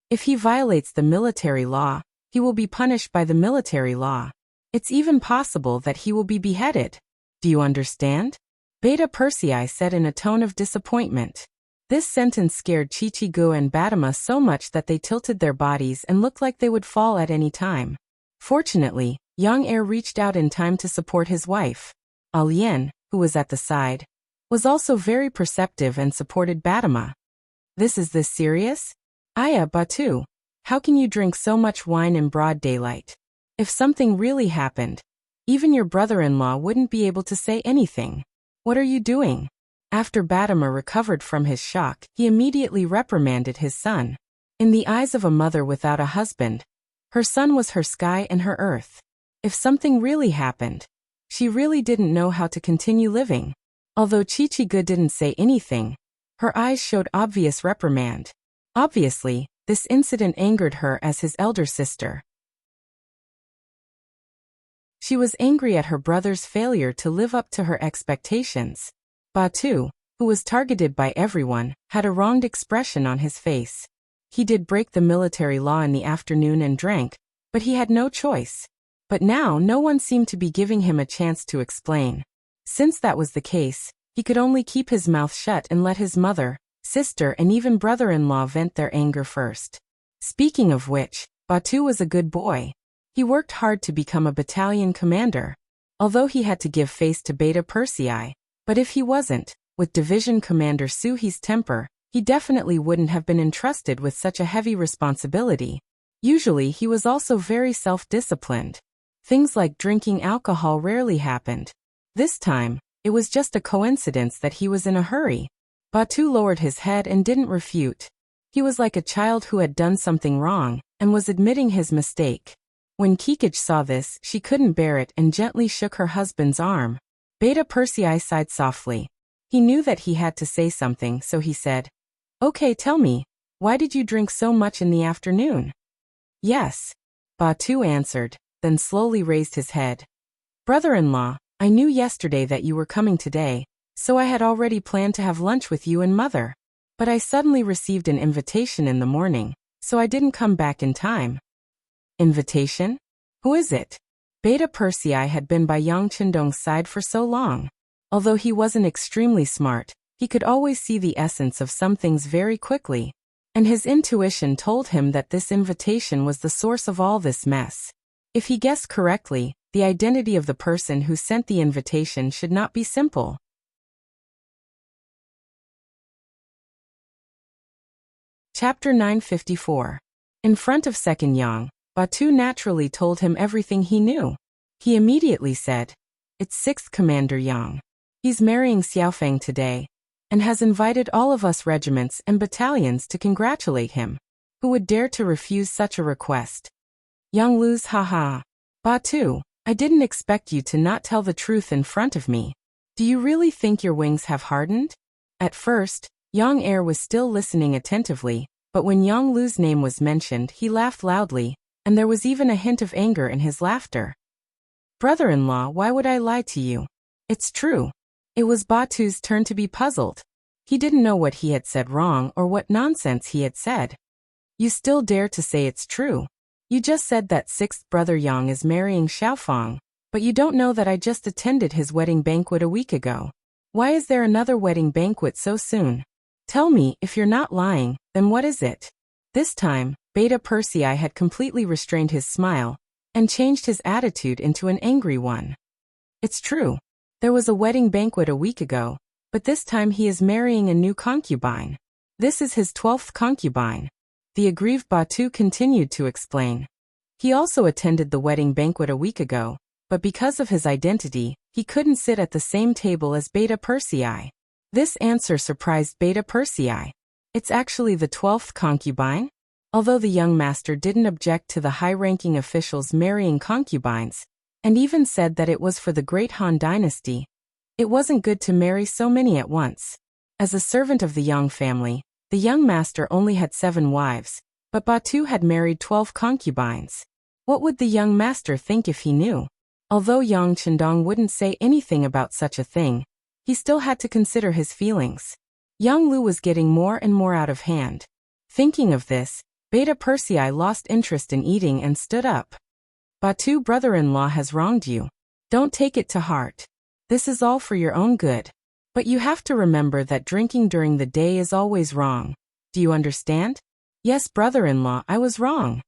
"If he violates the military law, he will be punished by the military law. It's even possible that he will be beheaded. Do you understand?" Beta Persei said in a tone of disappointment. This sentence scared Chichigu and Batama so much that they tilted their bodies and looked like they would fall at any time. Fortunately, young Heir reached out in time to support his wife. Alian, who was at the side, was also very perceptive and supported Batama. Is this serious? Aya, Batu, how can you drink so much wine in broad daylight? If something really happened, even your brother-in-law wouldn't be able to say anything. What are you doing?" After Batama recovered from his shock, he immediately reprimanded his son. In the eyes of a mother without a husband, her son was her sky and her earth. If something really happened, she really didn't know how to continue living. Although Chichigu didn't say anything, her eyes showed obvious reprimand. Obviously, this incident angered her as his elder sister. She was angry at her brother's failure to live up to her expectations. Batu, who was targeted by everyone, had a wronged expression on his face. He did break the military law in the afternoon and drank, but he had no choice. But now no one seemed to be giving him a chance to explain. Since that was the case, he could only keep his mouth shut and let his mother, sister and even brother-in-law vent their anger first. Speaking of which, Batu was a good boy. He worked hard to become a battalion commander, although he had to give face to Beta Persei. But if he wasn't, with Division Commander Suhi's temper, he definitely wouldn't have been entrusted with such a heavy responsibility. Usually he was also very self-disciplined. Things like drinking alcohol rarely happened. This time, it was just a coincidence that he was in a hurry. Batu lowered his head and didn't refute. He was like a child who had done something wrong, and was admitting his mistake. When Kikich saw this, she couldn't bear it and gently shook her husband's arm. Beta Persei sighed softly. He knew that he had to say something, so he said, "Okay, tell me, why did you drink so much in the afternoon?" "Yes," Batu answered, then slowly raised his head. "Brother-in-law, I knew yesterday that you were coming today, so I had already planned to have lunch with you and mother. But I suddenly received an invitation in the morning, so I didn't come back in time." "Invitation? Who is it?" Beta Persei had been by Yang Qindong's side for so long. Although he wasn't extremely smart, he could always see the essence of some things very quickly. And his intuition told him that this invitation was the source of all this mess. If he guessed correctly, the identity of the person who sent the invitation should not be simple. Chapter 954. In front of Second Yang, Batu naturally told him everything he knew. He immediately said, "It's 6th Commander Yang. He's marrying Xiaofeng today, and has invited all of us regiments and battalions to congratulate him. Who would dare to refuse such a request?" Yang Lu's haha. "Batu, I didn't expect you to not tell the truth in front of me. Do you really think your wings have hardened?" At first, Yang Er was still listening attentively, but when Yang Lu's name was mentioned he laughed loudly, and there was even a hint of anger in his laughter. "Brother-in-law, why would I lie to you? It's true." It was Batu's turn to be puzzled. He didn't know what he had said wrong or what nonsense he had said. "You still dare to say it's true? You just said that 6th brother Yang is marrying Xiaofeng, but you don't know that I just attended his wedding banquet a week ago. Why is there another wedding banquet so soon? Tell me, if you're not lying, then what is it?" This time, Beta Persei had completely restrained his smile, and changed his attitude into an angry one. "It's true. There was a wedding banquet a week ago, but this time he is marrying a new concubine. This is his 12th concubine." The aggrieved Batu continued to explain. He also attended the wedding banquet a week ago, but because of his identity, he couldn't sit at the same table as Beta Persei. This answer surprised Beta Persei. "It's actually the 12th concubine?" Although the young master didn't object to the high-ranking officials marrying concubines, and even said that it was for the great Han dynasty, it wasn't good to marry so many at once. As a servant of the Yang family, the young master only had 7 wives, but Batu had married 12 concubines. What would the young master think if he knew? Although Yang Qindong wouldn't say anything about such a thing, he still had to consider his feelings. Yang Lu was getting more and more out of hand. Thinking of this, Beta Persei lost interest in eating and stood up. "Batu, brother-in-law has wronged you. Don't take it to heart. This is all for your own good. But you have to remember that drinking during the day is always wrong. Do you understand?" "Yes, brother-in-law, I was wrong."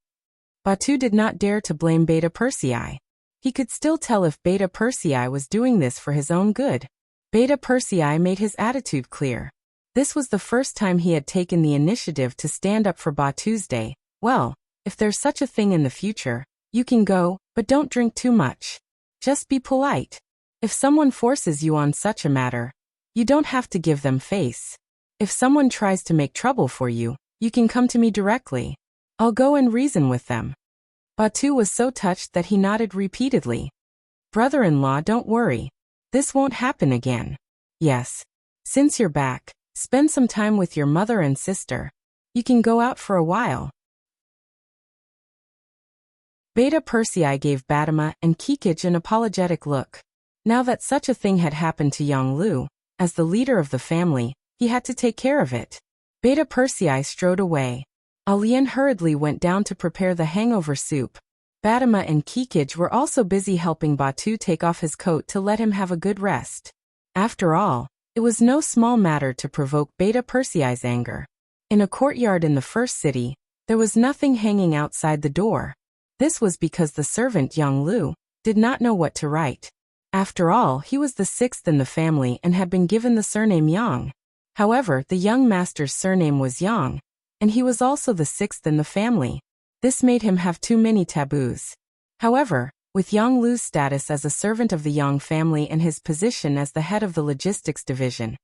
Batu did not dare to blame Beta Persei. He could still tell if Beta Persei was doing this for his own good. Beta Persei made his attitude clear. This was the first time he had taken the initiative to stand up for Batu's day. "Well, if there's such a thing in the future, you can go, but don't drink too much. Just be polite. If someone forces you on such a matter, you don't have to give them face. If someone tries to make trouble for you, you can come to me directly. I'll go and reason with them." Batu was so touched that he nodded repeatedly. "Brother-in-law, don't worry. This won't happen again. Yes. Since you're back, spend some time with your mother and sister. You can go out for a while." Beta Persei gave Batama and Kikich an apologetic look. Now that such a thing had happened to Yang Lu, as the leader of the family, he had to take care of it. Beta Persei strode away. Alian hurriedly went down to prepare the hangover soup. Fatima and Kikij were also busy helping Batu take off his coat to let him have a good rest. After all, it was no small matter to provoke Beta Persei's anger. In a courtyard in the first city, there was nothing hanging outside the door. This was because the servant Yang Lu did not know what to write. After all, he was the sixth in the family and had been given the surname Yang. However, the young master's surname was Yang, and he was also the sixth in the family. This made him have too many taboos. However, with Yang Lu's status as a servant of the Yang family and his position as the head of the logistics division,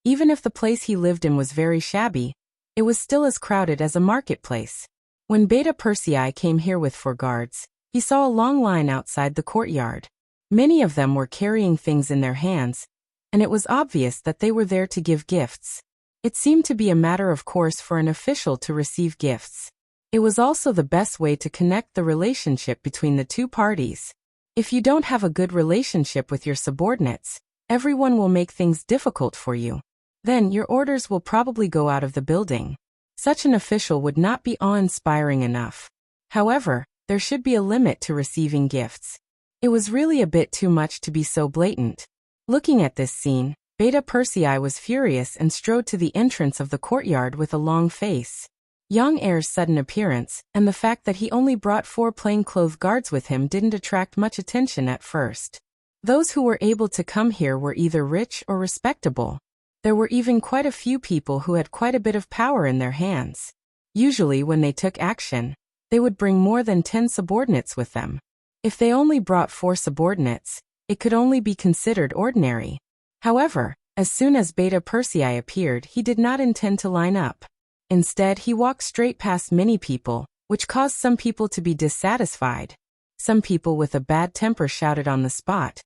even if the place he lived in was very shabby, it was still as crowded as a marketplace. When Beta Persei came here with 4 guards, he saw a long line outside the courtyard. Many of them were carrying things in their hands, and it was obvious that they were there to give gifts. It seemed to be a matter of course for an official to receive gifts. It was also the best way to connect the relationship between the two parties. If you don't have a good relationship with your subordinates, everyone will make things difficult for you. Then your orders will probably go out of the building. Such an official would not be awe-inspiring enough. However, there should be a limit to receiving gifts. It was really a bit too much to be so blatant. Looking at this scene, Beta Persei was furious and strode to the entrance of the courtyard with a long face. Yang Heir's sudden appearance, and the fact that he only brought 4 plainclothes guards with him didn't attract much attention at first. Those who were able to come here were either rich or respectable. There were even quite a few people who had quite a bit of power in their hands. Usually when they took action, they would bring more than 10 subordinates with them. If they only brought 4 subordinates, it could only be considered ordinary. However, as soon as Beta Persei appeared, he did not intend to line up. Instead, he walked straight past many people, which caused some people to be dissatisfied. Some people with a bad temper shouted on the spot,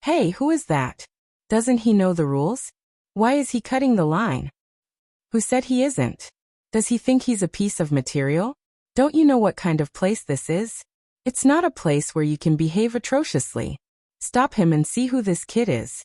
"Hey, who is that? Doesn't he know the rules? Why is he cutting the line? Who said he isn't? Does he think he's a piece of material? Don't you know what kind of place this is? It's not a place where you can behave atrociously. Stop him and see who this kid is.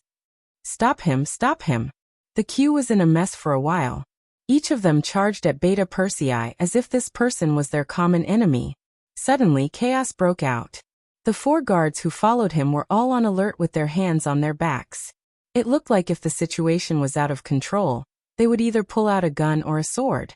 Stop him, stop him." The queue was in a mess for a while. Each of them charged at Beta Persei as if this person was their common enemy. Suddenly, chaos broke out. The 4 guards who followed him were all on alert with their hands on their backs. It looked like if the situation was out of control, they would either pull out a gun or a sword.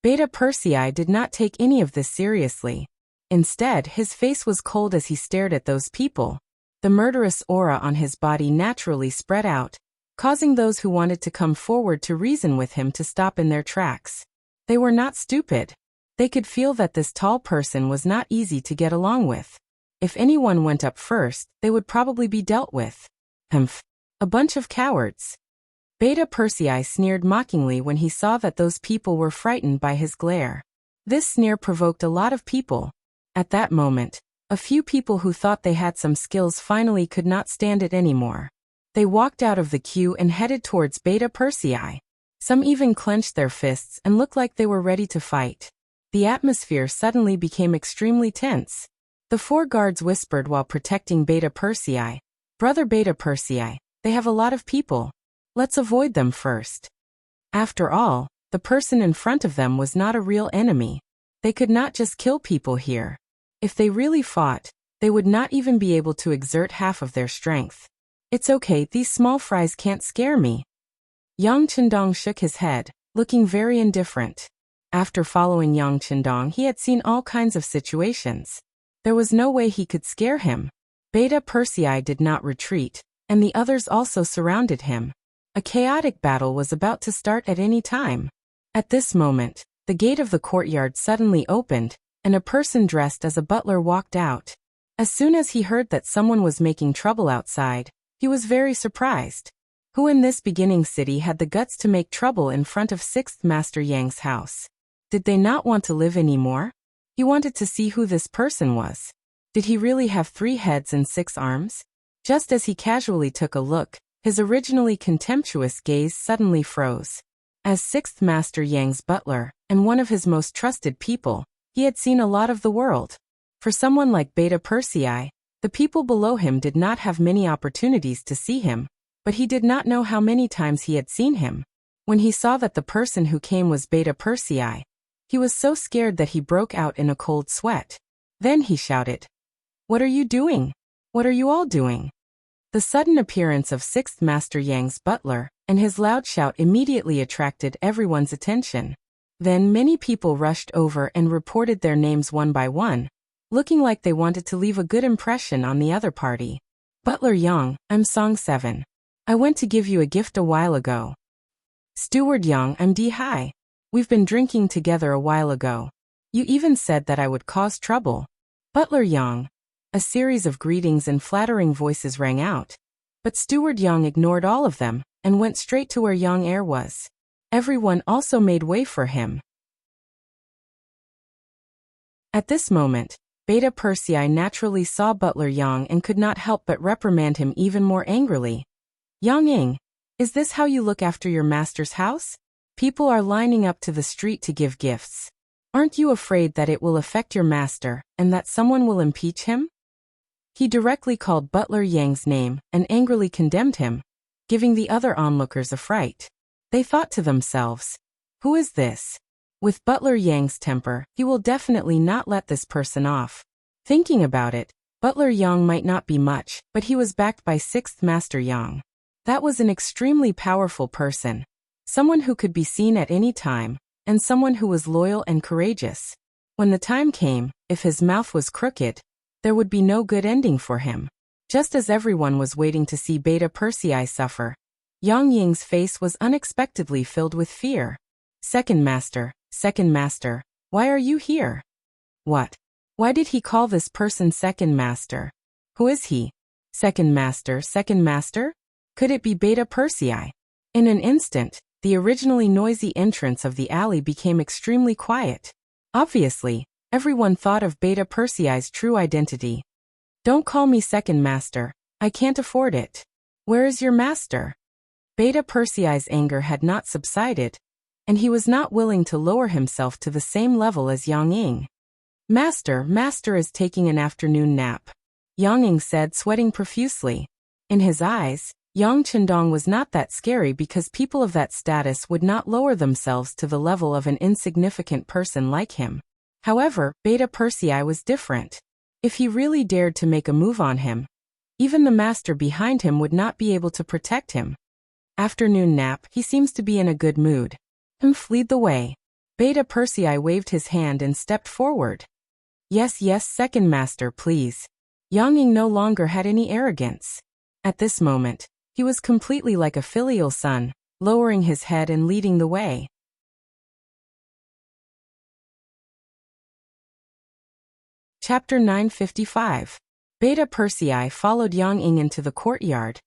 Beta Persei did not take any of this seriously. Instead, his face was cold as he stared at those people. The murderous aura on his body naturally spread out, causing those who wanted to come forward to reason with him to stop in their tracks. They were not stupid. They could feel that this tall person was not easy to get along with. If anyone went up first, they would probably be dealt with. Humph. A bunch of cowards. Beta Persei sneered mockingly when he saw that those people were frightened by his glare. This sneer provoked a lot of people. At that moment, a few people who thought they had some skills finally could not stand it anymore. They walked out of the queue and headed towards Beta Persei. Some even clenched their fists and looked like they were ready to fight. The atmosphere suddenly became extremely tense. The 4 guards whispered while protecting Beta Persei, "Brother Beta Persei, they have a lot of people. Let's avoid them first." After all, the person in front of them was not a real enemy. They could not just kill people here. If they really fought, they would not even be able to exert half of their strength. "It's okay, these small fries can't scare me." Yang Chendong shook his head, looking very indifferent. After following Yang Chendong, he had seen all kinds of situations. There was no way he could scare him. Beta Persei did not retreat, and the others also surrounded him. A chaotic battle was about to start at any time. At this moment, the gate of the courtyard suddenly opened, and a person dressed as a butler walked out. As soon as he heard that someone was making trouble outside, he was very surprised. Who in this beginning city had the guts to make trouble in front of 6th Master Yang's house? Did they not want to live anymore? He wanted to see who this person was. Did he really have 3 heads and 6 arms? Just as he casually took a look, his originally contemptuous gaze suddenly froze. As 6th Master Yang's butler, and one of his most trusted people, he had seen a lot of the world. For someone like Beta Persei, the people below him did not have many opportunities to see him, but he did not know how many times he had seen him. When he saw that the person who came was Beta Persei, he was so scared that he broke out in a cold sweat. Then he shouted, "What are you doing? What are you all doing?" The sudden appearance of 6th Master Yang's butler and his loud shout immediately attracted everyone's attention. Then many people rushed over and reported their names one by one, looking like they wanted to leave a good impression on the other party. "Butler Yang, I'm Song 7. I went to give you a gift a while ago." "Steward Yang, I'm D Hai. We've been drinking together a while ago. You even said that I would cause trouble." "Butler Yang." A series of greetings and flattering voices rang out, but Steward Yang ignored all of them and went straight to where Yang Air was. Everyone also made way for him. At this moment, Beta Persei naturally saw Butler Yang and could not help but reprimand him even more angrily. "Yang Ying, is this how you look after your master's house? People are lining up to the street to give gifts. Aren't you afraid that it will affect your master and that someone will impeach him?" He directly called Butler Yang's name and angrily condemned him, giving the other onlookers a fright. They thought to themselves, "Who is this? With Butler Yang's temper, he will definitely not let this person off." Thinking about it, Butler Yang might not be much, but he was backed by 6th Master Yang. That was an extremely powerful person, someone who could be seen at any time, and someone who was loyal and courageous. When the time came, if his mouth was crooked, there would be no good ending for him. Just as everyone was waiting to see Beta Persei suffer, Yang Ying's face was unexpectedly filled with fear. Second Master, why are you here?" "What? Why did he call this person Second Master? Who is he?" Second Master? Could it be Beta Persei?" In an instant, the originally noisy entrance of the alley became extremely quiet. Obviously, everyone thought of Beta Persei's true identity. "Don't call me Second Master, I can't afford it. Where is your master?" Beta Persei's anger had not subsided, and he was not willing to lower himself to the same level as Yang Ying. Master is taking an afternoon nap," Yang Ying said, sweating profusely. In his eyes, Yang Chendong was not that scary because people of that status would not lower themselves to the level of an insignificant person like him. However, Beta Persei was different. If he really dared to make a move on him, even the master behind him would not be able to protect him. "Afternoon nap, he seems to be in a good mood. Lead the way." Beta Persei waved his hand and stepped forward. Yes, Second Master, please." Yang Ying no longer had any arrogance. At this moment, he was completely like a filial son, lowering his head and leading the way. Chapter 955. Beta Persei followed Yang Ying into the courtyard,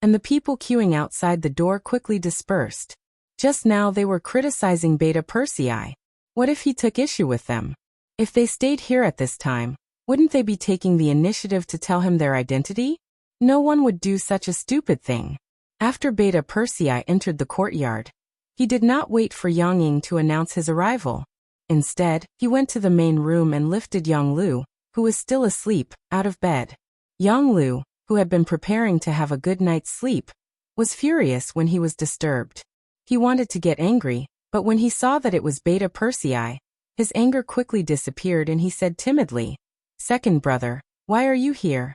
and the people queuing outside the door quickly dispersed. Just now they were criticizing Beta Persei. What if he took issue with them? If they stayed here at this time, wouldn't they be taking the initiative to tell him their identity? No one would do such a stupid thing. After Beta Persei entered the courtyard, he did not wait for Yang Ying to announce his arrival. Instead, he went to the main room and lifted Yang Lu, who was still asleep, out of bed. Yang Lu, who had been preparing to have a good night's sleep, was furious when he was disturbed. He wanted to get angry, but when he saw that it was Beta Persei, his anger quickly disappeared and he said timidly, "Second brother, why are you here?"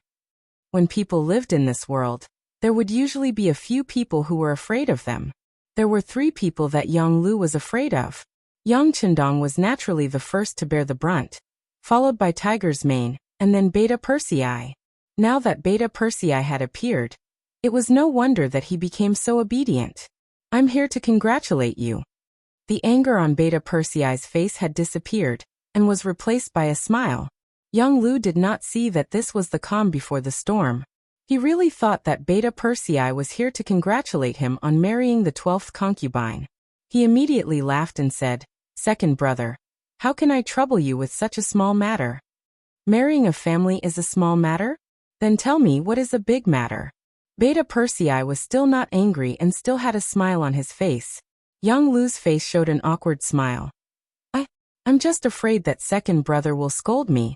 When people lived in this world, there would usually be a few people who were afraid of them. There were 3 people that Yang Lu was afraid of. Yang Chendong was naturally the first to bear the brunt, followed by Tiger's Mane, and then Beta Persei. Now that Beta Persei had appeared, it was no wonder that he became so obedient. "I'm here to congratulate you." The anger on Beta Persei's face had disappeared, and was replaced by a smile. Yang Lu did not see that this was the calm before the storm. He really thought that Beta Persei was here to congratulate him on marrying the 12th concubine. He immediately laughed and said, "Second brother, how can I trouble you with such a small matter? Marrying a family is a small matter? Then tell me what is a big matter." Beta Persei was still not angry and still had a smile on his face. Yang Lu's face showed an awkward smile. I'm just afraid that second brother will scold me."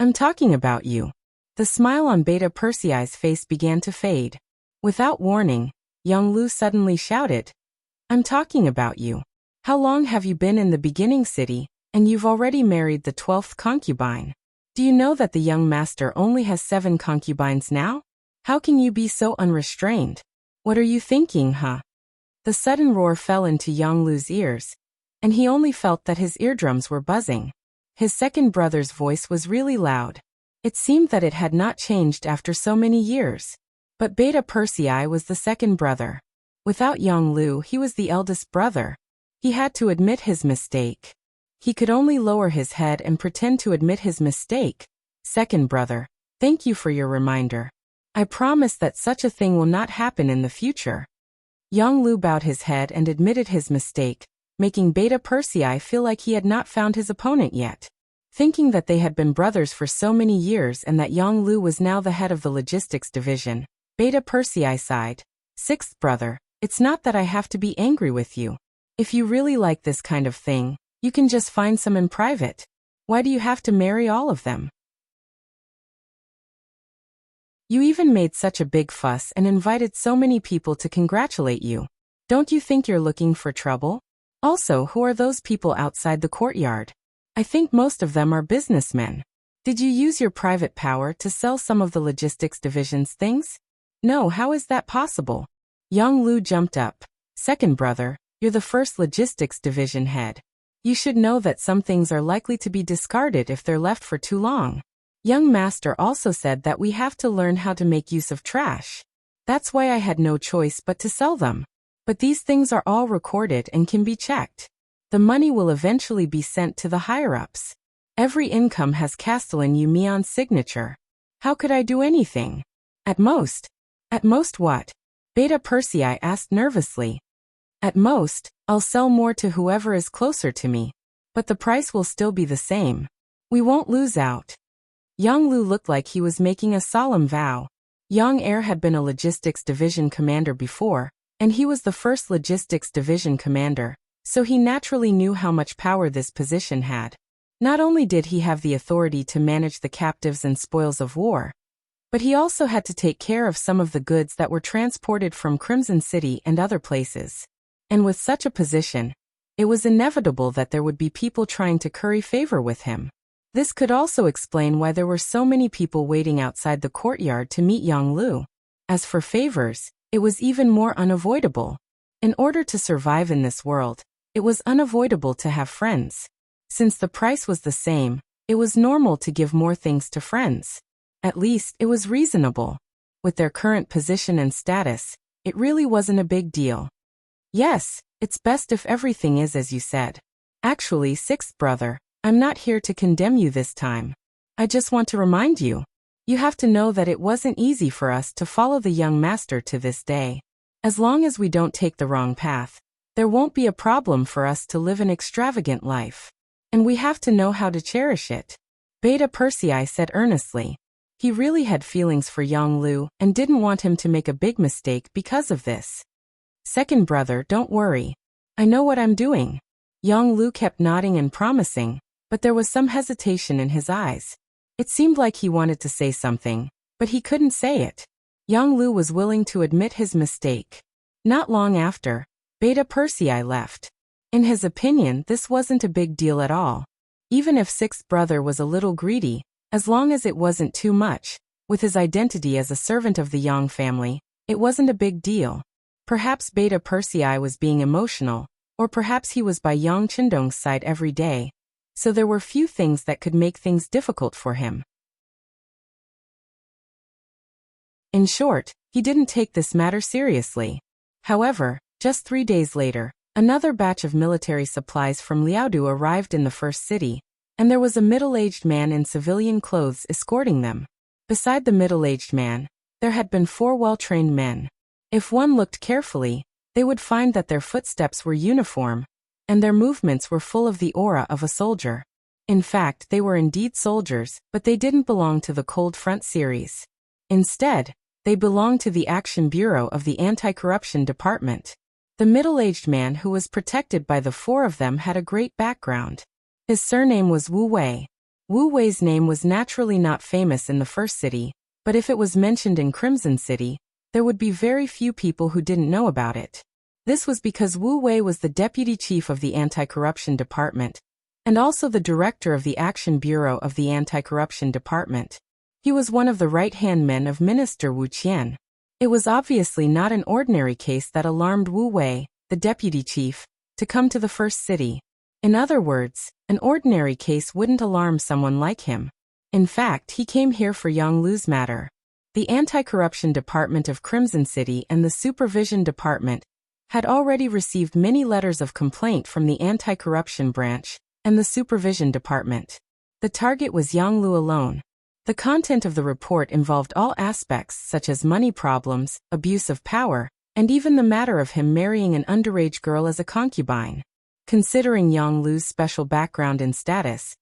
"I'm talking about you." The smile on Beta Persei's face began to fade. Without warning, Yang Lu suddenly shouted, I'm talking about you. How long have you been in the beginning city, and you've already married the 12th concubine? Do you know that the young master only has 7 concubines now? How can you be so unrestrained? What are you thinking, huh? The sudden roar fell into Yang Lu's ears, and he only felt that his eardrums were buzzing. His second brother's voice was really loud. It seemed that it had not changed after so many years. But Beta Persei was the second brother. Without Yang Lu, he was the eldest brother. He had to admit his mistake. He could only lower his head and pretend to admit his mistake. Second brother, thank you for your reminder. I promise that such a thing will not happen in the future. Yang Lu bowed his head and admitted his mistake, making Beta Persei feel like he had not found his opponent yet. Thinking that they had been brothers for so many years and that Yang Lu was now the head of the logistics division, Beta Persei sighed. Sixth brother, it's not that I have to be angry with you. If you really like this kind of thing, you can just find some in private. Why do you have to marry all of them? You even made such a big fuss and invited so many people to congratulate you. Don't you think you're looking for trouble? Also, who are those people outside the courtyard? I think most of them are businessmen. Did you use your private power to sell some of the logistics division's things? No, how is that possible? Yang Lu jumped up. Second brother, you're the first logistics division head. You should know that some things are likely to be discarded if they're left for too long. Young master also said that we have to learn how to make use of trash. That's why I had no choice but to sell them. But these things are all recorded and can be checked. The money will eventually be sent to the higher-ups. Every income has Castellan Yumion's signature. How could I do anything? At most what? Beta Persei asked nervously. At most, I'll sell more to whoever is closer to me. But the price will still be the same. We won't lose out. Yang Lu looked like he was making a solemn vow. Yang Er had been a logistics division commander before, and he was the first logistics division commander, so he naturally knew how much power this position had. Not only did he have the authority to manage the captives and spoils of war, but he also had to take care of some of the goods that were transported from Crimson City and other places. And with such a position, it was inevitable that there would be people trying to curry favor with him. This could also explain why there were so many people waiting outside the courtyard to meet Yang Lu. As for favors, it was even more unavoidable. In order to survive in this world, it was unavoidable to have friends. Since the price was the same, it was normal to give more things to friends. At least, it was reasonable. With their current position and status, it really wasn't a big deal. Yes, it's best if everything is as you said. Actually, sixth brother, I'm not here to condemn you this time. I just want to remind you. You have to know that it wasn't easy for us to follow the young master to this day. As long as we don't take the wrong path, there won't be a problem for us to live an extravagant life. And we have to know how to cherish it. Beta Persei said earnestly. He really had feelings for Yang Lu and didn't want him to make a big mistake because of this. Second brother, don't worry. I know what I'm doing. Yang Lu kept nodding and promising, but there was some hesitation in his eyes. It seemed like he wanted to say something, but he couldn't say it. Yang Lu was willing to admit his mistake. Not long after, Beta Persei left. In his opinion, this wasn't a big deal at all. Even if sixth brother was a little greedy, as long as it wasn't too much, with his identity as a servant of the Yang family, it wasn't a big deal. Perhaps Beta Persei was being emotional, or perhaps he was by Yang Qindong's side every day, so there were few things that could make things difficult for him. In short, he didn't take this matter seriously. However, just 3 days later, another batch of military supplies from Liaodu arrived in the first city, and there was a middle-aged man in civilian clothes escorting them. Beside the middle-aged man, there had been 4 well-trained men. If one looked carefully, they would find that their footsteps were uniform, and their movements were full of the aura of a soldier. In fact, they were indeed soldiers, but they didn't belong to the Cold Front series. Instead, they belonged to the Action Bureau of the Anti-Corruption Department. The middle-aged man who was protected by the 4 of them had a great background. His surname was Wu Wei. Wu Wei's name was naturally not famous in the first city, but if it was mentioned in Crimson City, there would be very few people who didn't know about it. This was because Wu Wei was the deputy chief of the anti-corruption department, and also the director of the Action Bureau of the Anti-Corruption Department. He was one of the right-hand men of Minister Wu Qian. It was obviously not an ordinary case that alarmed Wu Wei, the deputy chief, to come to the first city. In other words, an ordinary case wouldn't alarm someone like him. In fact, he came here for Yang Lu's matter. The Anti-Corruption Department of Crimson City and the Supervision Department had already received many letters of complaint from the Anti-Corruption Branch and the Supervision Department. The target was Yang Lu alone. The content of the report involved all aspects such as money problems, abuse of power, and even the matter of him marrying an underage girl as a concubine. Considering Yang Lu's special background and status,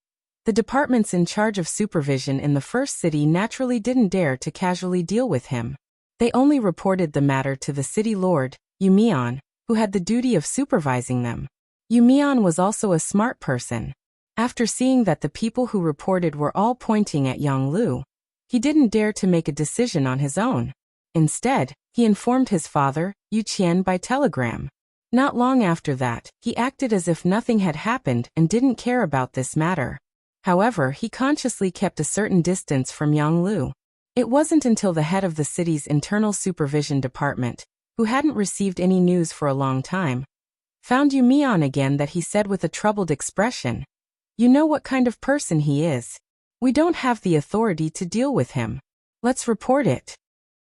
the departments in charge of supervision in the first city naturally didn't dare to casually deal with him. They only reported the matter to the city lord, Yu Mian, who had the duty of supervising them. Yu Mian was also a smart person. After seeing that the people who reported were all pointing at Yang Lu, he didn't dare to make a decision on his own. Instead, he informed his father, Yu Qian, by telegram. Not long after that, he acted as if nothing had happened and didn't care about this matter. However, he consciously kept a certain distance from Yang Lu. It wasn't until the head of the city's internal supervision department, who hadn't received any news for a long time, found Yu Mian again that he said with a troubled expression, "You know what kind of person he is. We don't have the authority to deal with him. Let's report it."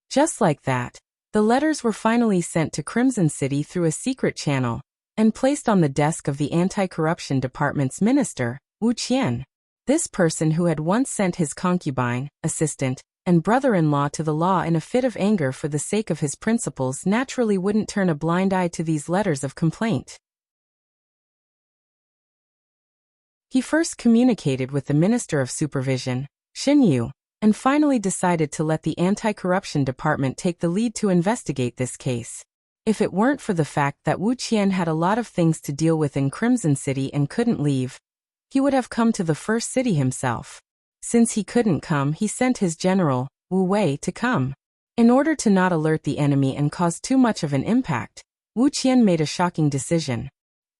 Just like that, the letters were finally sent to Crimson City through a secret channel and placed on the desk of the Anti-Corruption Department's minister, Wu Qian. This person, who had once sent his concubine, assistant, and brother-in-law to the law in a fit of anger for the sake of his principles, naturally wouldn't turn a blind eye to these letters of complaint. He first communicated with the Minister of Supervision, Xin Yu, and finally decided to let the Anti-Corruption Department take the lead to investigate this case. If it weren't for the fact that Wu Qian had a lot of things to deal with in Crimson City and couldn't leave, he would have come to the first city himself. Since he couldn't come, he sent his general, Wu Wei, to come. In order to not alert the enemy and cause too much of an impact, Wu Qian made a shocking decision.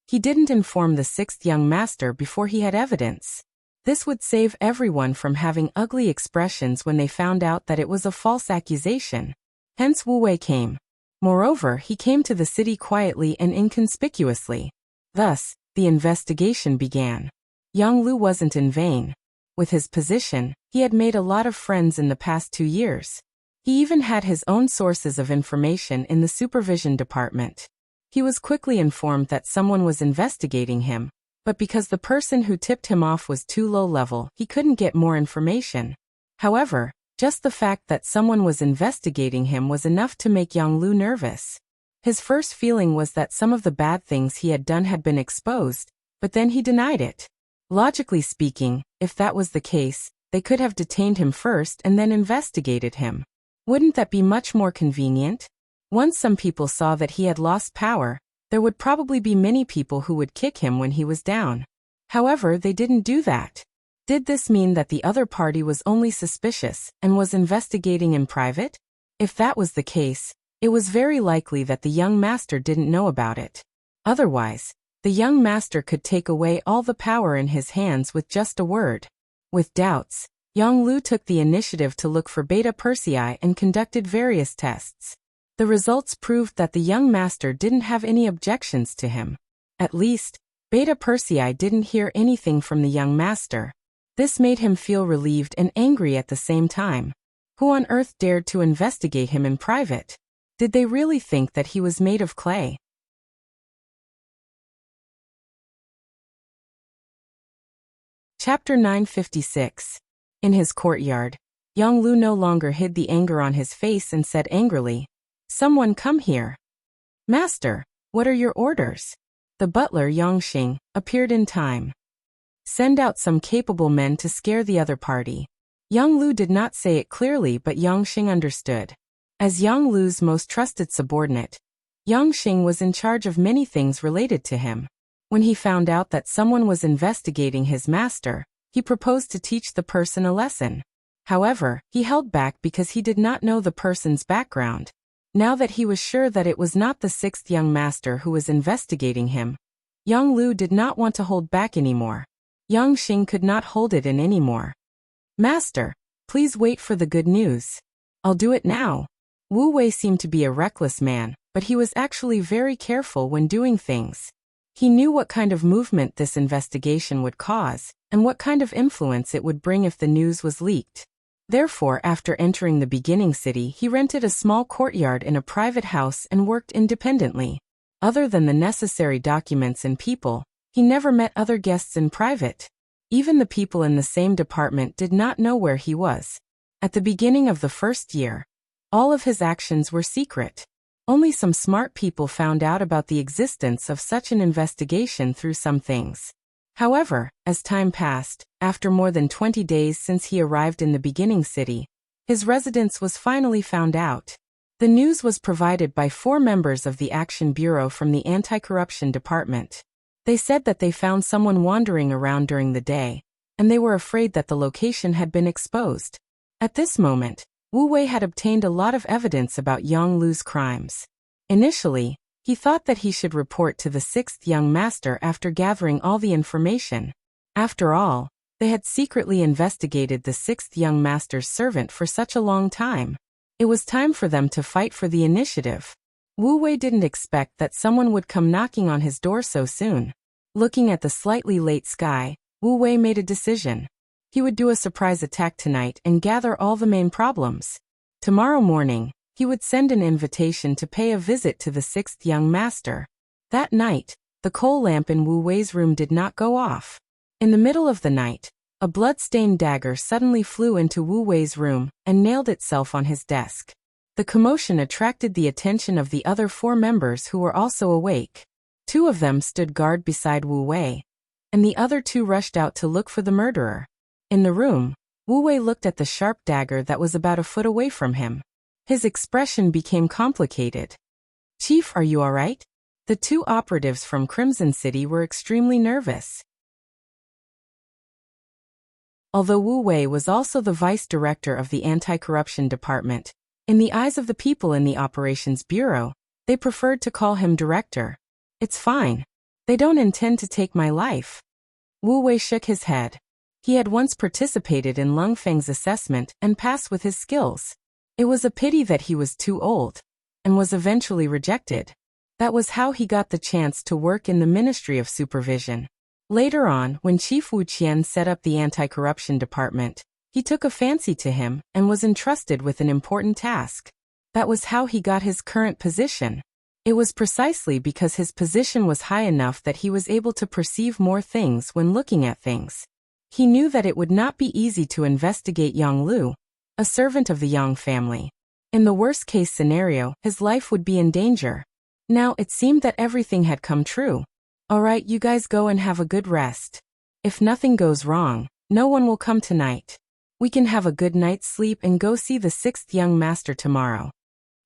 He didn't inform the sixth young master before he had evidence. This would save everyone from having ugly expressions when they found out that it was a false accusation. Hence Wu Wei came. Moreover, he came to the city quietly and inconspicuously. Thus, the investigation began. Yang Lu wasn't in vain. With his position, he had made a lot of friends in the past 2 years. He even had his own sources of information in the supervision department. He was quickly informed that someone was investigating him, but because the person who tipped him off was too low level, he couldn't get more information. However, just the fact that someone was investigating him was enough to make Yang Lu nervous. His first feeling was that some of the bad things he had done had been exposed, but then he denied it. Logically speaking, if that was the case, they could have detained him first and then investigated him. Wouldn't that be much more convenient? Once some people saw that he had lost power, there would probably be many people who would kick him when he was down. However, they didn't do that. Did this mean that the other party was only suspicious and was investigating in private? If that was the case, it was very likely that the young master didn't know about it. Otherwise, the young master could take away all the power in his hands with just a word. With doubts, Yang Lu took the initiative to look for Beta Persei and conducted various tests. The results proved that the young master didn't have any objections to him. At least, Beta Persei didn't hear anything from the young master. This made him feel relieved and angry at the same time. Who on earth dared to investigate him in private? Did they really think that he was made of clay? Chapter 956. In his courtyard, Yang Lu no longer hid the anger on his face and said angrily, "Someone come here." "Master, what are your orders?" The butler, Yang Xing, appeared in time. "Send out some capable men to scare the other party." Yang Lu did not say it clearly, but Yang Xing understood. As Yang Lu's most trusted subordinate, Yang Xing was in charge of many things related to him. When he found out that someone was investigating his master, he proposed to teach the person a lesson. However, he held back because he did not know the person's background. Now that he was sure that it was not the sixth young master who was investigating him, Yang Lu did not want to hold back anymore. Yang Xing could not hold it in anymore. "Master, please wait for the good news. I'll do it now." Wu Wei seemed to be a reckless man, but he was actually very careful when doing things. He knew what kind of movement this investigation would cause, and what kind of influence it would bring if the news was leaked. Therefore, after entering the beginning city, he rented a small courtyard in a private house and worked independently. Other than the necessary documents and people, he never met other guests in private. Even the people in the same department did not know where he was. At the beginning of the first year, all of his actions were secret. Only some smart people found out about the existence of such an investigation through some things. However, as time passed, after more than 20 days since he arrived in the beginning city, his residence was finally found out. The news was provided by 4 members of the Action Bureau from the Anti-Corruption Department. They said that they found someone wandering around during the day, and they were afraid that the location had been exposed. At this moment, Wu Wei had obtained a lot of evidence about Yang Lu's crimes. Initially, he thought that he should report to the sixth young master after gathering all the information. After all, they had secretly investigated the sixth young master's servant for such a long time. It was time for them to fight for the initiative. Wu Wei didn't expect that someone would come knocking on his door so soon. Looking at the slightly late sky, Wu Wei made a decision. He would do a surprise attack tonight and gather all the main problems. Tomorrow morning, he would send an invitation to pay a visit to the sixth young master. That night, the coal lamp in Wu Wei's room did not go off. In the middle of the night, a blood-stained dagger suddenly flew into Wu Wei's room and nailed itself on his desk. The commotion attracted the attention of the other 4 members who were also awake. 2 of them stood guard beside Wu Wei, and the other 2 rushed out to look for the murderer. In the room, Wu Wei looked at the sharp dagger that was about a foot away from him. His expression became complicated. "Chief, are you all right?" The 2 operatives from Crimson City were extremely nervous. Although Wu Wei was also the vice director of the Anti-Corruption Department, in the eyes of the people in the Operations Bureau, they preferred to call him director. "It's fine. They don't intend to take my life." Wu Wei shook his head. He had once participated in Lung Feng's assessment and passed with his skills. It was a pity that he was too old, and was eventually rejected. That was how he got the chance to work in the Ministry of Supervision. Later on, when Chief Wu Qian set up the Anti-Corruption Department, he took a fancy to him and was entrusted with an important task. That was how he got his current position. It was precisely because his position was high enough that he was able to perceive more things when looking at things. He knew that it would not be easy to investigate Yang Lu, a servant of the Yang family. In the worst-case scenario, his life would be in danger. Now it seemed that everything had come true. "All right, you guys go and have a good rest. If nothing goes wrong, no one will come tonight. We can have a good night's sleep and go see the sixth young master tomorrow,"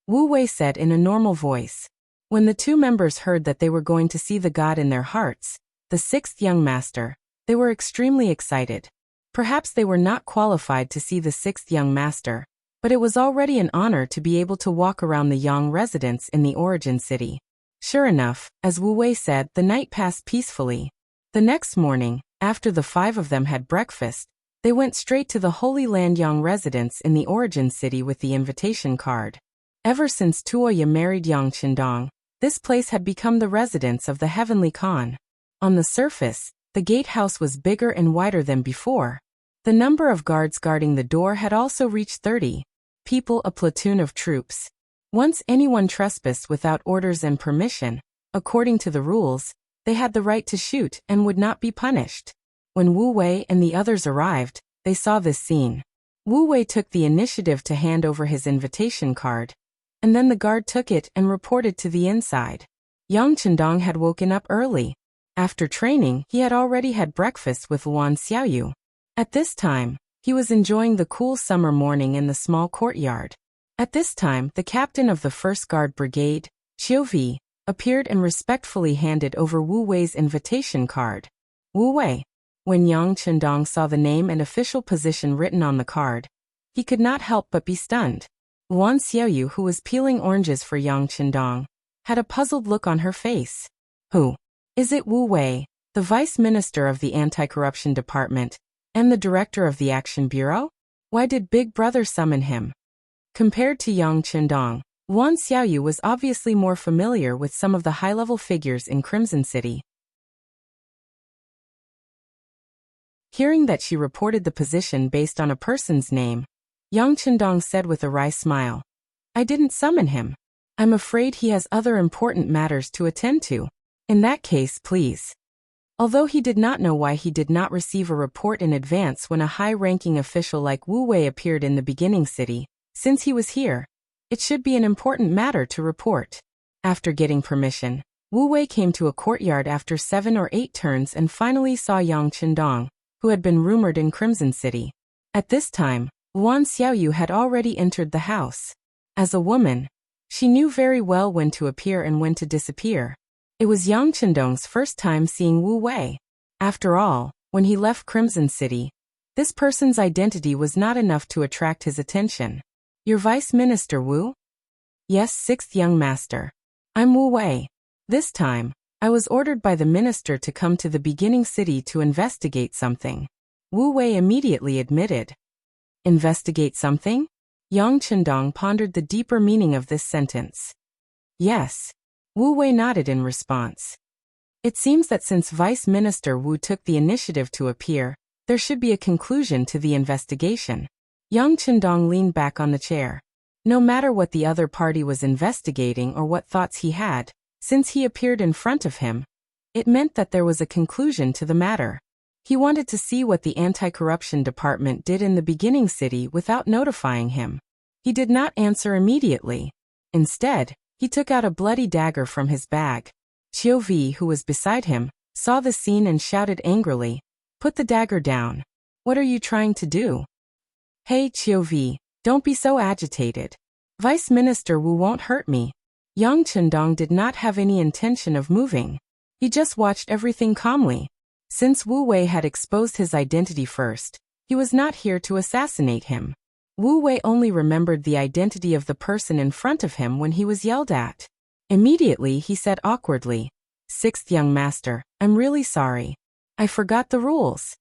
Wu Wei said in a normal voice. When the 2 members heard that they were going to see the god in their hearts, the sixth young master, they were extremely excited. Perhaps they were not qualified to see the sixth young master, but it was already an honor to be able to walk around the Yang residence in the origin city. Sure enough, as Wu Wei said, the night passed peacefully. The next morning, after the 5 of them had breakfast, they went straight to the Holy Land Yang residence in the origin city with the invitation card. Ever since Tuoya married Yang Qindong, this place had become the residence of the Heavenly Khan. On the surface, the gatehouse was bigger and wider than before. The number of guards guarding the door had also reached 30 people, a platoon of troops. Once anyone trespassed without orders and permission, according to the rules, they had the right to shoot and would not be punished. When Wu Wei and the others arrived, they saw this scene. Wu Wei took the initiative to hand over his invitation card, and then the guard took it and reported to the inside. Yang Qindong had woken up early. After training, he had already had breakfast with Luan Xiaoyu. At this time, he was enjoying the cool summer morning in the small courtyard. At this time, the captain of the 1st Guard Brigade, Xiu Vi, appeared and respectfully handed over Wu Wei's invitation card. "Wu Wei." When Yang Qindong saw the name and official position written on the card, he could not help but be stunned. Wan Xiaoyu, who was peeling oranges for Yang Qindong, had a puzzled look on her face. Who? Is it Wu Wei, the Vice Minister of the Anti-Corruption Department, and the Director of the Action Bureau? Why did Big Brother summon him? Compared to Yang Qindong, Wan Xiaoyu was obviously more familiar with some of the high-level figures in Crimson City. Hearing that she reported the position based on a person's name, Yang Qindong said with a wry smile, "I didn't summon him. I'm afraid he has other important matters to attend to. In that case, please." Although he did not know why he did not receive a report in advance when a high-ranking official like Wu Wei appeared in the beginning city, since he was here, it should be an important matter to report. After getting permission, Wu Wei came to a courtyard after 7 or 8 turns and finally saw Yang Qindong, who had been rumored in Crimson City. At this time, Wan Xiaoyu had already entered the house. As a woman, she knew very well when to appear and when to disappear. It was Yang Qindong's first time seeing Wu Wei. After all, when he left Crimson City, this person's identity was not enough to attract his attention. "Your Vice Minister Wu?" "Yes, 6th young master. I'm Wu Wei. This time, I was ordered by the minister to come to the beginning city to investigate something," Wu Wei immediately admitted. "Investigate something?" Yang Qindong pondered the deeper meaning of this sentence. "Yes." Wu Wei nodded in response. It seems that since Vice Minister Wu took the initiative to appear, there should be a conclusion to the investigation. Yang Qindong leaned back on the chair. No matter what the other party was investigating or what thoughts he had, since he appeared in front of him, it meant that there was a conclusion to the matter. He wanted to see what the anti-corruption department did in the beginning city without notifying him. He did not answer immediately. Instead, he took out a bloody dagger from his bag. Qiu Vi, who was beside him, saw the scene and shouted angrily, "Put the dagger down. What are you trying to do?" "Hey Qiu Vi, don't be so agitated. Vice Minister Wu won't hurt me." Yang Qindong did not have any intention of moving. He just watched everything calmly. Since Wu Wei had exposed his identity first, he was not here to assassinate him. Wu Wei only remembered the identity of the person in front of him when he was yelled at. Immediately he said awkwardly, "6th young master, I'm really sorry. I forgot the rules."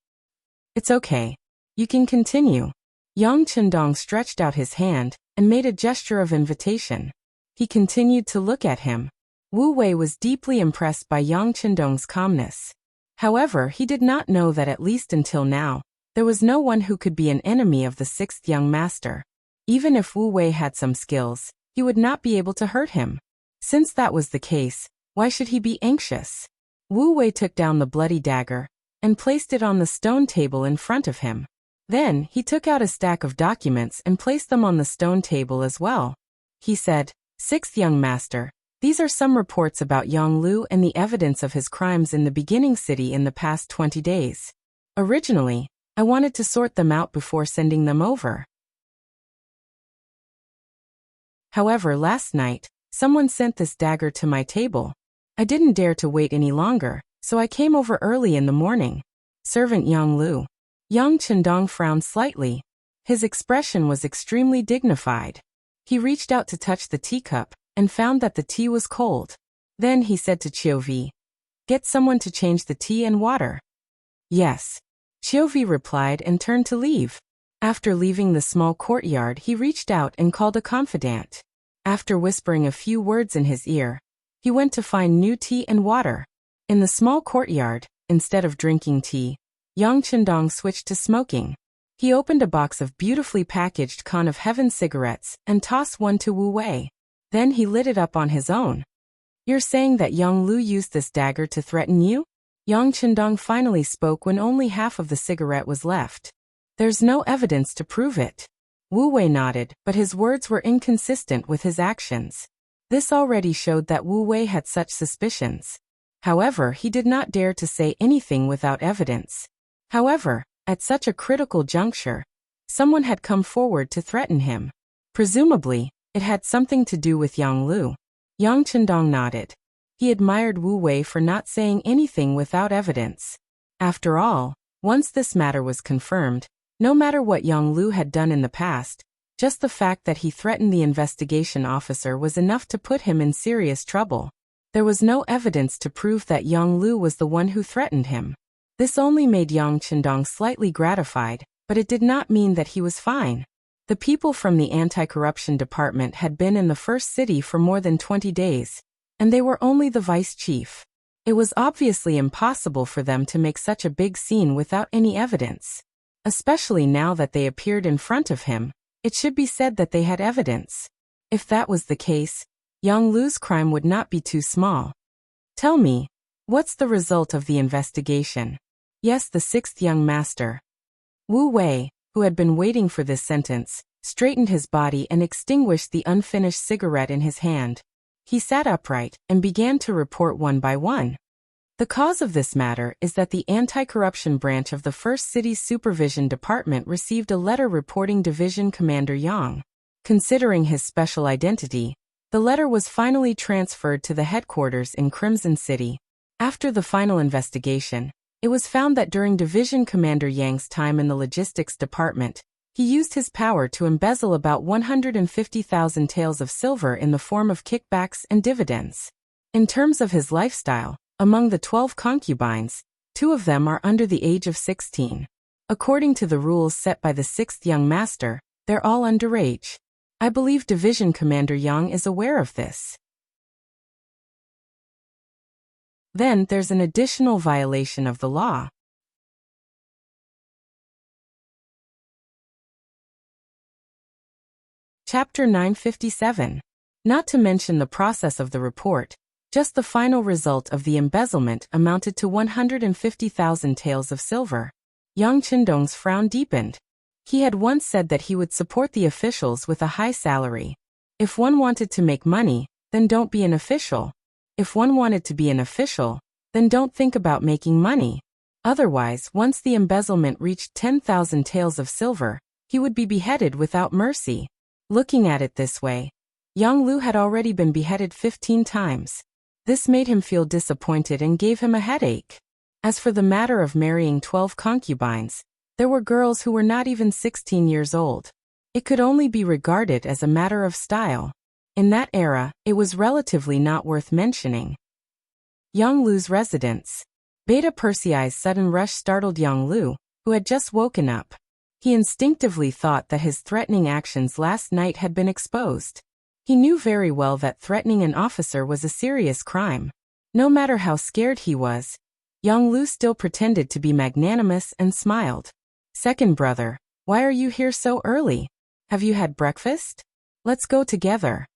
"It's okay. You can continue." Yang Qindong stretched out his hand and made a gesture of invitation. He continued to look at him. Wu Wei was deeply impressed by Yang Qindong's calmness. However, he did not know that at least until now, there was no one who could be an enemy of the 6th young master. Even if Wu Wei had some skills, he would not be able to hurt him. Since that was the case, why should he be anxious? Wu Wei took down the bloody dagger and placed it on the stone table in front of him. Then, he took out a stack of documents and placed them on the stone table as well. He said, "6th young master, these are some reports about Yang Lu and the evidence of his crimes in the beginning city in the past 20 days. Originally, I wanted to sort them out before sending them over. However, last night, someone sent this dagger to my table. I didn't dare to wait any longer, so I came over early in the morning. Servant Yang Lu." Yang Qindong frowned slightly. His expression was extremely dignified. He reached out to touch the teacup and found that the tea was cold. Then he said to Qiu Vi, "Get someone to change the tea and water." "Yes." Qiu Vi replied and turned to leave. After leaving the small courtyard, he reached out and called a confidant. After whispering a few words in his ear, he went to find new tea and water. In the small courtyard, instead of drinking tea, Yang Qindong switched to smoking. He opened a box of beautifully packaged Con of Heaven cigarettes and tossed one to Wu Wei. Then he lit it up on his own. "You're saying that Yang Lu used this dagger to threaten you?" Yang Qindong finally spoke when only half of the cigarette was left. "There's no evidence to prove it." Wu Wei nodded, but his words were inconsistent with his actions. This already showed that Wu Wei had such suspicions. However, he did not dare to say anything without evidence. However, at such a critical juncture, someone had come forward to threaten him. Presumably, it had something to do with Yang Lu. Yang Qindong nodded. He admired Wu Wei for not saying anything without evidence. After all, once this matter was confirmed, no matter what Yang Lu had done in the past, Just the fact that he threatened the investigation officer was enough to put him in serious trouble. There was no evidence to prove that Yang Lu was the one who threatened him. This only made Yang Qindong slightly gratified, but it did not mean that he was fine. The people from the anti-corruption department had been in the first city for more than 20 days, and they were only the vice chief. It was obviously impossible for them to make such a big scene without any evidence. Especially now that they appeared in front of him, it should be said that they had evidence. If that was the case, Yang Lu's crime would not be too small. Tell me, what's the result of the investigation? Yes, the sixth young master. Wu Wei, who had been waiting for this sentence, straightened his body and extinguished the unfinished cigarette in his hand. He sat upright and began to report one by one. The cause of this matter is that the anti-corruption branch of the First City's Supervision Department received a letter reporting Division Commander Yang. Considering his special identity, the letter was finally transferred to the headquarters in Crimson City. After the final investigation, it was found that during Division Commander Yang's time in the Logistics Department, he used his power to embezzle about 150,000 taels of silver in the form of kickbacks and dividends. In terms of his lifestyle, among the 12 concubines, 2 of them are under the age of 16. According to the rules set by the 6th young master, they're all underage. I believe Division Commander Yang is aware of this. Then there's an additional violation of the law. Chapter 957. Not to mention the process of the report, just the final result of the embezzlement amounted to 150,000 taels of silver. Yang Qindong's frown deepened. He had once said that he would support the officials with a high salary. If one wanted to make money, then don't be an official. If one wanted to be an official, then don't think about making money. Otherwise, once the embezzlement reached 10,000 taels of silver, he would be beheaded without mercy. Looking at it this way, Yang Lu had already been beheaded 15 times. This made him feel disappointed and gave him a headache. As for the matter of marrying 12 concubines, there were girls who were not even 16 years old. It could only be regarded as a matter of style. In that era, it was relatively not worth mentioning. Yang Lu's residence. Beta Persei's sudden rush startled Yang Lu, who had just woken up. He instinctively thought that his threatening actions last night had been exposed. He knew very well that threatening an officer was a serious crime. No matter how scared he was, Yang Lu still pretended to be magnanimous and smiled. Second brother, why are you here so early? Have you had breakfast? Let's go together.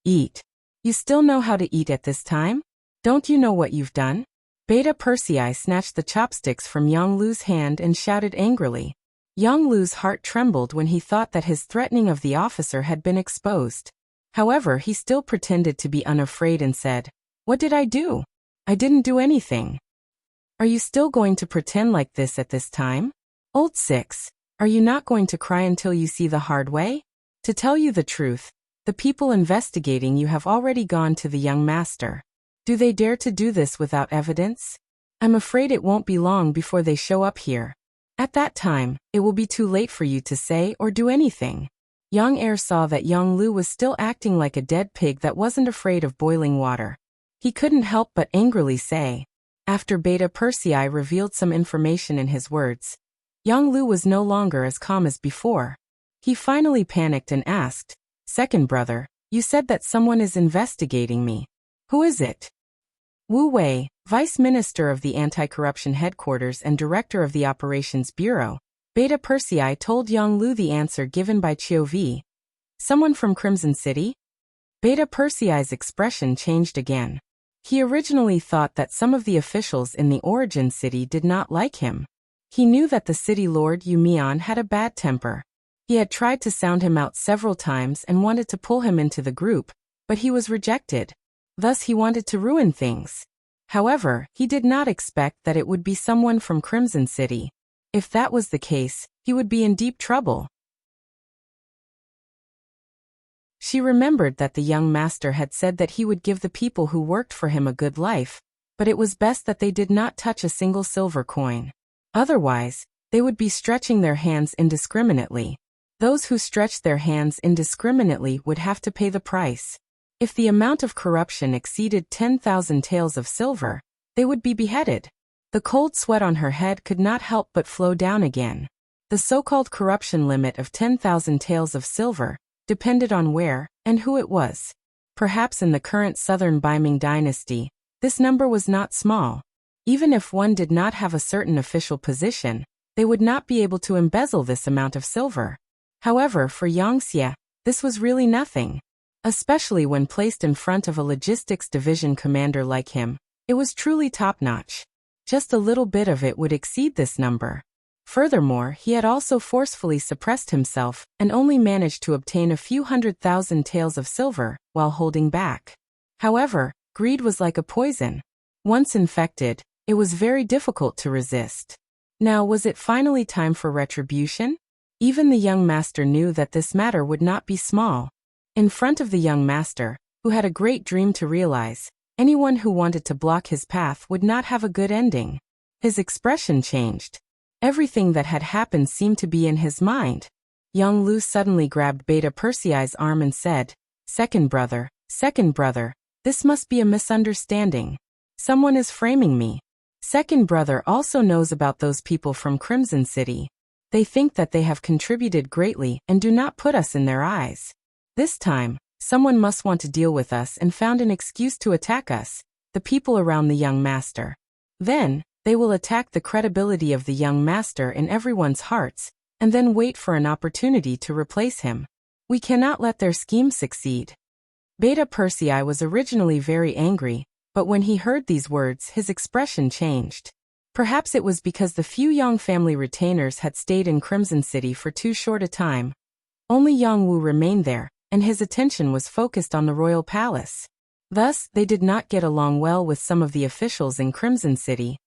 Eat. You still know how to eat at this time? Don't you know what you've done? Beta Persei snatched the chopsticks from Yang Lu's hand and shouted angrily. Yang Lu's heart trembled when he thought that his threatening of the officer had been exposed. However, he still pretended to be unafraid and said, "What did I do? I didn't do anything." Are you still going to pretend like this at this time? Old Six, are you not going to cry until you see the hard way? To tell you the truth, the people investigating you have already gone to the young master. Do they dare to do this without evidence? I'm afraid it won't be long before they show up here. At that time, it will be too late for you to say or do anything. Yang Heir saw that Yang Lu was still acting like a dead pig that wasn't afraid of boiling water. He couldn't help but angrily say. After Beta Persei revealed some information in his words, Yang Lu was no longer as calm as before. He finally panicked and asked, "Second brother, you said that someone is investigating me. Who is it?" Wu Wei, Vice Minister of the Anti-Corruption Headquarters and Director of the Operations Bureau, Beta Persei told Yang Lu the answer given by Qiu Vi. Someone from Crimson City? Beta Persei's expression changed again. He originally thought that some of the officials in the origin city did not like him. He knew that the city lord Yu Mian had a bad temper. He had tried to sound him out several times and wanted to pull him into the group, but he was rejected. Thus he wanted to ruin things. However, he did not expect that it would be someone from Crimson City. If that was the case, he would be in deep trouble. She remembered that the young master had said that he would give the people who worked for him a good life, but it was best that they did not touch a single silver coin. Otherwise, they would be stretching their hands indiscriminately. Those who stretched their hands indiscriminately would have to pay the price. If the amount of corruption exceeded 10,000 taels of silver, they would be beheaded. The cold sweat on her head could not help but flow down again. The so-called corruption limit of 10,000 taels of silver depended on where and who it was. Perhaps in the current southern Biming dynasty, this number was not small. Even if one did not have a certain official position, they would not be able to embezzle this amount of silver. However, for Wuxia, this was really nothing. Especially when placed in front of a logistics division commander like him, it was truly top-notch. Just a little bit of it would exceed this number. Furthermore, he had also forcefully suppressed himself and only managed to obtain a few 100,000 taels of silver while holding back. However, greed was like a poison. Once infected, it was very difficult to resist. Now, was it finally time for retribution? Even the young master knew that this matter would not be small. In front of the young master, who had a great dream to realize, anyone who wanted to block his path would not have a good ending. His expression changed. Everything that had happened seemed to be in his mind. Young Lu suddenly grabbed Beta Persei's arm and said, second brother, this must be a misunderstanding. Someone is framing me. Second brother also knows about those people from Crimson City. They think that they have contributed greatly and do not put us in their eyes. This time, someone must want to deal with us and found an excuse to attack us, the people around the young master. Then, they will attack the credibility of the young master in everyone's hearts, and then wait for an opportunity to replace him. We cannot let their scheme succeed. Beta Persei was originally very angry, but when he heard these words, his expression changed. Perhaps it was because the few Yang family retainers had stayed in Crimson City for too short a time. Only Yang Wu remained there, and his attention was focused on the royal palace. Thus, they did not get along well with some of the officials in Crimson City,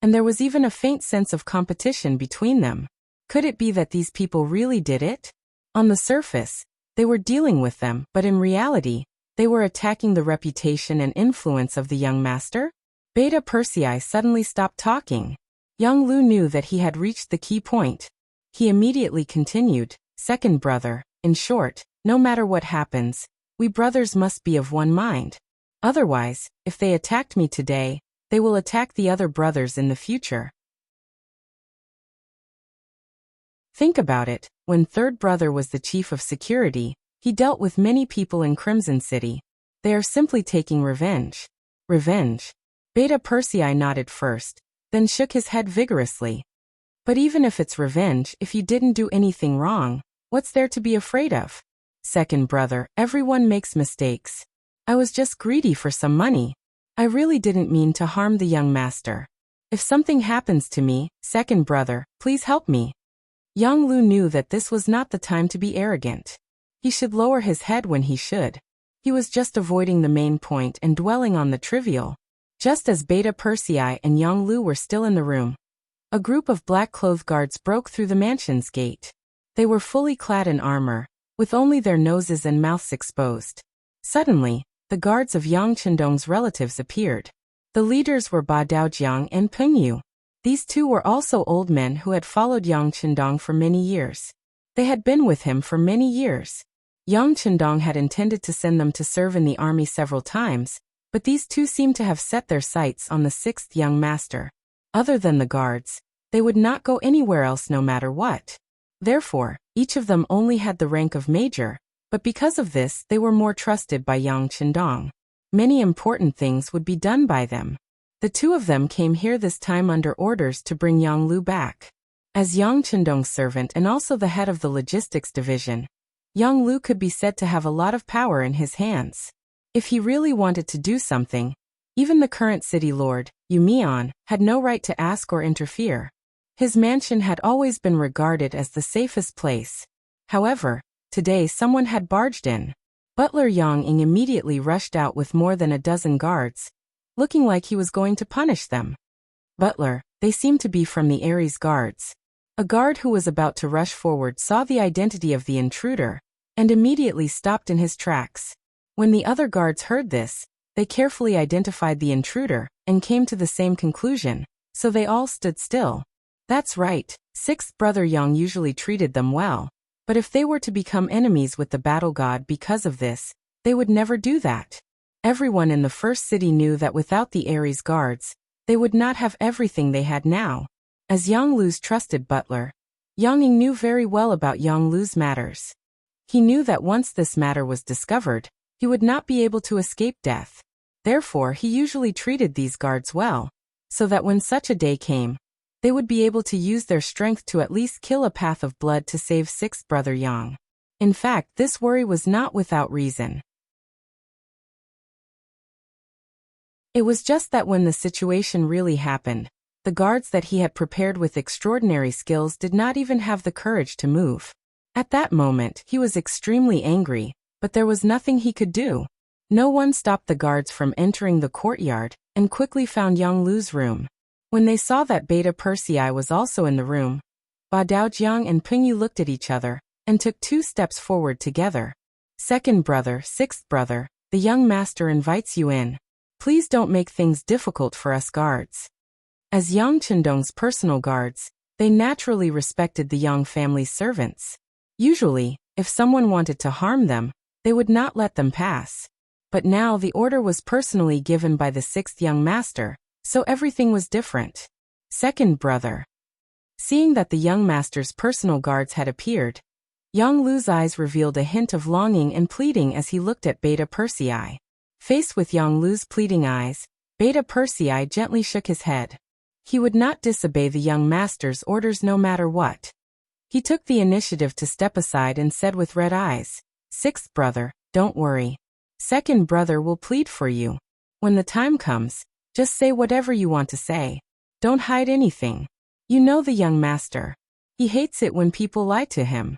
and there was even a faint sense of competition between them. Could it be that these people really did it? On the surface, they were dealing with them, but in reality, they were attacking the reputation and influence of the young master? Beta Persei suddenly stopped talking. Young Lu knew that he had reached the key point. He immediately continued, second brother, in short, no matter what happens, we brothers must be of one mind. Otherwise, if they attacked me today, they will attack the other brothers in the future. Think about it, when third brother was the chief of security, he dealt with many people in Crimson City. They are simply taking revenge. Revenge? Beta Persei nodded first, then shook his head vigorously. But even if it's revenge, if you didn't do anything wrong, what's there to be afraid of? Second brother, everyone makes mistakes. I was just greedy for some money. I really didn't mean to harm the young master. If something happens to me, second brother, please help me. Yang Lu knew that this was not the time to be arrogant. He should lower his head when he should. He was just avoiding the main point and dwelling on the trivial. Just as Beta Persei and Yang Lu were still in the room, a group of black-clothed guards broke through the mansion's gate. They were fully clad in armor, with only their noses and mouths exposed. Suddenly, the guards of Yang Chendong's relatives appeared. The leaders were Ba Daojiang and Peng Yu. These two were also old men who had followed Yang Chendong for many years. They had been with him for many years. Yang Chendong had intended to send them to serve in the army several times, but these two seemed to have set their sights on the sixth young master. Other than the guards, they would not go anywhere else no matter what. Therefore, each of them only had the rank of major, but because of this they were more trusted by Yang Chendong. Many important things would be done by them. The two of them came here this time under orders to bring Yang Lu back. As Yang Chendong's servant and also the head of the logistics division, Yang Lu could be said to have a lot of power in his hands. If he really wanted to do something, even the current city lord, Yu Mian, had no right to ask or interfere. His mansion had always been regarded as the safest place. However, today someone had barged in. Butler Yang Ying immediately rushed out with more than a dozen guards, looking like he was going to punish them. Butler, they seem to be from the Ares guards. A guard who was about to rush forward saw the identity of the intruder, and immediately stopped in his tracks. When the other guards heard this, they carefully identified the intruder, and came to the same conclusion, so they all stood still. That's right, sixth brother Yang usually treated them well. But if they were to become enemies with the battle god because of this, they would never do that. Everyone in the first city knew that without the Ares guards, they would not have everything they had now. As Yang Lu's trusted butler, Yang Ying knew very well about Yang Lu's matters. He knew that once this matter was discovered, he would not be able to escape death. Therefore, he usually treated these guards well, so that when such a day came, they would be able to use their strength to at least kill a path of blood to save sixth brother Yang. In fact, this worry was not without reason. It was just that when the situation really happened, the guards that he had prepared with extraordinary skills did not even have the courage to move. At that moment, he was extremely angry, but there was nothing he could do. No one stopped the guards from entering the courtyard, and quickly found Yang Lu's room. When they saw that Beta Persei was also in the room, Ba Daojiang and Pingyu looked at each other, and took 2 steps forward together. Second brother, sixth brother, the young master invites you in. Please don't make things difficult for us guards. As Yang Chendong's personal guards, they naturally respected the Yang family's servants. Usually, if someone wanted to harm them, they would not let them pass. But now the order was personally given by the 6th young master, so everything was different. Second brother. Seeing that the young master's personal guards had appeared, Yang Lu's eyes revealed a hint of longing and pleading as he looked at Beta Persei. Faced with Yang Lu's pleading eyes, Beta Persei gently shook his head. He would not disobey the young master's orders no matter what. He took the initiative to step aside and said with red eyes, "Sixth brother, don't worry. Second brother will plead for you. When the time comes, just say whatever you want to say. Don't hide anything. You know the young master. He hates it when people lie to him."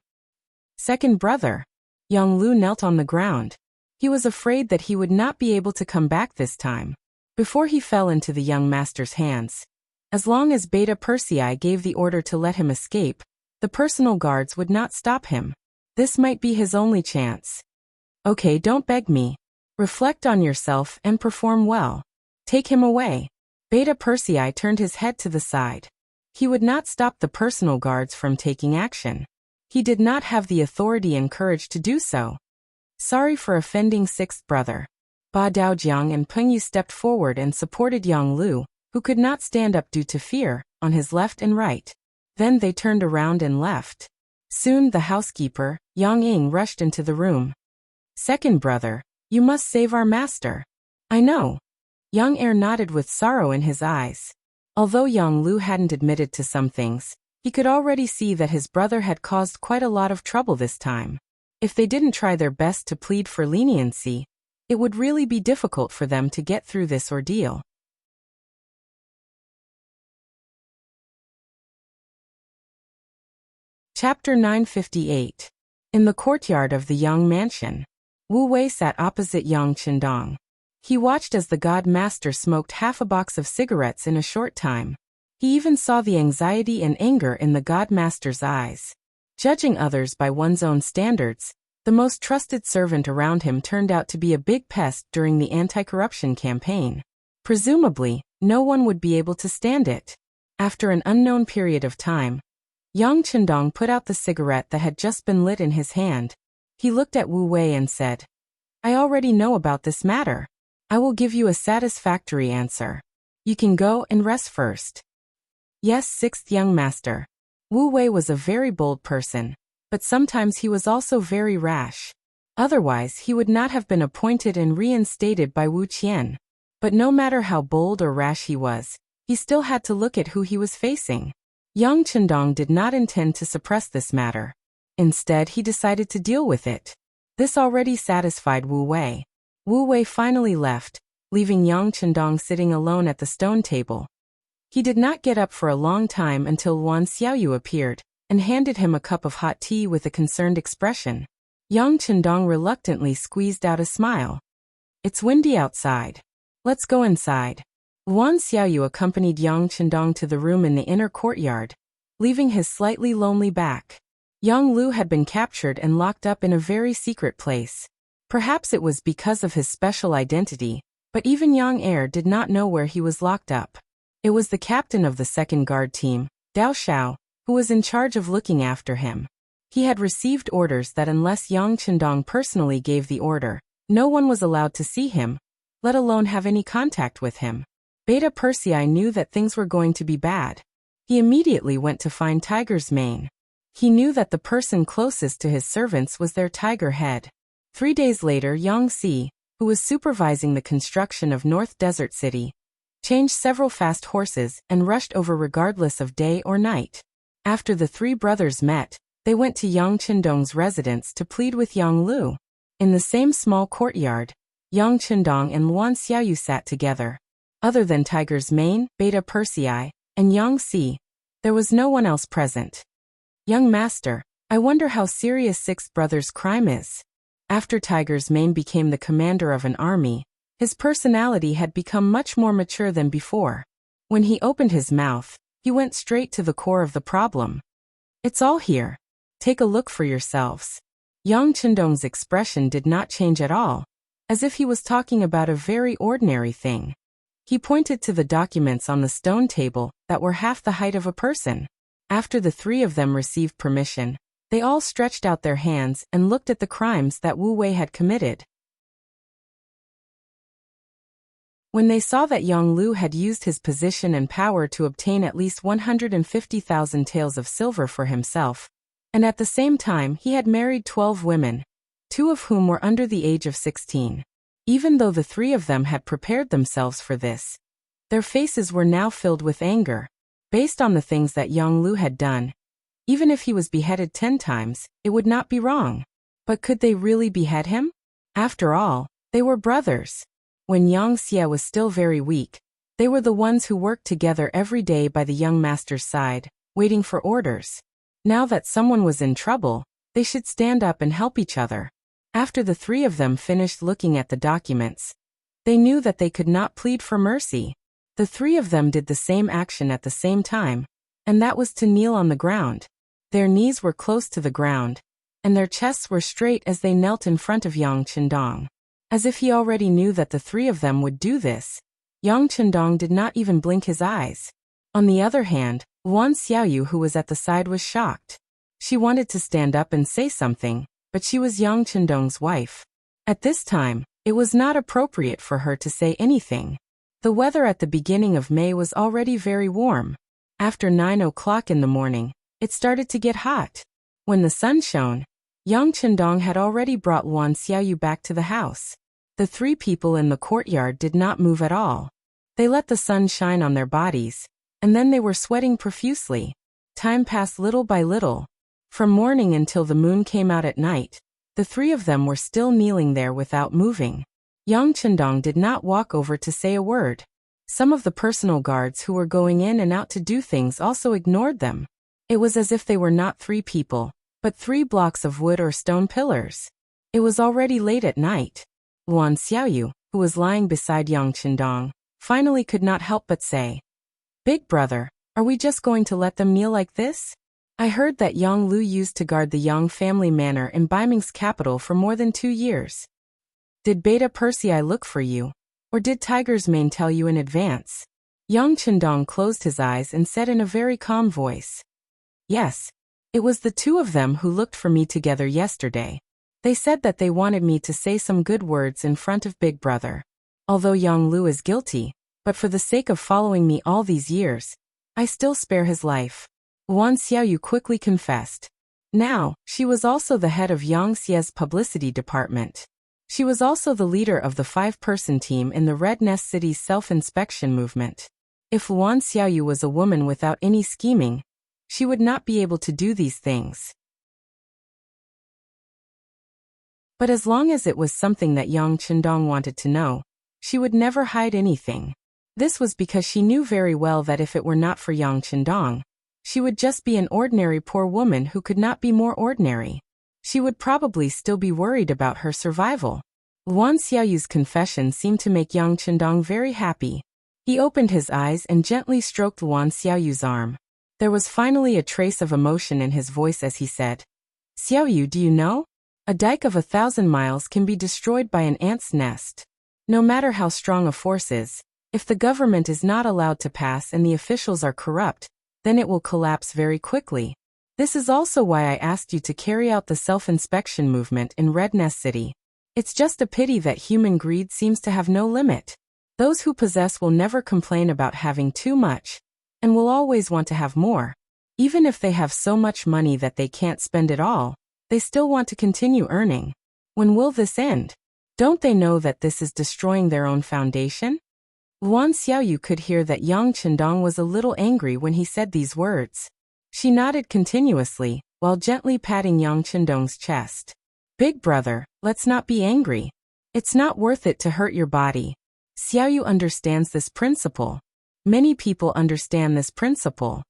Second brother. Yang Lu knelt on the ground. He was afraid that he would not be able to come back this time. Before he fell into the young master's hands, as long as Beta Persei gave the order to let him escape, the personal guards would not stop him. This might be his only chance. Okay, don't beg me. Reflect on yourself and perform well. Take him away. Beta Persei turned his head to the side. He would not stop the personal guards from taking action. He did not have the authority and courage to do so. Sorry for offending sixth brother. Ba Daojiang and Pengyu stepped forward and supported Yang Lu, who could not stand up due to fear, on his left and right. Then they turned around and left. Soon the housekeeper, Yang Ying, rushed into the room. Second brother, you must save our master. I know. Young Heir nodded with sorrow in his eyes. Although Yang Lu hadn't admitted to some things, he could already see that his brother had caused quite a lot of trouble this time. If they didn't try their best to plead for leniency, it would really be difficult for them to get through this ordeal. Chapter 958. In the courtyard of the Yang mansion, Wu Wei sat opposite Yang Chendong. He watched as the god master smoked half a box of cigarettes in a short time. He even saw the anxiety and anger in the god master's eyes. Judging others by one's own standards, the most trusted servant around him turned out to be a big pest during the anti-corruption campaign. Presumably, no one would be able to stand it. After an unknown period of time, Yang Chendong put out the cigarette that had just been lit in his hand. He looked at Wu Wei and said, I already know about this matter. I will give you a satisfactory answer. You can go and rest first. Yes, sixth young master. Wu Wei was a very bold person, but sometimes he was also very rash. Otherwise, he would not have been appointed and reinstated by Wu Qian. But no matter how bold or rash he was, he still had to look at who he was facing. Yang Chendong did not intend to suppress this matter. Instead, he decided to deal with it. This already satisfied Wu Wei. Wu Wei finally left, leaving Yang Chendong sitting alone at the stone table. He did not get up for a long time until Wan Xiaoyu appeared, and handed him a cup of hot tea with a concerned expression. Yang Chendong reluctantly squeezed out a smile. It's windy outside. Let's go inside. Wan Xiaoyu accompanied Yang Chendong to the room in the inner courtyard, leaving his slightly lonely back. Yang Lu had been captured and locked up in a very secret place. Perhaps it was because of his special identity, but even Yang Heir did not know where he was locked up. It was the captain of the second guard team, Dao Xiao, who was in charge of looking after him. He had received orders that unless Yang Chendong personally gave the order, no one was allowed to see him, let alone have any contact with him. Beta Persei knew that things were going to be bad. He immediately went to find Tiger's mane. He knew that the person closest to his servants was their tiger head. 3 days later, Yang Si, who was supervising the construction of North Desert City, changed several fast horses and rushed over regardless of day or night. After the 3 brothers met, they went to Yang Chendong's residence to plead with Yang Lu. In the same small courtyard, Yang Chendong and Luan Xiaoyu sat together. Other than Tiger's mane, Beta Persei, and Yang Si, there was no one else present. Young master, I wonder how serious Sixth Brother's crime is. After Tiger's mane became the commander of an army, his personality had become much more mature than before. When he opened his mouth, he went straight to the core of the problem. It's all here. Take a look for yourselves. Yang Chendong's expression did not change at all, as if he was talking about a very ordinary thing. He pointed to the documents on the stone table that were half the height of a person. After the 3 of them received permission, they all stretched out their hands and looked at the crimes that Wu Wei had committed. When they saw that Yang Lu had used his position and power to obtain at least 150,000 taels of silver for himself, and at the same time he had married 12 women, 2 of whom were under the age of 16. Even though the 3 of them had prepared themselves for this, their faces were now filled with anger. Based on the things that Yang Lu had done, even if he was beheaded 10 times, it would not be wrong. But could they really behead him? After all, they were brothers. When Yang Xie was still very weak, they were the ones who worked together every day by the young master's side, waiting for orders. Now that someone was in trouble, they should stand up and help each other. After the 3 of them finished looking at the documents, they knew that they could not plead for mercy. The 3 of them did the same action at the same time, and that was to kneel on the ground. Their knees were close to the ground, and their chests were straight as they knelt in front of Yang Chendong. As if he already knew that the 3 of them would do this, Yang Chendong did not even blink his eyes. On the other hand, Luan Xiaoyu, who was at the side, was shocked. She wanted to stand up and say something, but she was Yang Chendong's wife. At this time, it was not appropriate for her to say anything. The weather at the beginning of May was already very warm. After 9 o'clock in the morning, it started to get hot. When the sun shone, Yang Chendong had already brought Luan Xiaoyu back to the house. The 3 people in the courtyard did not move at all. They let the sun shine on their bodies, and then they were sweating profusely. Time passed little by little. From morning until the moon came out at night, the 3 of them were still kneeling there without moving. Yang Chendong did not walk over to say a word. Some of the personal guards who were going in and out to do things also ignored them. It was as if they were not 3 people, but 3 blocks of wood or stone pillars. It was already late at night. Luan Xiaoyu, who was lying beside Yang Chendong, finally could not help but say, "Big brother, are we just going to let them kneel like this? I heard that Yang Lu used to guard the Yang family manor in Baiming's capital for more than 2 years. Did Beta Persei look for you, or did Tiger's mane tell you in advance?" Yang Chendong closed his eyes and said in a very calm voice, "Yes. It was the 2 of them who looked for me together yesterday. They said that they wanted me to say some good words in front of Big Brother. Although Yang Lu is guilty, but for the sake of following me all these years, I still spare his life." Luan Xiaoyu quickly confessed. Now, she was also the head of Yang Xie's publicity department. She was also the leader of the 5-person team in the Red Nest City's self-inspection movement. If Luan Xiaoyu was a woman without any scheming, she would not be able to do these things. But as long as it was something that Yang Chendong wanted to know, she would never hide anything. This was because she knew very well that if it were not for Yang Chendong, she would just be an ordinary poor woman who could not be more ordinary. She would probably still be worried about her survival. Luan Xiaoyu's confession seemed to make Yang Chendong very happy. He opened his eyes and gently stroked Luan Xiaoyu's arm. There was finally a trace of emotion in his voice as he said, "Xiaoyu, do you know? A dike of 1,000 miles can be destroyed by an ant's nest. No matter how strong a force is, if the government is not allowed to pass and the officials are corrupt, then it will collapse very quickly. This is also why I asked you to carry out the self-inspection movement in Red Nest City. It's just a pity that human greed seems to have no limit. Those who possess will never complain about having too much, and will always want to have more. Even if they have so much money that they can't spend it all, they still want to continue earning. When will this end? Don't they know that this is destroying their own foundation? Luan Xiaoyu could hear that Yang Chendong was a little angry when he said these words. She nodded continuously, while gently patting Yang Chendong's chest. Big brother, let's not be angry. It's not worth it to hurt your body. Xiaoyu understands this principle. Many people understand this principle.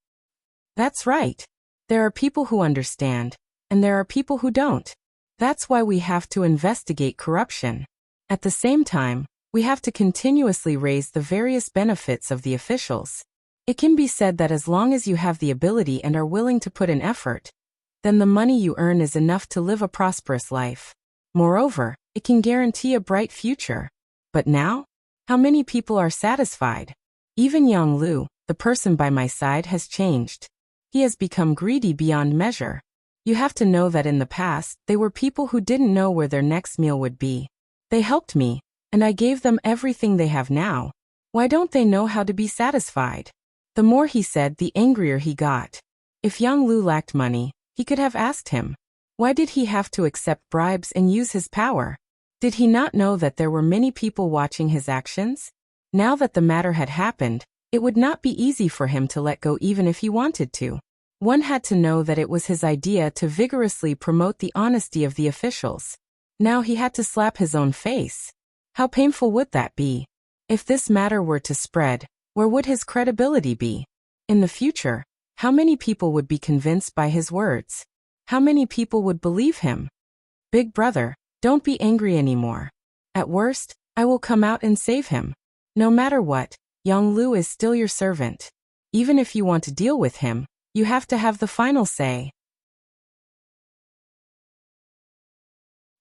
That's right. There are people who understand, and there are people who don't. That's why we have to investigate corruption. At the same time, we have to continuously raise the various benefits of the officials. It can be said that as long as you have the ability and are willing to put in effort, then the money you earn is enough to live a prosperous life. Moreover, it can guarantee a bright future. But now? How many people are satisfied? Even Yang Lu, the person by my side, has changed. He has become greedy beyond measure. You have to know that in the past, they were people who didn't know where their next meal would be. They helped me, and I gave them everything they have now. Why don't they know how to be satisfied? The more he said, the angrier he got. If Yang Lu lacked money, he could have asked him. Why did he have to accept bribes and use his power? Did he not know that there were many people watching his actions? Now that the matter had happened, it would not be easy for him to let go even if he wanted to. One had to know that it was his idea to vigorously promote the honesty of the officials. Now he had to slap his own face. How painful would that be? If this matter were to spread, where would his credibility be? In the future, how many people would be convinced by his words? How many people would believe him? Big brother, don't be angry anymore. At worst, I will come out and save him. No matter what, Yang Lu is still your servant. Even if you want to deal with him, you have to have the final say.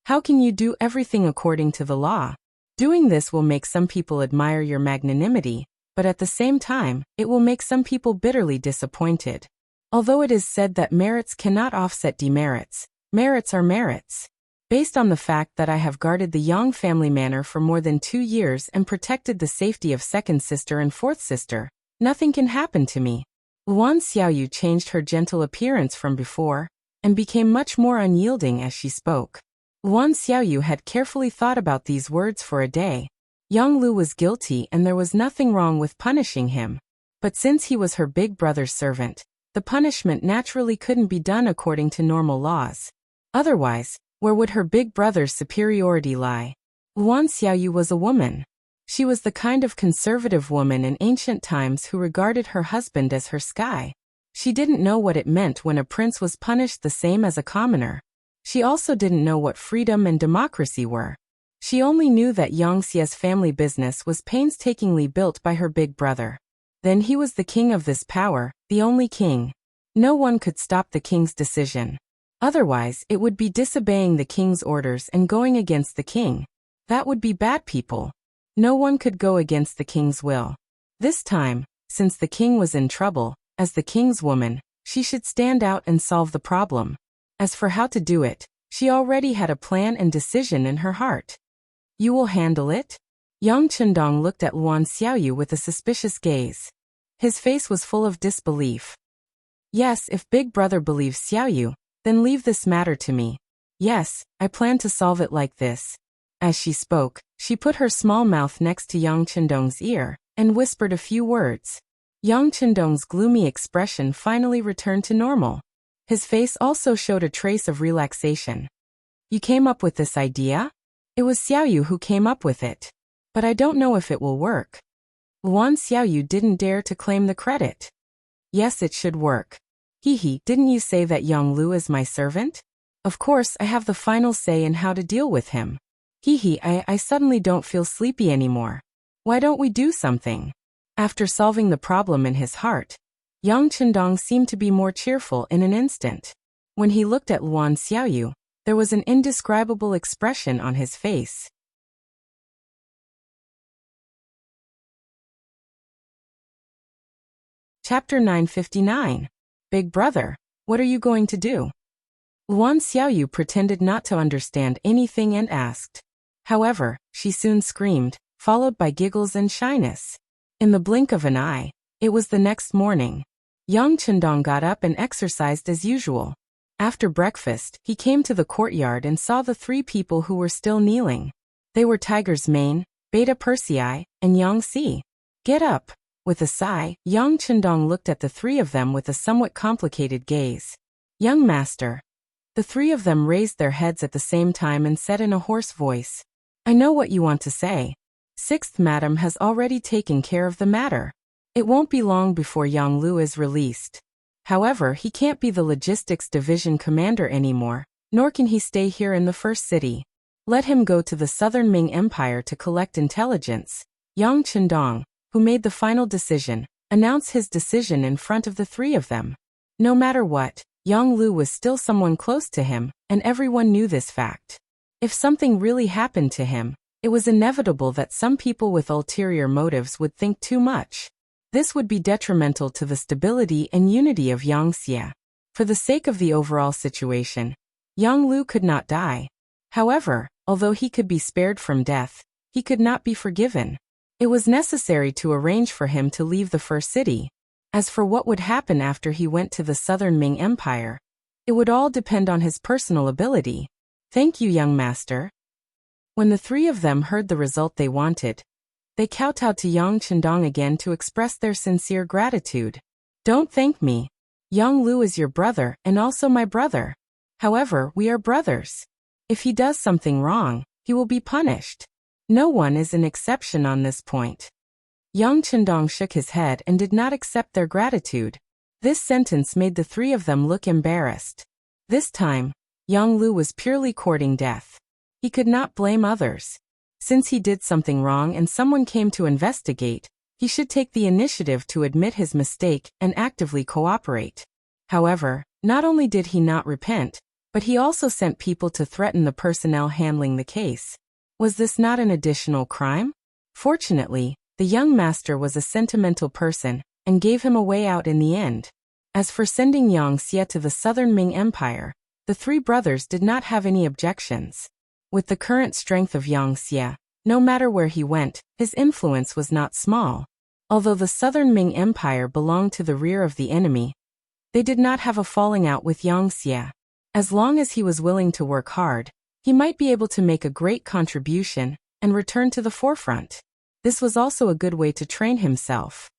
How can you do everything according to the law? Doing this will make some people admire your magnanimity, but at the same time, it will make some people bitterly disappointed. Although it is said that merits cannot offset demerits, merits are merits. Based on the fact that I have guarded the Yang family manor for more than 2 years and protected the safety of second sister and fourth sister, nothing can happen to me. Luan Xiaoyu changed her gentle appearance from before, and became much more unyielding as she spoke. Luan Xiaoyu had carefully thought about these words for a day. Yang Lu was guilty and there was nothing wrong with punishing him. But since he was her big brother's servant, the punishment naturally couldn't be done according to normal laws. Otherwise, where would her big brother's superiority lie? Luan Xiaoyu was a woman. She was the kind of conservative woman in ancient times who regarded her husband as her sky. She didn't know what it meant when a prince was punished the same as a commoner. She also didn't know what freedom and democracy were. She only knew that Yang Xia's family business was painstakingly built by her big brother. Then he was the king of this power, the only king. No one could stop the king's decision. Otherwise, it would be disobeying the king's orders and going against the king. That would be bad people. No one could go against the king's will. This time, since the king was in trouble, as the king's woman, she should stand out and solve the problem. As for how to do it, she already had a plan and decision in her heart. You will handle it? Yang Chendong looked at Luan Xiaoyu with a suspicious gaze. His face was full of disbelief. Yes, if big brother believes Xiaoyu, then leave this matter to me. Yes, I plan to solve it like this. As she spoke, she put her small mouth next to Yang Chendong's ear, and whispered a few words. Yang Chendong's gloomy expression finally returned to normal. His face also showed a trace of relaxation. You came up with this idea? It was Xiaoyu who came up with it. But I don't know if it will work. Luan Xiaoyu didn't dare to claim the credit. Yes, it should work. Hehe, didn't you say that Yang Lu is my servant? Of course, I have the final say in how to deal with him. Hehe, I suddenly don't feel sleepy anymore. Why don't we do something? After solving the problem in his heart, Yang Chendong seemed to be more cheerful in an instant. When he looked at Luan Xiaoyu, there was an indescribable expression on his face. Chapter 959. Big Brother, What are you going to do? Luan Xiaoyu pretended not to understand anything and asked. However, she soon screamed, followed by giggles and shyness. In the blink of an eye, it was the next morning. Yang Chendong got up and exercised as usual. After breakfast, he came to the courtyard and saw the three people who were still kneeling. They were Tiger's Mane, Beta Persei, and Yang Si. Get up! With a sigh, Yang Chendong looked at the three of them with a somewhat complicated gaze. Young master. The three of them raised their heads at the same time and said in a hoarse voice, I know what you want to say. Sixth Madam has already taken care of the matter. It won't be long before Yang Lu is released. However, he can't be the logistics division commander anymore, nor can he stay here in the first city. Let him go to the Southern Ming Empire to collect intelligence. Yang Chendong, who made the final decision, announced his decision in front of the three of them. No matter what, Yang Lu was still someone close to him, and everyone knew this fact. If something really happened to him, it was inevitable that some people with ulterior motives would think too much. This would be detrimental to the stability and unity of Yangxia. For the sake of the overall situation, Yang Lu could not die. However, although he could be spared from death, he could not be forgiven. It was necessary to arrange for him to leave the first city. As for what would happen after he went to the Southern Ming Empire, it would all depend on his personal ability. Thank you, young master. When the three of them heard the result they wanted, they kowtowed to Yang Chendong again to express their sincere gratitude. Don't thank me. Yang Lu is your brother and also my brother. However, we are brothers. If he does something wrong, he will be punished. No one is an exception on this point. Yang Chendong shook his head and did not accept their gratitude. This sentence made the three of them look embarrassed. This time, Yang Lu was purely courting death. He could not blame others. Since he did something wrong and someone came to investigate, he should take the initiative to admit his mistake and actively cooperate. However, not only did he not repent, but he also sent people to threaten the personnel handling the case. Was this not an additional crime? Fortunately, the young master was a sentimental person and gave him a way out in the end. As for sending Yang Xie to the Southern Ming Empire, the three brothers did not have any objections. With the current strength of Yang Xie, no matter where he went, his influence was not small. Although the Southern Ming Empire belonged to the rear of the enemy, they did not have a falling out with Yang Xie. As long as he was willing to work hard, he might be able to make a great contribution and return to the forefront. This was also a good way to train himself.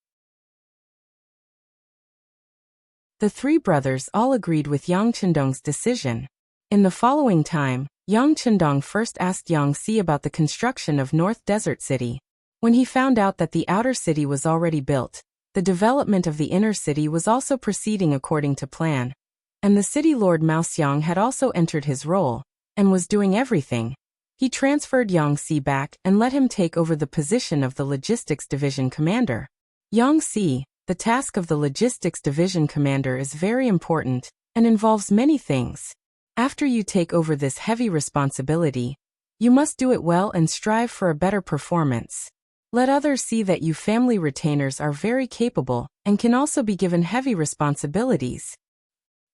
The three brothers all agreed with Yang Chendong's decision. In the following time, Yang Chendong first asked Yang Si about the construction of North Desert City. When he found out that the outer city was already built, the development of the inner city was also proceeding according to plan, and the city lord Mao Xiang had also entered his role, and was doing everything. He transferred Yang Si back and let him take over the position of the Logistics Division Commander. Yang Si, the task of the Logistics Division Commander is very important, and involves many things. After you take over this heavy responsibility, you must do it well and strive for a better performance. Let others see that you family retainers are very capable, and can also be given heavy responsibilities.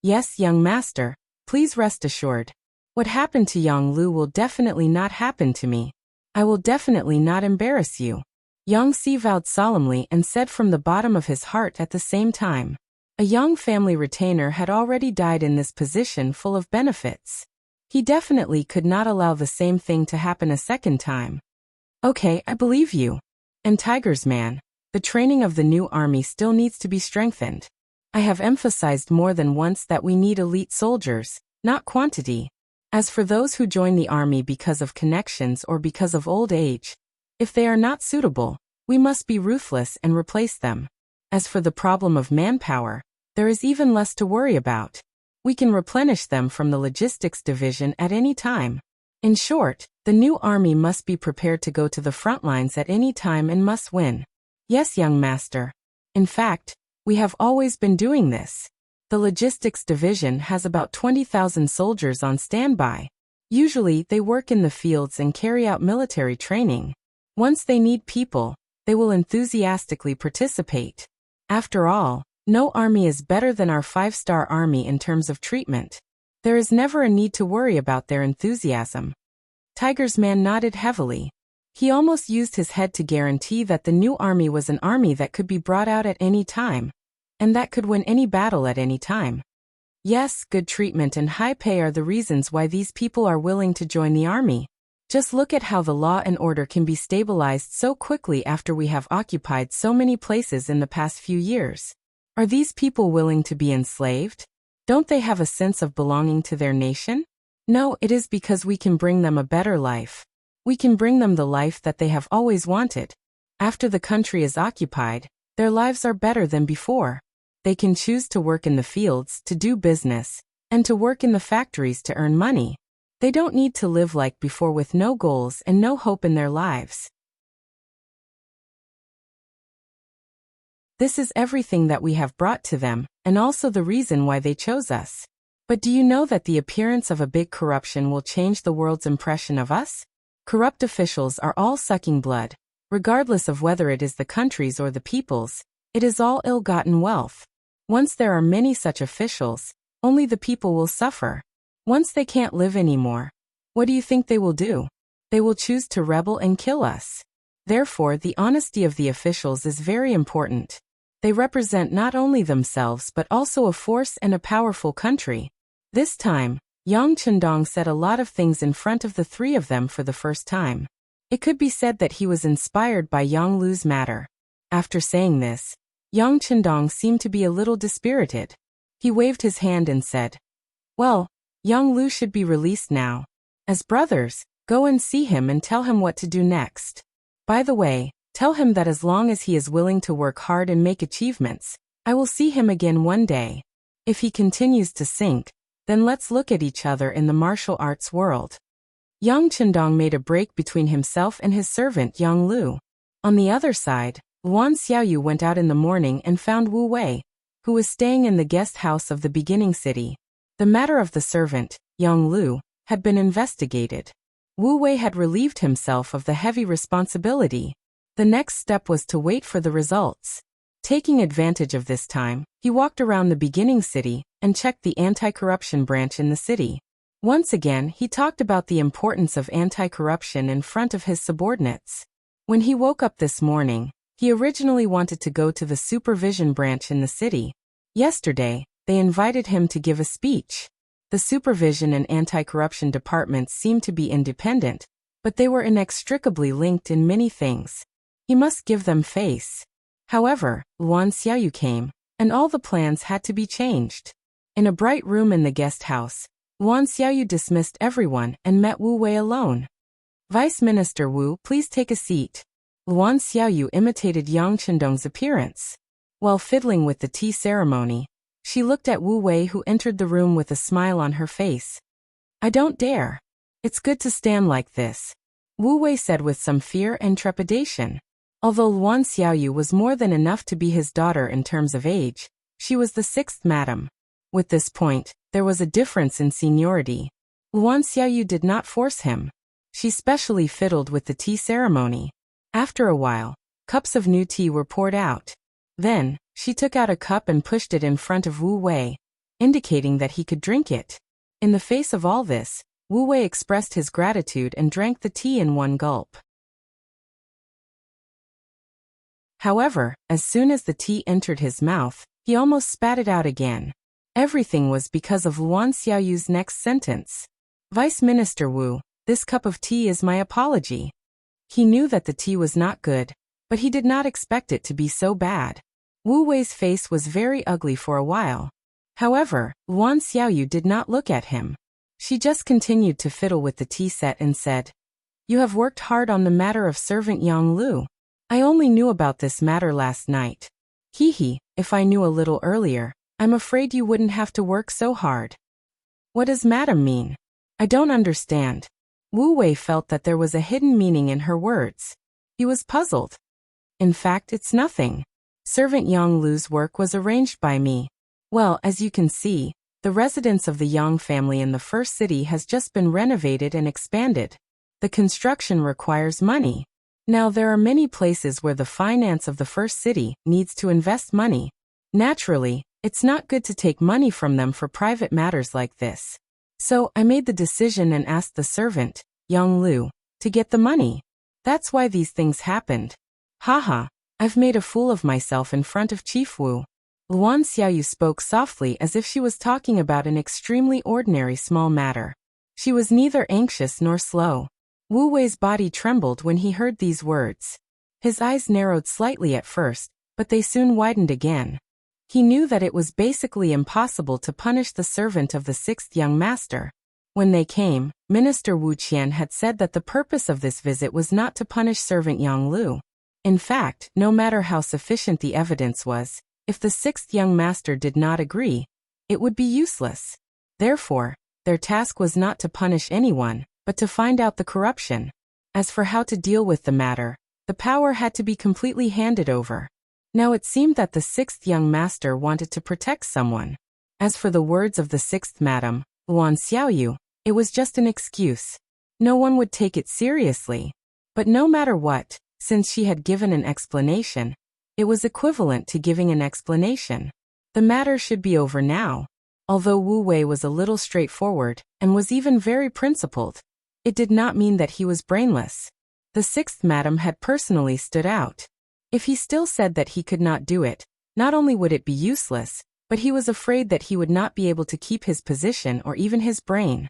Yes, young master, please rest assured. What happened to Yang Lu will definitely not happen to me. I will definitely not embarrass you. Yang Si vowed solemnly and said from the bottom of his heart at the same time. A young family retainer had already died in this position full of benefits. He definitely could not allow the same thing to happen a second time. Okay, I believe you. And Tiger's Man, the training of the new army still needs to be strengthened. I have emphasized more than once that we need elite soldiers, not quantity. As for those who join the army because of connections or because of old age, if they are not suitable, we must be ruthless and replace them. As for the problem of manpower, there is even less to worry about. We can replenish them from the logistics division at any time. In short, the new army must be prepared to go to the front lines at any time and must win. Yes, young master. In fact, we have always been doing this. The logistics division has about 20,000 soldiers on standby. Usually, they work in the fields and carry out military training. Once they need people, they will enthusiastically participate. After all, No army is better than our 5-star army in terms of treatment. There is never a need to worry about their enthusiasm. Tiger's man nodded heavily. He almost used his head to guarantee that the new army was an army that could be brought out at any time, and that could win any battle at any time. Yes, good treatment and high pay are the reasons why these people are willing to join the army. Just look at how the law and order can be stabilized so quickly after we have occupied so many places in the past few years. Are these people willing to be enslaved? Don't they have a sense of belonging to their nation? No, it is because we can bring them a better life. We can bring them the life that they have always wanted. After the country is occupied, their lives are better than before. They can choose to work in the fields, to do business, and to work in the factories to earn money. They don't need to live like before with no goals and no hope in their lives. This is everything that we have brought to them, and also the reason why they chose us. But do you know that the appearance of a big corruption will change the world's impression of us? Corrupt officials are all sucking blood. Regardless of whether it is the countries or the peoples, it is all ill-gotten wealth. Once there are many such officials, only the people will suffer. Once they can't live anymore, what do you think they will do? They will choose to rebel and kill us. Therefore, the honesty of the officials is very important. They represent not only themselves but also a force and a powerful country. This time, Yang Chendong said a lot of things in front of the three of them for the first time. It could be said that he was inspired by Yang Lu's matter. After saying this, Yang Chendong seemed to be a little dispirited. He waved his hand and said, "Well, Yang Lu should be released now. As brothers, go and see him and tell him what to do next. By the way, tell him that as long as he is willing to work hard and make achievements, I will see him again one day. If he continues to sink, then let's look at each other in the martial arts world." Yang Chendong made a break between himself and his servant Yang Lu. On the other side, Luan Xiaoyu went out in the morning and found Wu Wei, who was staying in the guest house of the beginning city. The matter of the servant, Yang Lu, had been investigated. Wu Wei had relieved himself of the heavy responsibility. The next step was to wait for the results. Taking advantage of this time, he walked around the beginning city and checked the anti-corruption branch in the city. Once again, he talked about the importance of anti-corruption in front of his subordinates. When he woke up this morning, he originally wanted to go to the supervision branch in the city. Yesterday, they invited him to give a speech. The supervision and anti-corruption departments seemed to be independent, but they were inextricably linked in many things. He must give them face. However, Luan Xiaoyu came, and all the plans had to be changed. In a bright room in the guest house, Luan Xiaoyu dismissed everyone and met Wu Wei alone. "Vice Minister Wu, please take a seat." Luan Xiaoyu imitated Yang Chendong's appearance. While fiddling with the tea ceremony, she looked at Wu Wei, who entered the room with a smile on her face. "I don't dare. It's good to stand like this," Wu Wei said with some fear and trepidation. Although Luan Xiaoyu was more than enough to be his daughter in terms of age, she was the 6th madam. With this point, there was a difference in seniority. Luan Xiaoyu did not force him. She specially fiddled with the tea ceremony. After a while, cups of new tea were poured out. Then, she took out a cup and pushed it in front of Wu Wei, indicating that he could drink it. In the face of all this, Wu Wei expressed his gratitude and drank the tea in one gulp. However, as soon as the tea entered his mouth, he almost spat it out again. Everything was because of Luan Xiaoyu's next sentence. "Vice Minister Wu, this cup of tea is my apology." He knew that the tea was not good, but he did not expect it to be so bad. Wu Wei's face was very ugly for a while. However, Luan Xiaoyu did not look at him. She just continued to fiddle with the tea set and said, "You have worked hard on the matter of servant Yang Lu. I only knew about this matter last night. If I knew a little earlier, I'm afraid you wouldn't have to work so hard." "What does madam mean? I don't understand." Wu Wei felt that there was a hidden meaning in her words. He was puzzled. "In fact, it's nothing. Servant Yang Lu's work was arranged by me. Well, as you can see, the residence of the Yang family in the first city has just been renovated and expanded. The construction requires money. Now there are many places where the finance of the first city needs to invest money. Naturally, it's not good to take money from them for private matters like this. So, I made the decision and asked the servant, Yang Lu, to get the money. That's why these things happened. Haha, I've made a fool of myself in front of Chief Wu. Luan Xiaoyu spoke softly as if she was talking about an extremely ordinary small matter. She was neither anxious nor slow. Wu Wei's body trembled when he heard these words. His eyes narrowed slightly at first, but they soon widened again. He knew that it was basically impossible to punish the servant of the sixth young master. When they came, Minister Wu Qian had said that the purpose of this visit was not to punish servant Yang Lu. In fact, no matter how sufficient the evidence was, if the sixth young master did not agree, it would be useless. Therefore, their task was not to punish anyone, but to find out the corruption. As for how to deal with the matter, the power had to be completely handed over. Now it seemed that the sixth young master wanted to protect someone. As for the words of the sixth madam, Luan Xiaoyu, it was just an excuse. No one would take it seriously. But no matter what, since she had given an explanation, it was equivalent to giving an explanation. The matter should be over now. Although Wu Wei was a little straightforward, and was even very principled, it did not mean that he was brainless. The sixth madam had personally stood out. If he still said that he could not do it, not only would it be useless, but he was afraid that he would not be able to keep his position or even his brain.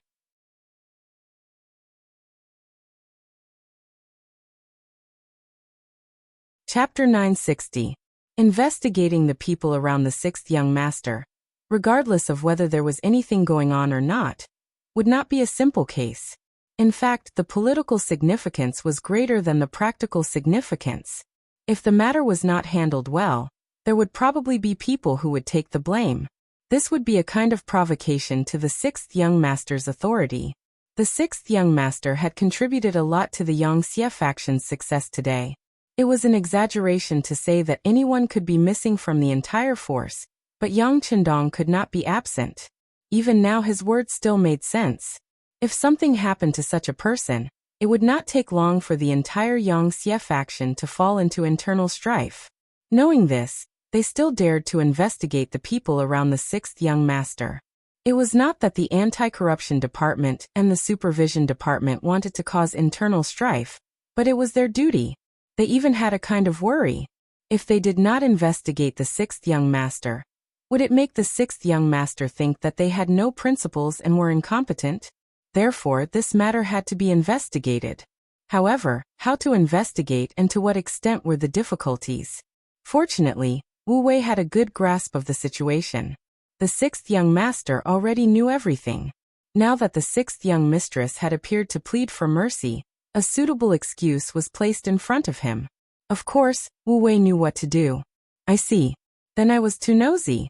Chapter 960. Investigating the people around the sixth young master, regardless of whether there was anything going on or not, would not be a simple case. In fact, the political significance was greater than the practical significance. If the matter was not handled well, there would probably be people who would take the blame. This would be a kind of provocation to the sixth young master's authority. The sixth young master had contributed a lot to the Yang Xie faction's success today. It was an exaggeration to say that anyone could be missing from the entire force, but Yang Chendong could not be absent. Even now his words still made sense. If something happened to such a person, it would not take long for the entire Yang Xie faction to fall into internal strife. Knowing this, they still dared to investigate the people around the sixth young master. It was not that the anti-corruption department and the supervision department wanted to cause internal strife, but it was their duty. They even had a kind of worry. If they did not investigate the sixth young master, would it make the sixth young master think that they had no principles and were incompetent? Therefore, this matter had to be investigated. However, how to investigate and to what extent were the difficulties? Fortunately, Wu Wei had a good grasp of the situation. The sixth young master already knew everything. Now that the sixth young mistress had appeared to plead for mercy, a suitable excuse was placed in front of him. Of course, Wu Wei knew what to do. I see. Then I was too nosy.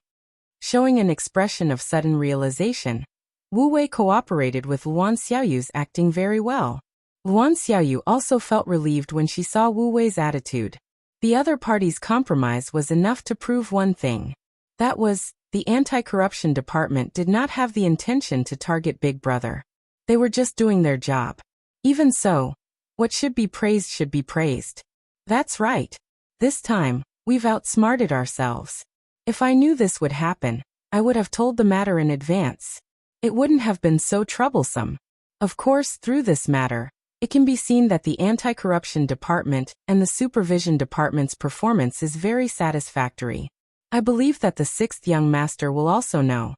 Showing an expression of sudden realization, Wu Wei cooperated with Luan Xiaoyu's acting very well. Luan Xiaoyu also felt relieved when she saw Wu Wei's attitude. The other party's compromise was enough to prove one thing. That was, the anti-corruption department did not have the intention to target Big Brother. They were just doing their job. Even so, what should be praised should be praised. That's right. This time, we've outsmarted ourselves. If I knew this would happen, I would have told the matter in advance. It wouldn't have been so troublesome. Of course, through this matter, it can be seen that the anti-corruption department and the supervision department's performance is very satisfactory. I believe that the sixth young master will also know.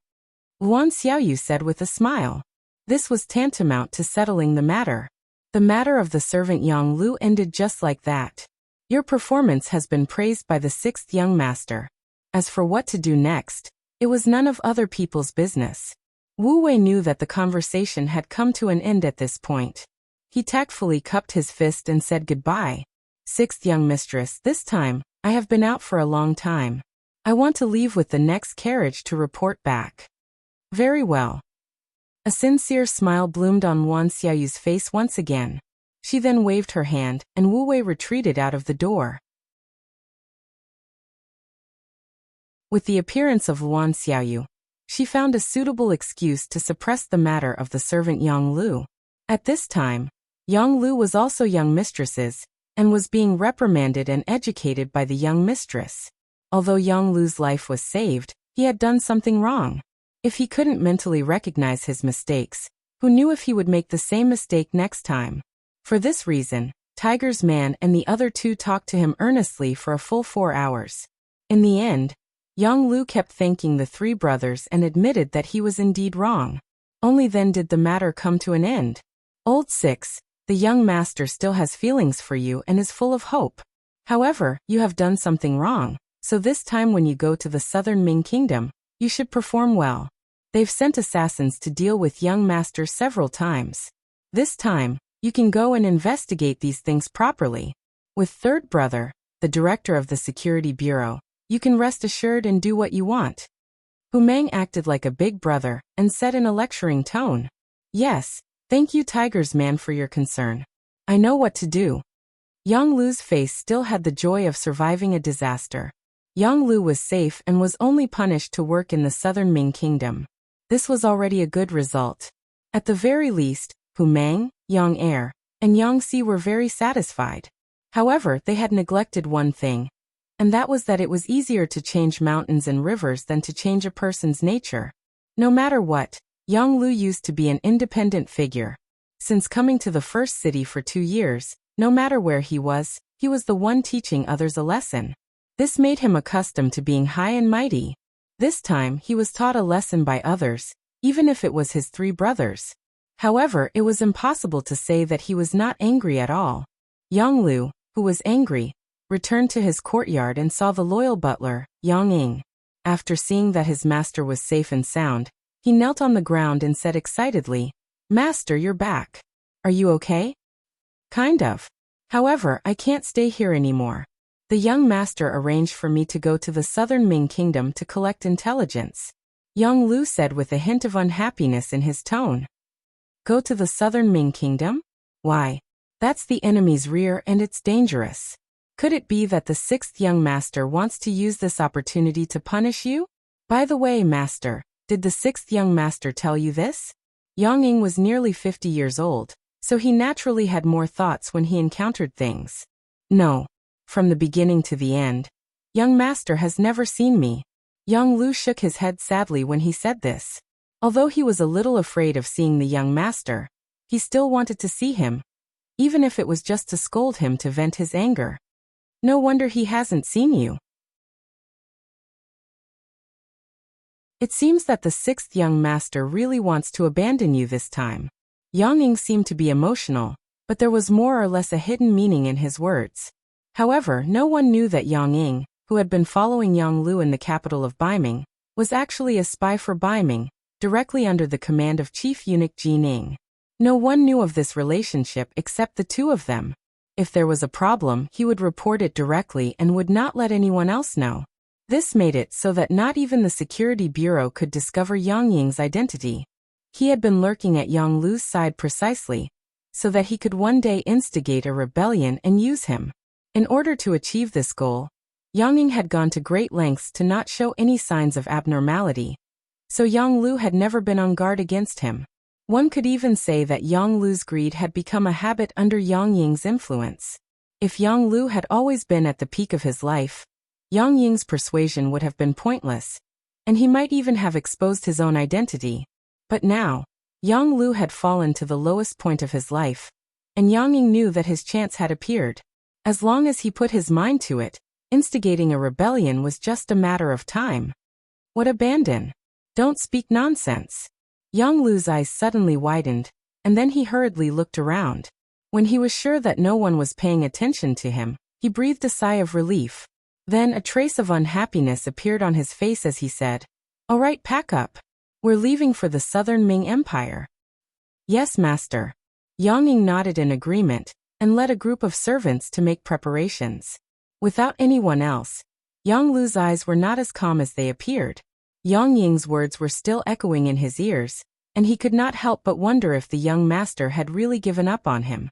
Luan Xiaoyu said with a smile. This was tantamount to settling the matter. The matter of the servant Yang Lu ended just like that. Your performance has been praised by the sixth young master. As for what to do next, it was none of other people's business. Wu Wei knew that the conversation had come to an end at this point. He tactfully cupped his fist and said goodbye. Sixth young mistress, this time, I have been out for a long time. I want to leave with the next carriage to report back. Very well. A sincere smile bloomed on Luan Xiaoyu's face once again. She then waved her hand, and Wu Wei retreated out of the door. With the appearance of Luan Xiaoyu, she found a suitable excuse to suppress the matter of the servant Yang Lu. At this time, Yang Lu was also young mistresses, and was being reprimanded and educated by the young mistress. Although Yang Lu's life was saved, he had done something wrong. If he couldn't mentally recognize his mistakes, who knew if he would make the same mistake next time? For this reason, Tiger's man and the other two talked to him earnestly for a full 4 hours. In the end, Yang Lu kept thanking the three brothers and admitted that he was indeed wrong. Only then did the matter come to an end. Old 6, the young master still has feelings for you and is full of hope. However, you have done something wrong, so this time when you go to the southern Ming kingdom, you should perform well. They've sent assassins to deal with young master several times. This time, you can go and investigate these things properly. With third brother, the director of the security bureau, you can rest assured and do what you want. Hu Meng acted like a big brother and said in a lecturing tone, "Yes, thank you Tiger's man for your concern. I know what to do." Yang Lu's face still had the joy of surviving a disaster. Yang Lu was safe and was only punished to work in the southern Ming kingdom. This was already a good result. At the very least, Hu Meng, Yang Er, and Yang Si were very satisfied. However, they had neglected one thing, and that was that it was easier to change mountains and rivers than to change a person's nature. No matter what, Yang Lu used to be an independent figure. Since coming to the first city for 2 years, no matter where he was the one teaching others a lesson. This made him accustomed to being high and mighty. This time he was taught a lesson by others, even if it was his 3 brothers. However, it was impossible to say that he was not angry at all. Yang Lu, who was angry, returned to his courtyard and saw the loyal butler, Yang Ying. After seeing that his master was safe and sound, he knelt on the ground and said excitedly, "Master, you're back. Are you okay?" "Kind of. However, I can't stay here anymore. The young master arranged for me to go to the southern Ming kingdom to collect intelligence," Yang Lu said with a hint of unhappiness in his tone. "Go to the southern Ming kingdom? Why? That's the enemy's rear and it's dangerous. Could it be that the 6th young master wants to use this opportunity to punish you? By the way, master, did the 6th young master tell you this?" Yang Ying was nearly 50 years old, so he naturally had more thoughts when he encountered things. "No. From the beginning to the end, young master has never seen me." Yang Lu shook his head sadly when he said this. Although he was a little afraid of seeing the young master, he still wanted to see him, even if it was just to scold him to vent his anger. "No wonder he hasn't seen you. It seems that the 6th young master really wants to abandon you this time." Yang Ying seemed to be emotional, but there was more or less a hidden meaning in his words. However, no one knew that Yang Ying, who had been following Yang Lu in the capital of Baiming, was actually a spy for Baiming, directly under the command of Chief Eunuch Ji Ning. No one knew of this relationship except the 2 of them. If there was a problem, he would report it directly and would not let anyone else know. This made it so that not even the security bureau could discover Yang Ying's identity. He had been lurking at Yang Lu's side precisely, so that he could one day instigate a rebellion and use him. In order to achieve this goal, Yang Ying had gone to great lengths to not show any signs of abnormality, so Yang Lu had never been on guard against him. One could even say that Yang Lu's greed had become a habit under Yang Ying's influence. If Yang Lu had always been at the peak of his life, Yang Ying's persuasion would have been pointless, and he might even have exposed his own identity. But now, Yang Lu had fallen to the lowest point of his life, and Yang Ying knew that his chance had appeared. As long as he put his mind to it, instigating a rebellion was just a matter of time. "What abandon? Don't speak nonsense." Yang Lu's eyes suddenly widened, and then he hurriedly looked around. When he was sure that no one was paying attention to him, he breathed a sigh of relief. Then a trace of unhappiness appeared on his face as he said, "All right, pack up. We're leaving for the southern Ming Empire." "Yes, master." Yang Ying nodded in agreement, and led a group of servants to make preparations. Without anyone else, Yang Lu's eyes were not as calm as they appeared. Yang Ying's words were still echoing in his ears, and he could not help but wonder if the young master had really given up on him.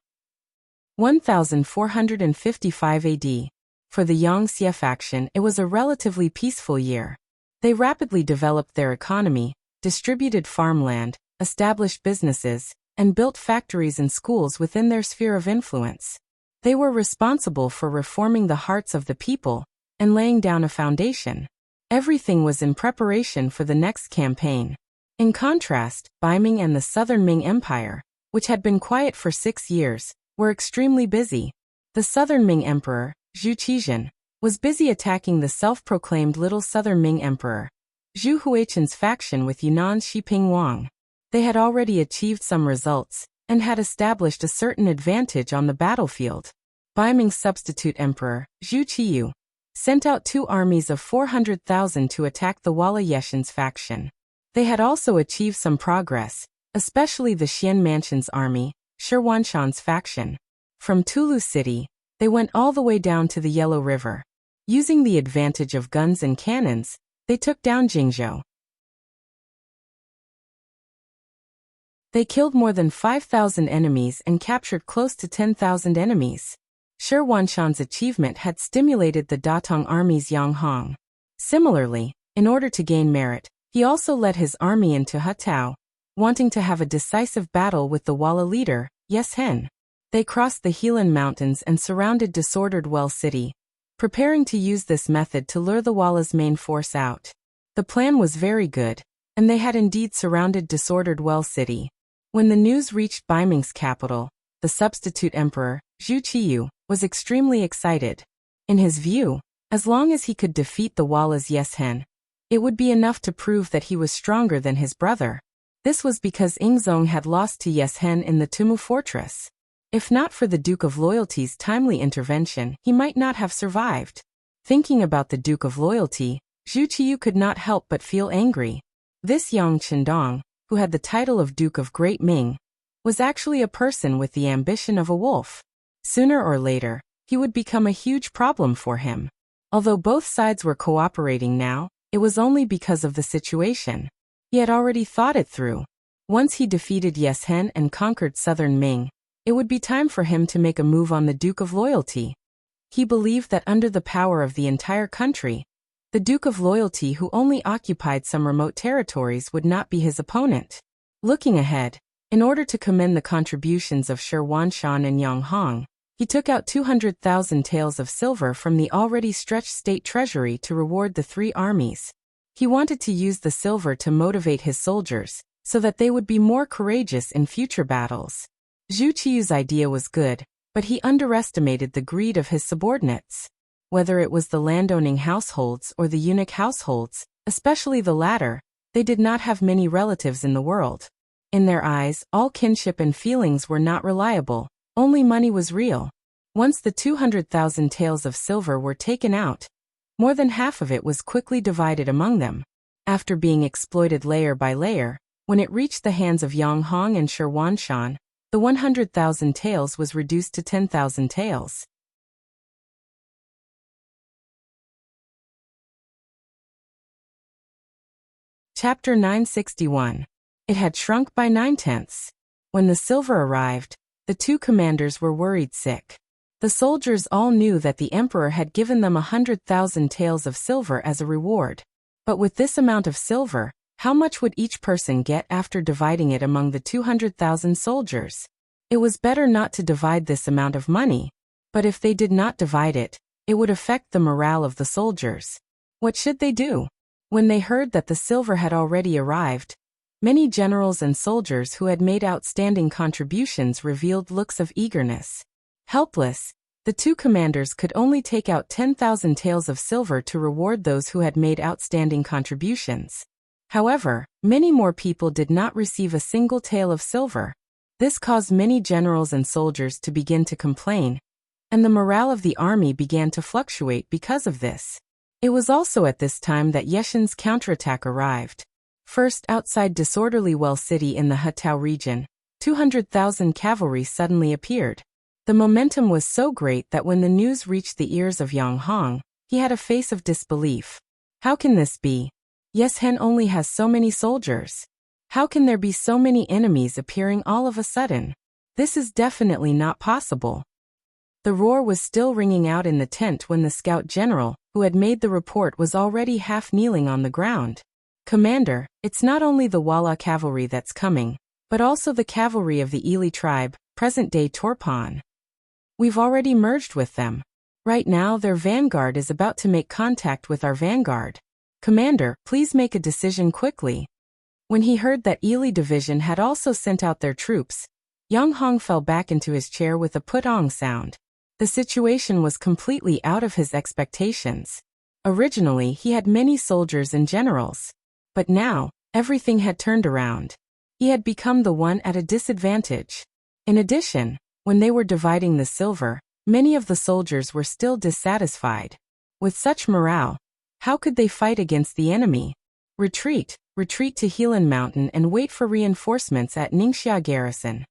1455 AD. For the Yangxia faction, it was a relatively peaceful year. They rapidly developed their economy, distributed farmland, established businesses, and built factories and schools within their sphere of influence. They were responsible for reforming the hearts of the people, and laying down a foundation. Everything was in preparation for the next campaign. In contrast, Baiming and the Southern Ming Empire, which had been quiet for 6 years, were extremely busy. The Southern Ming Emperor, Zhu Qizhen, was busy attacking the self-proclaimed Little Southern Ming Emperor, Zhu Huichen's faction with Yunan's Xiping Wang. They had already achieved some results, and had established a certain advantage on the battlefield. Baiming's substitute emperor, Zhu Qiyu, sent out 2 armies of 400,000 to attack the Wala Yeshen's faction. They had also achieved some progress, especially the Xian Mansion's army, Shi Wanshan's faction. From Tulu City, they went all the way down to the Yellow River. Using the advantage of guns and cannons, they took down Jingzhou. They killed more than 5,000 enemies and captured close to 10,000 enemies. Shi Wanshan's achievement had stimulated the Datong army's Yang Hong. Similarly, in order to gain merit, he also led his army into Hetao, wanting to have a decisive battle with the Wala leader, Yes Hen. They crossed the Helan Mountains and surrounded disordered Well City, preparing to use this method to lure the Wala's main force out. The plan was very good, and they had indeed surrounded disordered Well City. When the news reached Baiming's capital, the substitute emperor, Zhu Qiyu, was extremely excited. In his view, as long as he could defeat the Wala's Yes Hen, it would be enough to prove that he was stronger than his brother. This was because Yingzong had lost to Yes Hen in the Tumu fortress. If not for the Duke of Loyalty's timely intervention, he might not have survived. Thinking about the Duke of Loyalty, Zhu Qiyu could not help but feel angry. This Yang Qindong, who had the title of Duke of Great Ming, was actually a person with the ambition of a wolf. Sooner or later, he would become a huge problem for him. Although both sides were cooperating now, it was only because of the situation. He had already thought it through. Once he defeated Yes Hen and conquered Southern Ming, it would be time for him to make a move on the Duke of Loyalty. He believed that under the power of the entire country, the Duke of Loyalty, who only occupied some remote territories, would not be his opponent. Looking ahead, in order to commend the contributions of Shi Wanshan and Yang Hong, he took out 200,000 taels of silver from the already stretched state treasury to reward the 3 armies. He wanted to use the silver to motivate his soldiers, so that they would be more courageous in future battles. Zhu Qiyu's idea was good, but he underestimated the greed of his subordinates. Whether it was the landowning households or the eunuch households, especially the latter, they did not have many relatives in the world. In their eyes, all kinship and feelings were not reliable, only money was real. Once the 200,000 taels of silver were taken out, more than half of it was quickly divided among them. After being exploited layer by layer, when it reached the hands of Yang Hong and Shi Wanshan, the 100,000 taels was reduced to 10,000 taels. Chapter 961. It had shrunk by 9/10. When the silver arrived, the 2 commanders were worried sick. The soldiers all knew that the emperor had given them 100,000 taels of silver as a reward. But with this amount of silver, how much would each person get after dividing it among the 200,000 soldiers? It was better not to divide this amount of money, but if they did not divide it, it would affect the morale of the soldiers. What should they do? When they heard that the silver had already arrived, many generals and soldiers who had made outstanding contributions revealed looks of eagerness. Helpless, the 2 commanders could only take out 10,000 taels of silver to reward those who had made outstanding contributions. However, many more people did not receive a single tael of silver. This caused many generals and soldiers to begin to complain, and the morale of the army began to fluctuate because of this. It was also at this time that Yeshen's counterattack arrived. First, outside disorderly Well City in the Hetao region, 200,000 cavalry suddenly appeared. The momentum was so great that when the news reached the ears of Yang Hong, he had a face of disbelief. How can this be? Yes Hen only has so many soldiers. How can there be so many enemies appearing all of a sudden? This is definitely not possible. The roar was still ringing out in the tent when the scout general, who had made the report, was already half kneeling on the ground. Commander, it's not only the Wala cavalry that's coming, but also the cavalry of the Ili tribe, present-day Torpon. We've already merged with them. Right now their vanguard is about to make contact with our vanguard. Commander, please make a decision quickly. When he heard that Ely Division had also sent out their troops, Yang Hong fell back into his chair with a put-ong sound. The situation was completely out of his expectations. Originally, he had many soldiers and generals. But now, everything had turned around. He had become the one at a disadvantage. In addition, when they were dividing the silver, many of the soldiers were still dissatisfied. With such morale, how could they fight against the enemy? Retreat to Helan Mountain and wait for reinforcements at Ningxia Garrison.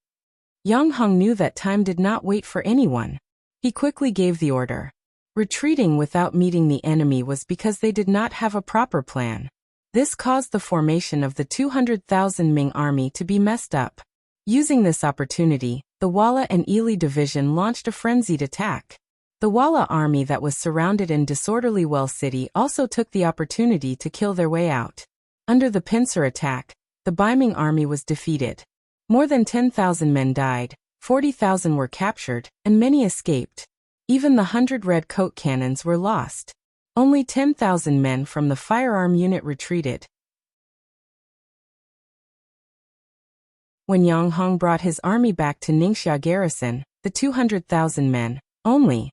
Yang Hong knew that time did not wait for anyone. He quickly gave the order. Retreating without meeting the enemy was because they did not have a proper plan. This caused the formation of the 200,000 Ming army to be messed up. Using this opportunity, the Walla and Ely Division launched a frenzied attack. The Walla army that was surrounded in disorderly Well City also took the opportunity to kill their way out. Under the pincer attack, the Baiming army was defeated. More than 10,000 men died, 40,000 were captured, and many escaped. Even the 100 red coat cannons were lost. Only 10,000 men from the firearm unit retreated. When Yang Hong brought his army back to Ningxia Garrison, the 200,000 men, only.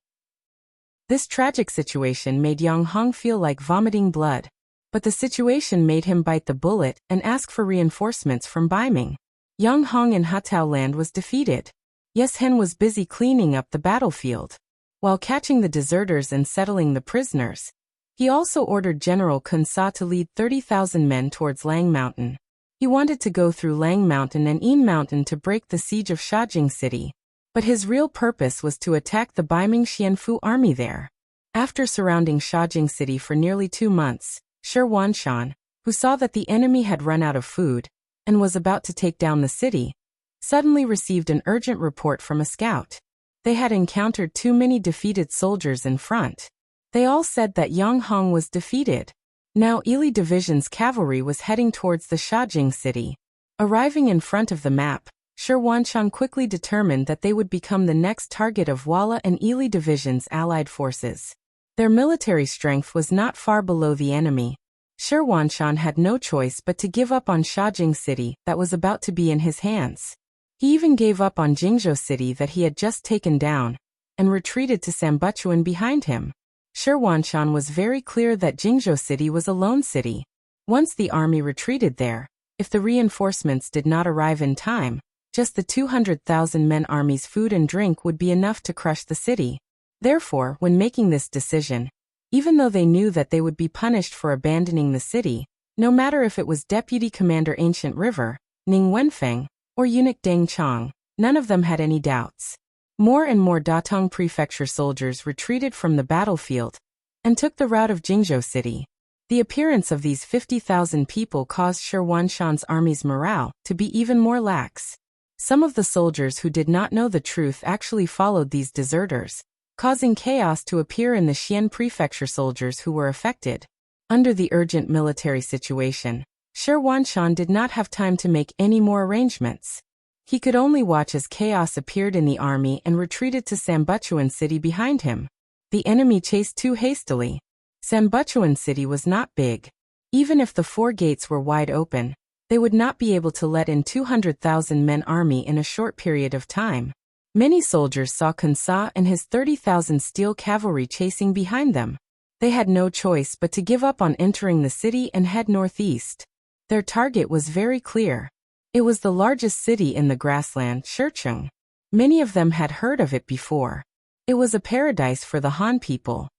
This tragic situation made Yang Hong feel like vomiting blood. But the situation made him bite the bullet and ask for reinforcements from Baiming. Yang Hong in Hatao land was defeated. Yes Hen was busy cleaning up the battlefield. While catching the deserters and settling the prisoners, he also ordered General Kun Sa to lead 30,000 men towards Lang Mountain. He wanted to go through Lang Mountain and Yin Mountain to break the siege of Shajing City. But his real purpose was to attack the Baiming Xianfu army there. After surrounding Shajing City for nearly 2 months, Shi Wanshan, who saw that the enemy had run out of food and was about to take down the city, suddenly received an urgent report from a scout. They had encountered too many defeated soldiers in front. They all said that Yang Hong was defeated. Now Ely Division's cavalry was heading towards the Shajing city. Arriving in front of the map, Shi Wanshan quickly determined that they would become the next target of Walla and Ely Division's allied forces. Their military strength was not far below the enemy. Shi Wanshan had no choice but to give up on Shajing city that was about to be in his hands. He even gave up on Jingzhou city that he had just taken down, and retreated to Sambuchuan behind him. Shi Wanshan was very clear that Jingzhou city was a lone city. Once the army retreated there, if the reinforcements did not arrive in time, just the 200,000 men army's food and drink would be enough to crush the city. Therefore, when making this decision, even though they knew that they would be punished for abandoning the city, no matter if it was Deputy Commander Ancient River, Ning Wenfeng, or eunuch Deng Chong, none of them had any doubts. More and more Datong Prefecture soldiers retreated from the battlefield and took the route of Jingzhou city. The appearance of these 50,000 people caused Shi Wanshan's army's morale to be even more lax. Some of the soldiers who did not know the truth actually followed these deserters, causing chaos to appear in the Xian Prefecture soldiers who were affected. Under the urgent military situation, Shi Wanshan did not have time to make any more arrangements. He could only watch as chaos appeared in the army and retreated to Sambuchuan city behind him. The enemy chased too hastily. Sambuchuan city was not big. Even if the 4 gates were wide open, they would not be able to let in 200,000 men army in a short period of time. Many soldiers saw Kun Sa and his 30,000 steel cavalry chasing behind them. They had no choice but to give up on entering the city and head northeast. Their target was very clear. It was the largest city in the grassland, Shicheng. Many of them had heard of it before. It was a paradise for the Han people.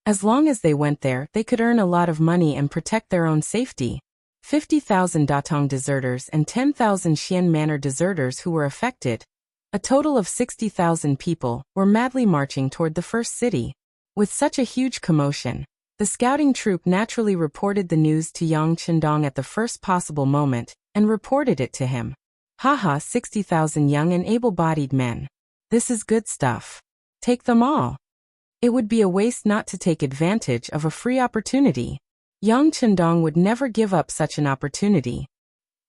As long as they went there, they could earn a lot of money and protect their own safety. 50,000 Datong deserters and 10,000 Xian Manor deserters who were affected, a total of 60,000 people, were madly marching toward the first city. With such a huge commotion, the scouting troop naturally reported the news to Yang Chendong at the first possible moment, and reported it to him. Haha, 60,000 young and able-bodied men. This is good stuff. Take them all. It would be a waste not to take advantage of a free opportunity. Yang Chendong would never give up such an opportunity.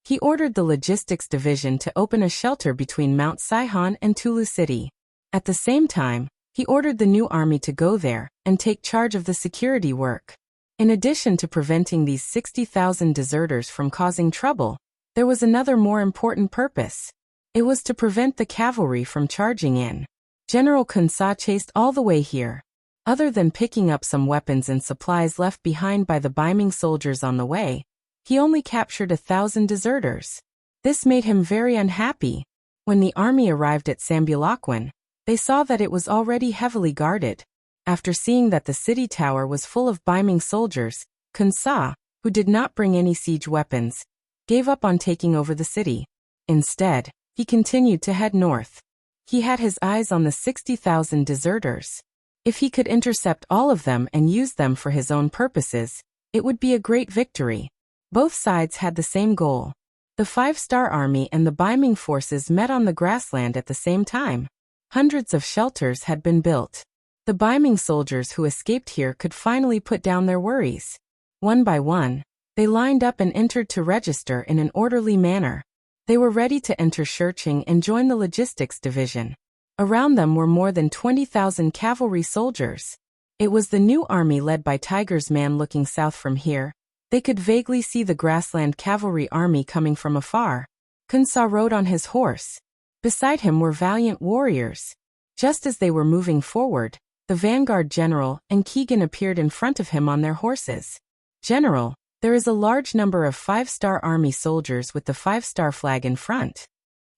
He ordered the logistics division to open a shelter between Mount Saihan and Tulu City. At the same time, he ordered the new army to go there and take charge of the security work. In addition to preventing these 60,000 deserters from causing trouble, there was another more important purpose. It was to prevent the cavalry from charging in. General Kun Sa chased all the way here. Other than picking up some weapons and supplies left behind by the Baiming soldiers on the way, he only captured 1,000 deserters. This made him very unhappy. When the army arrived at Sambulakwan, they saw that it was already heavily guarded. After seeing that the city tower was full of Baiming soldiers, Kun Sa, who did not bring any siege weapons, gave up on taking over the city. Instead, he continued to head north. He had his eyes on the 60,000 deserters. If he could intercept all of them and use them for his own purposes, it would be a great victory. Both sides had the same goal. The 5-star army and the Baiming forces met on the grassland at the same time. Hundreds of shelters had been built. The Baiming soldiers who escaped here could finally put down their worries. One by one, they lined up and entered to register in an orderly manner. They were ready to enter Shurching and join the logistics division. Around them were more than 20,000 cavalry soldiers. It was the new army led by Tiger's man. Looking south from here, they could vaguely see the grassland cavalry army coming from afar. Kun Sa rode on his horse. Beside him were valiant warriors. Just as they were moving forward, the vanguard general and Keegan appeared in front of him on their horses. "General, there is a large number of 5-star army soldiers with the 5-star flag in front."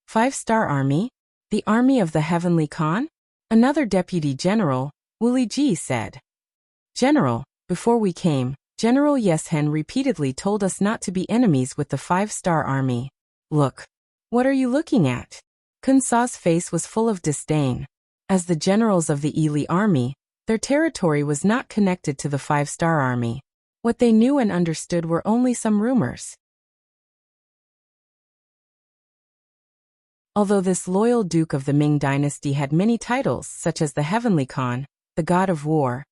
5-star army? The army of the Heavenly Khan? Another deputy general, Wuli Ji, said. "General, before we came, General Yeshen repeatedly told us not to be enemies with the 5-star army." "Look. What are you looking at?" Kun Sa's face was full of disdain. As the generals of the Ili army, their territory was not connected to the 5-star army. What they knew and understood were only some rumors. Although this loyal duke of the Ming dynasty had many titles such as the Heavenly Khan, the God of War,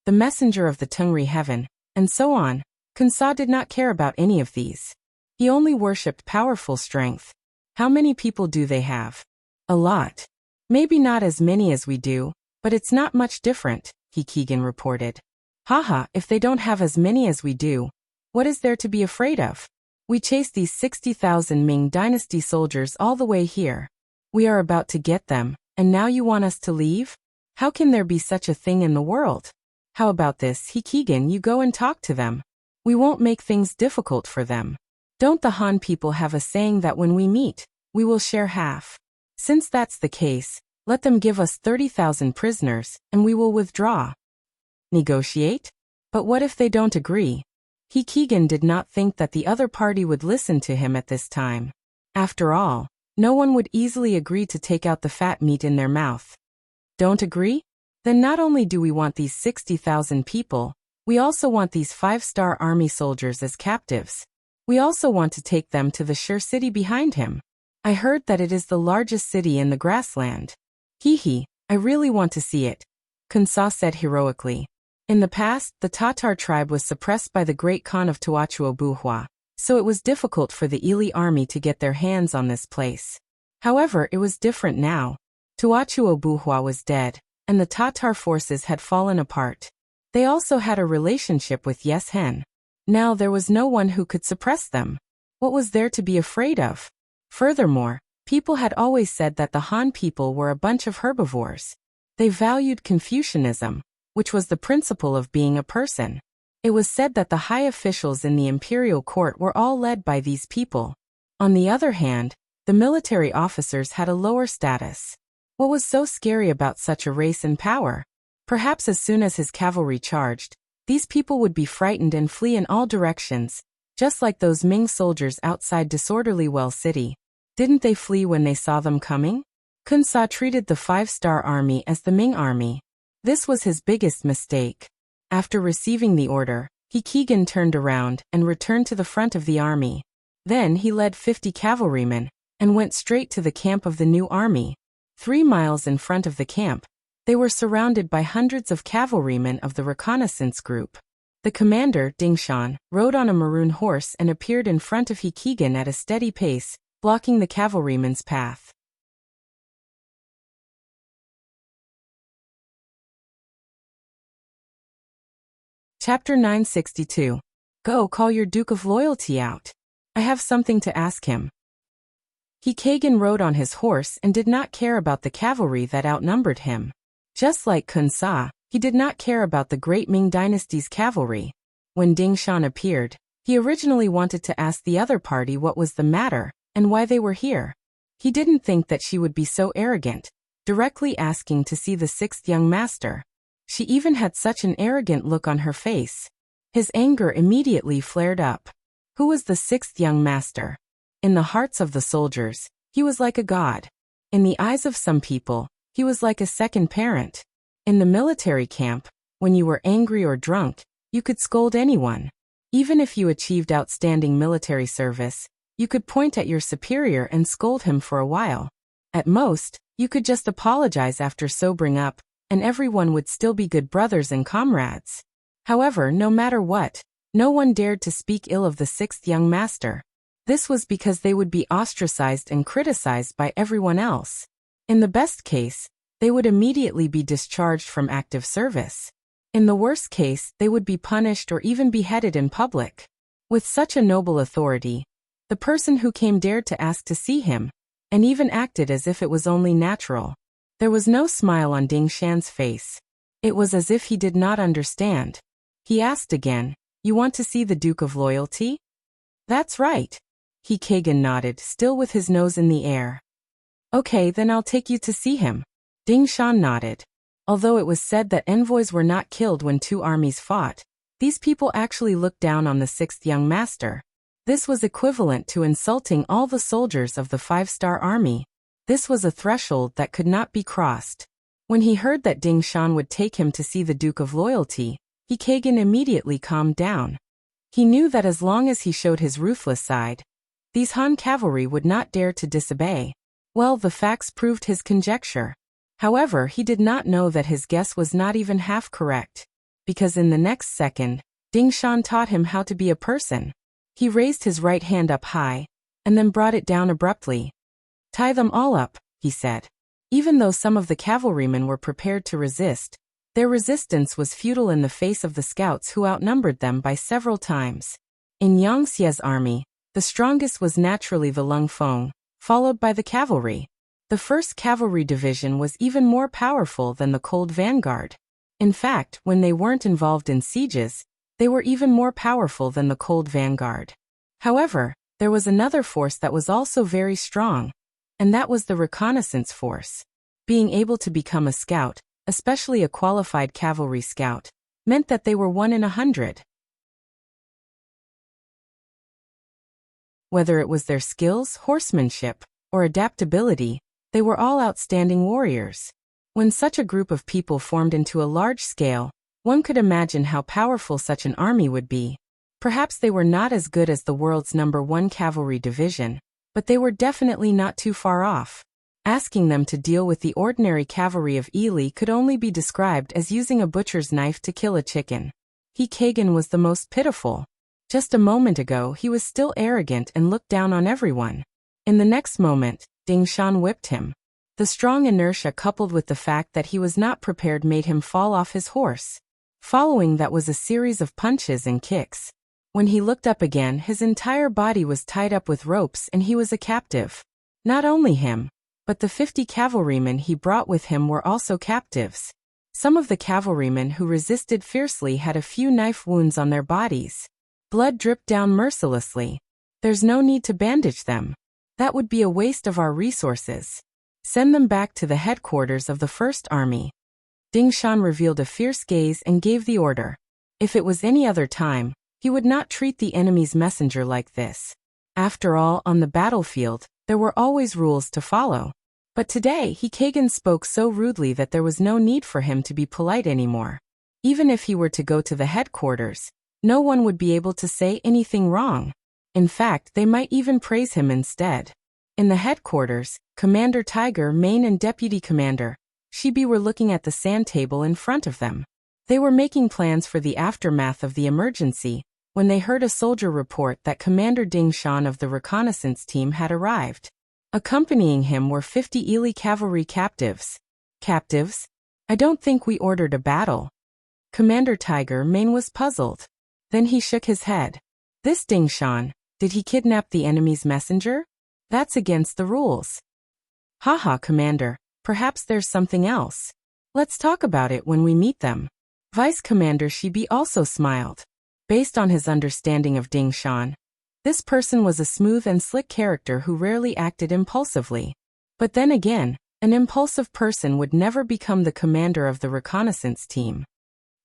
the Messenger of the Tungri Heaven, and so on, Kun Sa did not care about any of these. He only worshipped powerful strength. How many people do they have? A lot. Maybe not as many as we do, but it's not much different, Keegan reported. Haha, if they don't have as many as we do, what is there to be afraid of? We chased these 60,000 Ming dynasty soldiers all the way here. We are about to get them, and now you want us to leave? How can there be such a thing in the world? How about this, Keegan, you go and talk to them. We won't make things difficult for them. Don't the Han people have a saying that when we meet, we will share half? Since that's the case, let them give us 30,000 prisoners, and we will withdraw. Negotiate? But what if they don't agree? Keegan did not think that the other party would listen to him at this time. After all, no one would easily agree to take out the fat meat in their mouth. Don't agree? Then not only do we want these 60,000 people, we also want these 5-star army soldiers as captives. We also want to take them to the Shur city behind him. I heard that it is the largest city in the grassland. I really want to see it, Kun Sa said heroically. In the past, the Tatar tribe was suppressed by the great Khan of Tuachuo-Buhua, so it was difficult for the Ili army to get their hands on this place. However, it was different now. Tuachuo-Buhua was dead, and the Tatar forces had fallen apart. They also had a relationship with Yeshen. Now there was no one who could suppress them. What was there to be afraid of? Furthermore, people had always said that the Han people were a bunch of herbivores. They valued Confucianism, which was the principle of being a person. It was said that the high officials in the imperial court were all led by these people. On the other hand, the military officers had a lower status. What was so scary about such a race and power? Perhaps as soon as his cavalry charged, these people would be frightened and flee in all directions, just like those Ming soldiers outside disorderly Well City. Didn't they flee when they saw them coming? Kun Sa treated the 5-star army as the Ming army. This was his biggest mistake. After receiving the order, Keegan turned around and returned to the front of the army. Then he led 50 cavalrymen and went straight to the camp of the new army. 3 miles in front of the camp, they were surrounded by hundreds of cavalrymen of the reconnaissance group. The commander, Dingshan, rode on a maroon horse and appeared in front of He Keegan at a steady pace, blocking the cavalryman's path. Chapter 962. Go call your Duke of Loyalty out. I have something to ask him. He Keegan rode on his horse and did not care about the cavalry that outnumbered him. Just like Kun Sa, he did not care about the great Ming dynasty's cavalry. When Dingshan appeared, he originally wanted to ask the other party what was the matter and why they were here. He didn't think that she would be so arrogant, directly asking to see the sixth young master. She even had such an arrogant look on her face. His anger immediately flared up. Who was the sixth young master? In the hearts of the soldiers, he was like a god. In the eyes of some people, he was like a second parent. In the military camp, when you were angry or drunk, you could scold anyone. Even if you achieved outstanding military service, you could point at your superior and scold him for a while. At most, you could just apologize after sobering up, and everyone would still be good brothers and comrades. However, no matter what, no one dared to speak ill of the sixth young master. This was because they would be ostracized and criticized by everyone else. In the best case, they would immediately be discharged from active service. In the worst case, they would be punished or even beheaded in public. With such a noble authority, the person who came dared to ask to see him, and even acted as if it was only natural. There was no smile on Dingshan's face. It was as if he did not understand. He asked again, "You want to see the Duke of Loyalty?" "That's right." He Keegan nodded, still with his nose in the air. "Okay, then I'll take you to see him." Dingshan nodded. Although it was said that envoys were not killed when two armies fought, these people actually looked down on the sixth young master. This was equivalent to insulting all the soldiers of the 5-star army. This was a threshold that could not be crossed. When he heard that Dingshan would take him to see the Duke of Loyalty, He Keegan immediately calmed down. He knew that as long as he showed his ruthless side, these Han cavalry would not dare to disobey. Well, the facts proved his conjecture. However, he did not know that his guess was not even half correct. Because in the next second, Dingshan taught him how to be a person. He raised his right hand up high, and then brought it down abruptly. "Tie them all up," he said. Even though some of the cavalrymen were prepared to resist, their resistance was futile in the face of the scouts who outnumbered them by several times. In Yang Xie's army, the strongest was naturally the Lung Feng, followed by the cavalry. The 1st Cavalry Division was even more powerful than the Cold Vanguard. In fact, when they weren't involved in sieges, they were even more powerful than the Cold Vanguard. However, there was another force that was also very strong, and that was the reconnaissance force. Being able to become a scout, especially a qualified cavalry scout, meant that they were 1 in 100. Whether it was their skills, horsemanship, or adaptability, they were all outstanding warriors. When such a group of people formed into a large scale, one could imagine how powerful such an army would be. Perhaps they were not as good as the world's #1 cavalry division, but they were definitely not too far off. Asking them to deal with the ordinary cavalry of Ely could only be described as using a butcher's knife to kill a chicken. He Keegan was the most pitiful. Just a moment ago he was still arrogant and looked down on everyone. In the next moment, Dingshan whipped him. The strong inertia coupled with the fact that he was not prepared made him fall off his horse. Following that was a series of punches and kicks. When he looked up again, his entire body was tied up with ropes and he was a captive. Not only him, but the 50 cavalrymen he brought with him were also captives. Some of the cavalrymen who resisted fiercely had a few knife wounds on their bodies. Blood dripped down mercilessly. There's no need to bandage them. That would be a waste of our resources. Send them back to the headquarters of the 1st Army. Dingshan revealed a fierce gaze and gave the order. If it was any other time, he would not treat the enemy's messenger like this. After all, on the battlefield, there were always rules to follow. But today, He Keegan spoke so rudely that there was no need for him to be polite anymore. Even if he were to go to the headquarters, no one would be able to say anything wrong. In fact, they might even praise him instead. In the headquarters, Commander Tiger, Main and Deputy Commander Shibi were looking at the sand table in front of them. They were making plans for the aftermath of the emergency when they heard a soldier report that Commander Ding Shan of the reconnaissance team had arrived. Accompanying him were 50 Ely cavalry captives. Captives? I don't think we ordered a battle. Commander Tiger Mane was puzzled. Then he shook his head. This Ding Shan, did he kidnap the enemy's messenger? That's against the rules. Haha, Commander, perhaps there's something else. Let's talk about it when we meet them. Vice Commander Shibi also smiled. Based on his understanding of Ding Shan, this person was a smooth and slick character who rarely acted impulsively. But then again, an impulsive person would never become the commander of the reconnaissance team.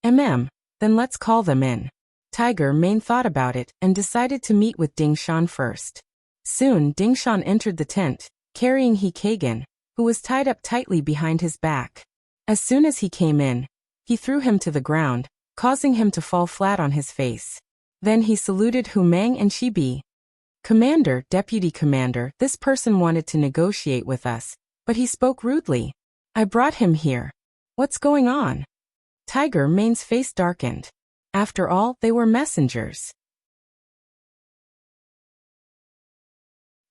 Then let's call them in. Tiger Mane thought about it and decided to meet with Ding Shan first. Soon Ding Shan entered the tent, carrying He Kagan, who was tied up tightly behind his back. As soon as he came in, he threw him to the ground, causing him to fall flat on his face. Then he saluted Hu Mang and Shibi. Commander, Deputy Commander, this person wanted to negotiate with us, but he spoke rudely. I brought him here. What's going on? Tiger Mane's face darkened. After all, they were messengers.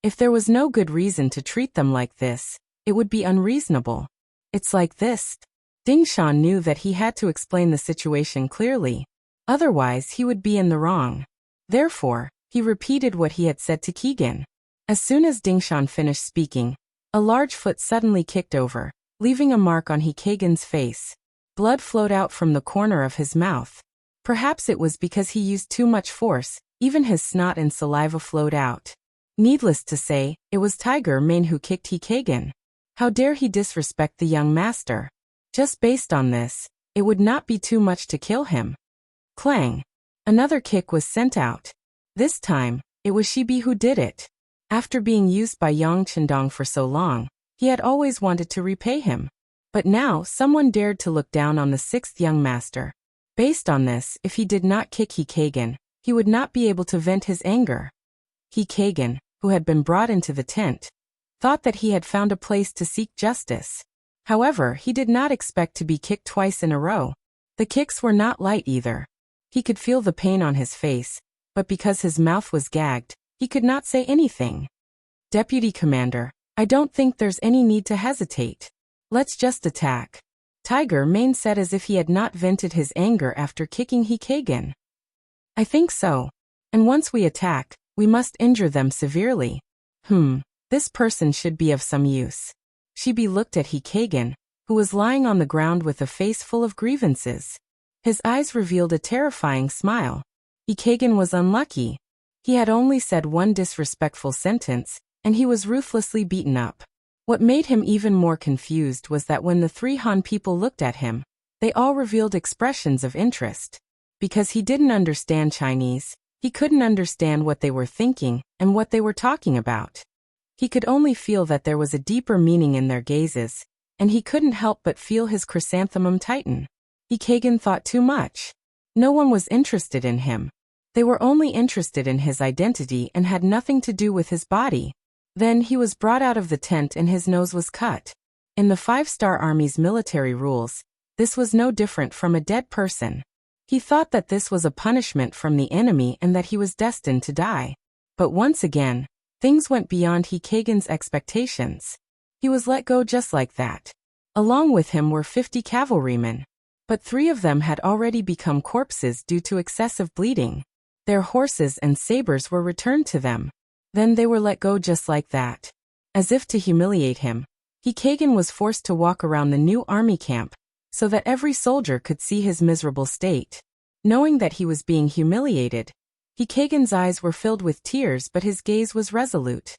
If there was no good reason to treat them like this, it would be unreasonable. It's like this. Ding Shan knew that he had to explain the situation clearly. Otherwise, he would be in the wrong. Therefore, he repeated what he had said to Keegan. As soon as Ding Shan finished speaking, a large foot suddenly kicked over, leaving a mark on He Kagan's face. Blood flowed out from the corner of his mouth. Perhaps it was because he used too much force, even his snot and saliva flowed out. Needless to say, it was Tiger Mane who kicked He Kagan. How dare he disrespect the young master? Just based on this, it would not be too much to kill him. Clang! Another kick was sent out. This time, it was Shibi who did it. After being used by Yang Chendong for so long, he had always wanted to repay him. But now someone dared to look down on the sixth young master. Based on this, if he did not kick He Kagan, he would not be able to vent his anger. He Kagan, who had been brought into the tent, thought that he had found a place to seek justice. However, he did not expect to be kicked twice in a row. The kicks were not light either. He could feel the pain on his face, but because his mouth was gagged, he could not say anything. Deputy Commander, I don't think there's any need to hesitate. Let's just attack. Tiger Mane said as if he had not vented his anger after kicking He Kagan. I think so. And once we attack, we must injure them severely. This person should be of some use. Shibi looked at He Kagan, who was lying on the ground with a face full of grievances. His eyes revealed a terrifying smile. He Kagan was unlucky. He had only said one disrespectful sentence, and he was ruthlessly beaten up. What made him even more confused was that when the three Han people looked at him, they all revealed expressions of interest. Because he didn't understand Chinese, he couldn't understand what they were thinking and what they were talking about. He could only feel that there was a deeper meaning in their gazes, and he couldn't help but feel his chrysanthemum tighten. He Kagan thought too much. No one was interested in him. They were only interested in his identity and had nothing to do with his body. Then he was brought out of the tent and his nose was cut. In the 5-Star Army's military rules, this was no different from a dead person. He thought that this was a punishment from the enemy and that he was destined to die. But once again, things went beyond He Kagan's expectations. He was let go just like that. Along with him were 50 cavalrymen. But 3 of them had already become corpses due to excessive bleeding. Their horses and sabers were returned to them. Then they were let go just like that. As if to humiliate him, He Kagan was forced to walk around the new army camp, so that every soldier could see his miserable state. Knowing that he was being humiliated, He Kagan's eyes were filled with tears but his gaze was resolute.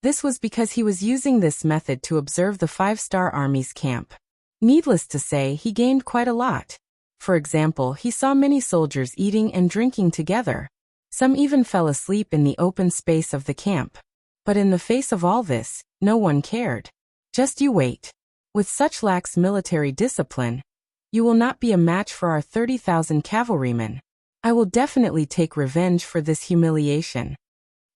This was because he was using this method to observe the 5-Star Army's camp. Needless to say, he gained quite a lot. For example, he saw many soldiers eating and drinking together. Some even fell asleep in the open space of the camp. But in the face of all this, no one cared. Just you wait. With such lax military discipline, you will not be a match for our 30,000 cavalrymen. I will definitely take revenge for this humiliation.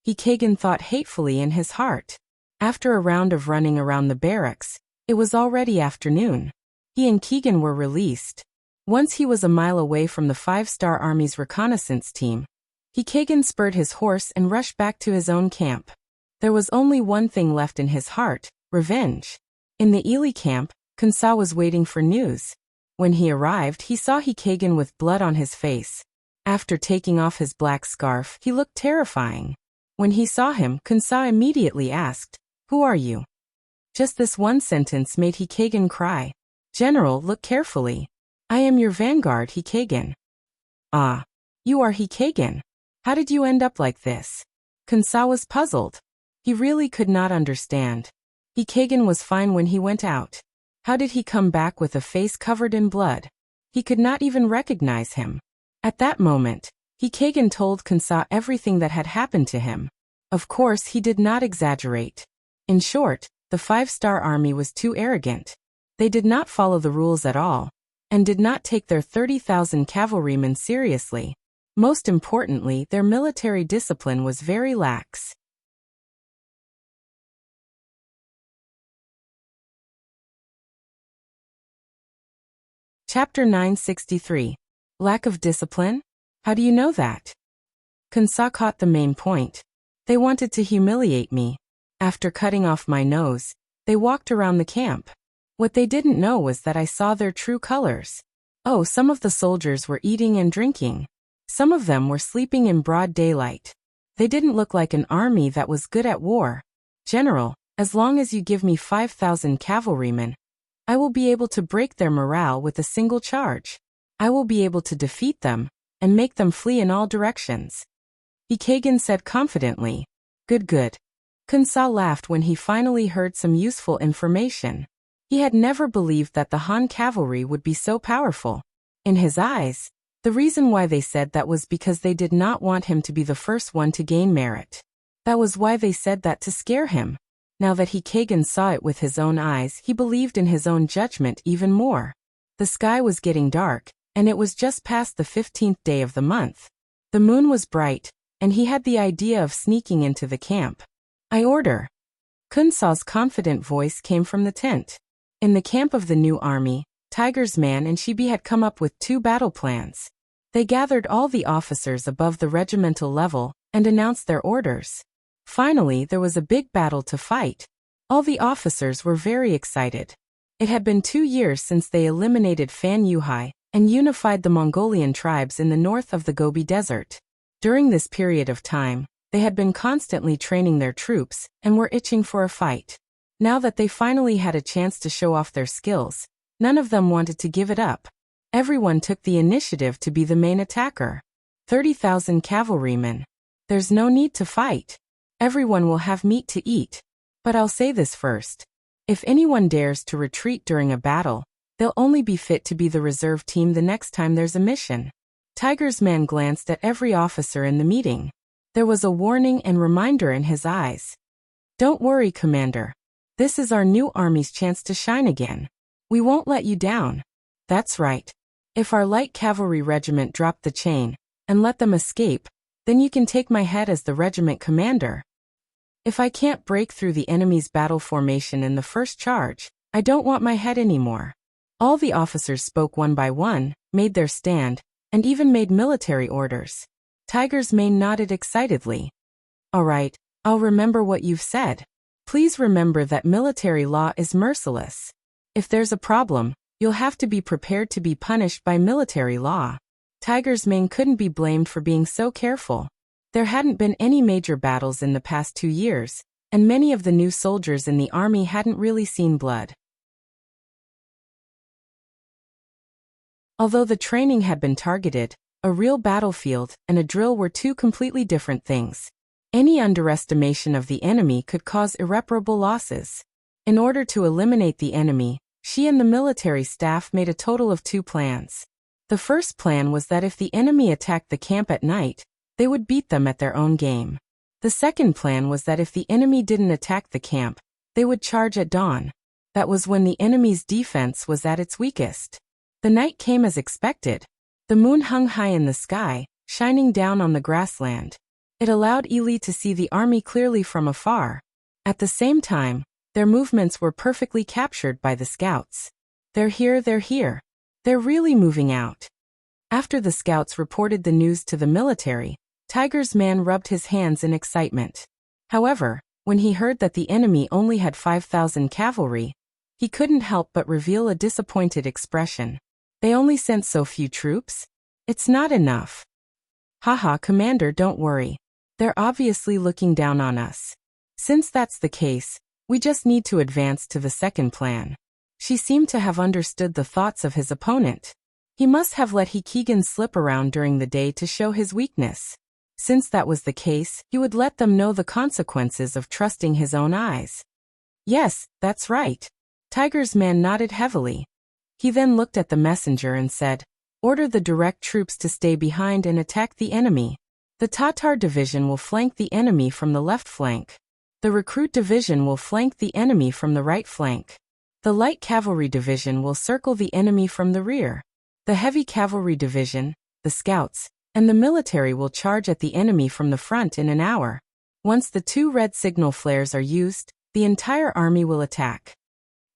He Kagan thought hatefully in his heart. After a round of running around the barracks, It was already afternoon. He and Keegan were released. Once he was a mile away from the 5-Star Army's reconnaissance team, Keegan spurred his horse and rushed back to his own camp. There was only one thing left in his heart: revenge. In the Ely camp, Kunsa was waiting for news. When he arrived, he saw Keegan with blood on his face. After taking off his black scarf, he looked terrifying. When he saw him, Kunsa immediately asked, "Who are you?" Just this one sentence made Keegan cry. "General, look carefully. I am your vanguard, Keegan." "Ah, you are Keegan. How did you end up like this?" Kunsa was puzzled. He really could not understand. Keegan was fine when he went out. How did he come back with a face covered in blood? He could not even recognize him. At that moment, Keegan told Kunsa everything that had happened to him. Of course, he did not exaggerate. In short, the 5-Star Army was too arrogant. They did not follow the rules at all, and did not take their 30,000 cavalrymen seriously. Most importantly, their military discipline was very lax. Chapter 963. Lack of discipline? How do you know that? Kunsa caught the main point. They wanted to humiliate me. After cutting off my nose, they walked around the camp. What they didn't know was that I saw their true colors. Oh, some of the soldiers were eating and drinking. Some of them were sleeping in broad daylight. They didn't look like an army that was good at war. "General, as long as you give me 5,000 cavalrymen, I will be able to break their morale with a single charge. I will be able to defeat them and make them flee in all directions." Keegan said confidently. Good. Kunsa laughed when he finally heard some useful information. He had never believed that the Han cavalry would be so powerful. In his eyes, the reason why they said that was because they did not want him to be the first one to gain merit. That was why they said that, to scare him. Now that Keegan saw it with his own eyes, he believed in his own judgment even more. The sky was getting dark, and it was just past the 15th day of the month. The moon was bright, and he had the idea of sneaking into the camp. "I order." Kunsa's confident voice came from the tent. In the camp of the new army, Tiger's Man and Shibi had come up with 2 battle plans. They gathered all the officers above the regimental level and announced their orders. Finally, there was a big battle to fight. All the officers were very excited. It had been 2 years since they eliminated Fan Yuhai and unified the Mongolian tribes in the north of the Gobi Desert. During this period of time, they had been constantly training their troops and were itching for a fight. Now that they finally had a chance to show off their skills, none of them wanted to give it up. Everyone took the initiative to be the main attacker. 30,000 cavalrymen. There's no need to fight. Everyone will have meat to eat. But I'll say this first. If anyone dares to retreat during a battle, they'll only be fit to be the reserve team the next time there's a mission. Tiger's Man glanced at every officer in the meeting. There was a warning and reminder in his eyes. "Don't worry, Commander. This is our new army's chance to shine again. We won't let you down." "That's right. If our light cavalry regiment dropped the chain and let them escape, then you can take my head as the regiment commander. If I can't break through the enemy's battle formation in the first charge, I don't want my head anymore." All the officers spoke one by one, made their stand, and even made military orders. Tiger's Mane nodded excitedly. "All right, I'll remember what you've said. Please remember that military law is merciless. If there's a problem, you'll have to be prepared to be punished by military law." Tiger's Mane couldn't be blamed for being so careful. There hadn't been any major battles in the past 2 years, and many of the new soldiers in the army hadn't really seen blood. Although the training had been targeted, a real battlefield and a drill were 2 completely different things. Any underestimation of the enemy could cause irreparable losses. In order to eliminate the enemy, she and the military staff made a total of 2 plans. The first plan was that if the enemy attacked the camp at night, they would beat them at their own game. The second plan was that if the enemy didn't attack the camp, they would charge at dawn. That was when the enemy's defense was at its weakest. The night came as expected. The moon hung high in the sky, shining down on the grassland. It allowed Ely to see the army clearly from afar. At the same time, Their movements were perfectly captured by the scouts. They're here, they're here. They're really moving out. After the scouts reported the news to the military, Tiger's man rubbed his hands in excitement. However, when he heard that the enemy only had 5,000 cavalry, he couldn't help but reveal a disappointed expression. They only sent so few troops? It's not enough. Haha, Commander, don't worry. They're obviously looking down on us. Since that's the case, we just need to advance to the second plan. She seemed to have understood the thoughts of his opponent. He must have let Keegan slip around during the day to show his weakness. Since that was the case, he would let them know the consequences of trusting his own eyes. Yes, that's right. Tiger's man nodded heavily. He then looked at the messenger and said, "Order the direct troops to stay behind and attack the enemy. The Tatar division will flank the enemy from the left flank. The recruit division will flank the enemy from the right flank. The light cavalry division will circle the enemy from the rear. The heavy cavalry division, the scouts, and the military will charge at the enemy from the front in an hour. Once the 2 red signal flares are used, the entire army will attack."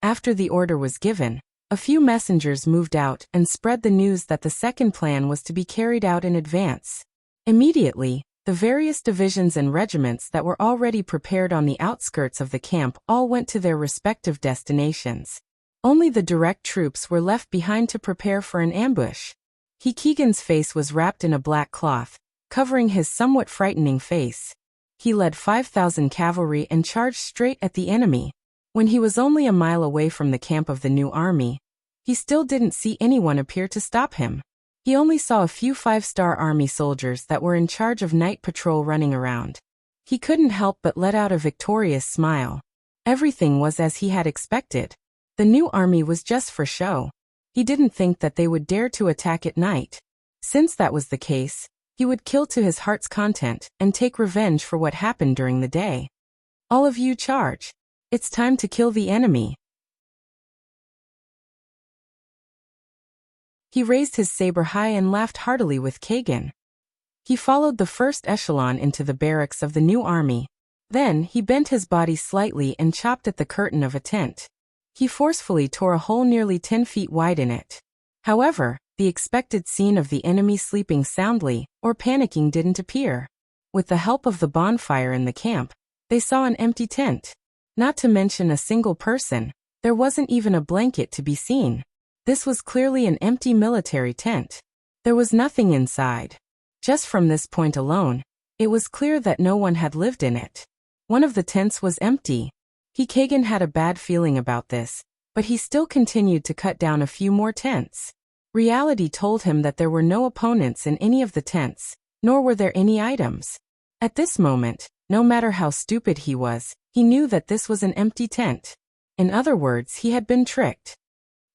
After the order was given, a few messengers moved out and spread the news that the second plan was to be carried out in advance. Immediately, the various divisions and regiments that were already prepared on the outskirts of the camp all went to their respective destinations. Only the direct troops were left behind to prepare for an ambush. Keegan's face was wrapped in a black cloth, covering his somewhat frightening face. He led 5,000 cavalry and charged straight at the enemy. When he was only a mile away from the camp of the new army, he still didn't see anyone appear to stop him. He only saw a few 5-star army soldiers that were in charge of night patrol running around. He couldn't help but let out a victorious smile. Everything was as he had expected. The new army was just for show. He didn't think that they would dare to attack at night. Since that was the case, he would kill to his heart's content and take revenge for what happened during the day. All of you charge. It's time to kill the enemy. He raised his saber high and laughed heartily with Kagan. He followed the first echelon into the barracks of the new army. Then he bent his body slightly and chopped at the curtain of a tent. He forcefully tore a hole nearly 10 feet wide in it. However, the expected scene of the enemy sleeping soundly or panicking didn't appear. With the help of the bonfire in the camp, they saw an empty tent. Not to mention a single person, there wasn't even a blanket to be seen. This was clearly an empty military tent. There was nothing inside. Just from this point alone, it was clear that no one had lived in it. One of the tents was empty. Kagan had a bad feeling about this, but he still continued to cut down a few more tents. Reality told him that there were no opponents in any of the tents, nor were there any items. At this moment, no matter how stupid he was, he knew that this was an empty tent. In other words, he had been tricked.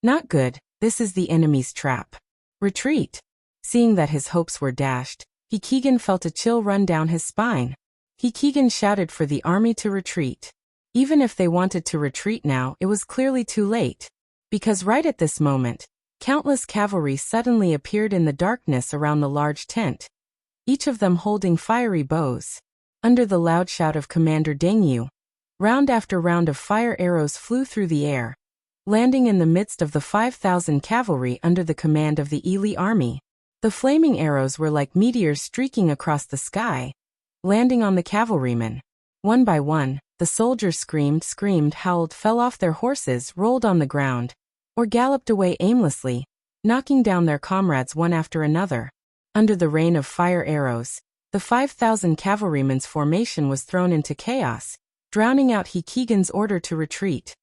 Not good, this is the enemy's trap. Retreat. Seeing that his hopes were dashed, Keegan felt a chill run down his spine. Keegan shouted for the army to retreat. Even if they wanted to retreat now, it was clearly too late. Because right at this moment, countless cavalry suddenly appeared in the darkness around the large tent, each of them holding fiery bows. Under the loud shout of Commander Dengyu, round after round of fire arrows flew through the air, landing in the midst of the 5,000 cavalry under the command of the Ely army. The flaming arrows were like meteors streaking across the sky, landing on the cavalrymen. One by one, the soldiers screamed, howled, fell off their horses, rolled on the ground, or galloped away aimlessly, knocking down their comrades one after another. Under the rain of fire arrows, the 5,000 cavalrymen's formation was thrown into chaos, drowning out Keegan's order to retreat.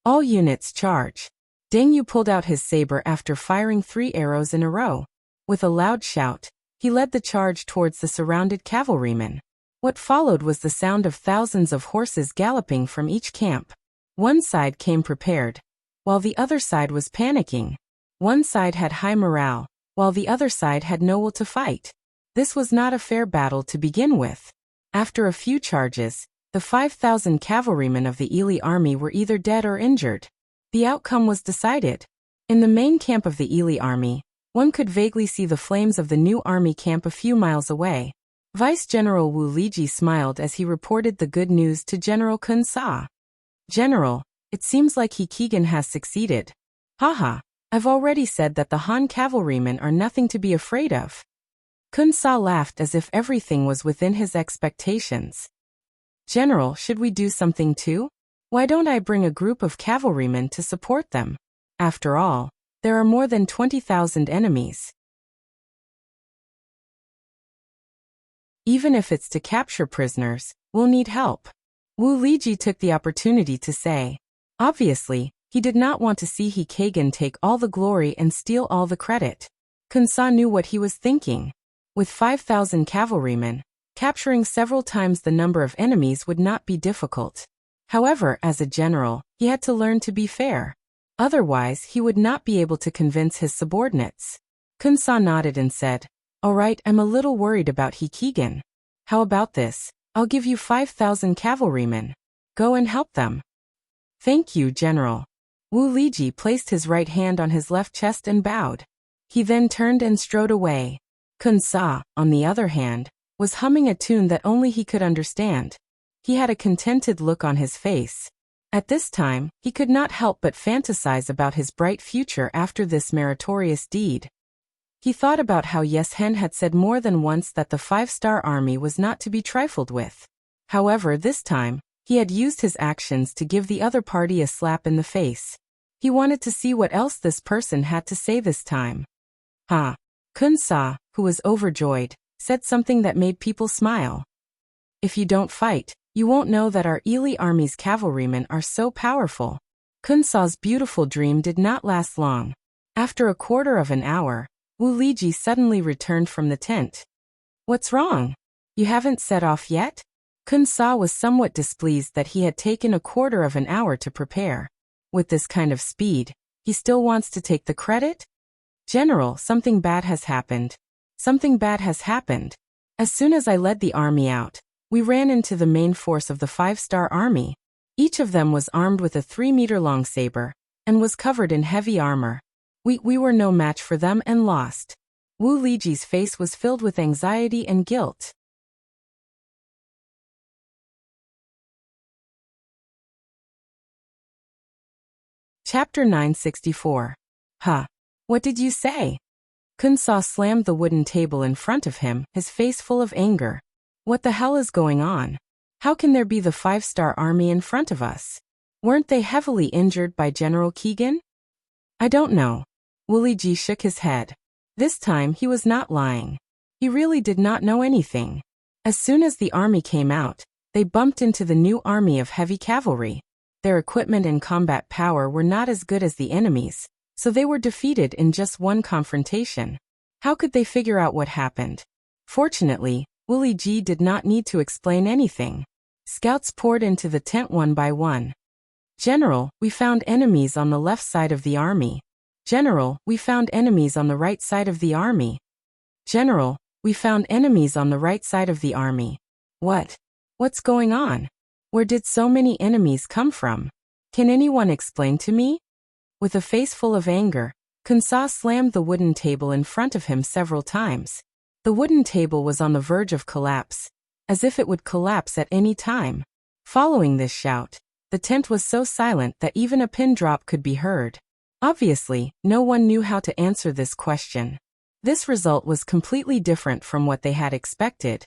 All units charge. Dengyu pulled out his saber after firing 3 arrows in a row. With a loud shout, he led the charge towards the surrounded cavalrymen. What followed was the sound of thousands of horses galloping from each camp. One side came prepared, while the other side was panicking. One side had high morale, while the other side had no will to fight. This was not a fair battle to begin with. After a few charges, the 5,000 cavalrymen of the Ely army were either dead or injured. The outcome was decided. In the main camp of the Ely army, one could vaguely see the flames of the new army camp a few miles away. Vice General Wu Liji smiled as he reported the good news to General Kun Sa. General, it seems like Keegan has succeeded. Haha, I've already said that the Han cavalrymen are nothing to be afraid of. Kun Sa laughed as if everything was within his expectations. General, should we do something too? Why don't I bring a group of cavalrymen to support them? After all, there are more than 20,000 enemies. Even if it's to capture prisoners, we'll need help. Wu Liji took the opportunity to say. Obviously, he did not want to see Keegan take all the glory and steal all the credit. Kun Sa knew what he was thinking. With 5,000 cavalrymen, capturing several times the number of enemies would not be difficult. However, as a general, he had to learn to be fair. Otherwise, he would not be able to convince his subordinates. Kun Sa nodded and said, "All right, I'm a little worried about Keegan. How about this? I'll give you 5,000 cavalrymen. Go and help them." "Thank you, General." Wu Liji placed his right hand on his left chest and bowed. He then turned and strode away. Kun Sa, on the other hand, was humming a tune that only he could understand. He had a contented look on his face. At this time, he could not help but fantasize about his bright future after this meritorious deed. He thought about how Yes Hen had said more than once that the 5-star army was not to be trifled with. However, this time, he had used his actions to give the other party a slap in the face. He wanted to see what else this person had to say this time. Kun Sa, who was overjoyed, said something that made people smile. "If you don't fight, you won't know that our Ili army's cavalrymen are so powerful." Kun Sa's beautiful dream did not last long. After a quarter of an hour, Wu Liji suddenly returned from the tent. "What's wrong? You haven't set off yet?" Kun Sa was somewhat displeased that he had taken a quarter of an hour to prepare. With this kind of speed, he still wants to take the credit? "General, something bad has happened. Something bad has happened. As soon as I led the army out, we ran into the main force of the 5-star army. Each of them was armed with a 3-meter-long saber, and was covered in heavy armor. We were no match for them and lost." Wu Liji's face was filled with anxiety and guilt. Chapter 964. What did you say? Kun Sa slammed the wooden table in front of him, his face full of anger. What the hell is going on? How can there be the 5-star army in front of us? Weren't they heavily injured by General Keegan? "I don't know." Wu Liji shook his head. This time he was not lying. He really did not know anything. As soon as the army came out, they bumped into the new army of heavy cavalry. Their equipment and combat power were not as good as the enemy's, so they were defeated in just one confrontation. How could they figure out what happened? Fortunately, Wu Liji did not need to explain anything. Scouts poured into the tent one by one. "General, we found enemies on the left side of the army." "General, we found enemies on the right side of the army." "General, we found enemies on the right side of the army." What's going on? Where did so many enemies come from? Can anyone explain to me? With a face full of anger, Kun Sa slammed the wooden table in front of him several times. The wooden table was on the verge of collapse, as if it would collapse at any time. Following this shout, the tent was so silent that even a pin drop could be heard. Obviously, no one knew how to answer this question. This result was completely different from what they had expected,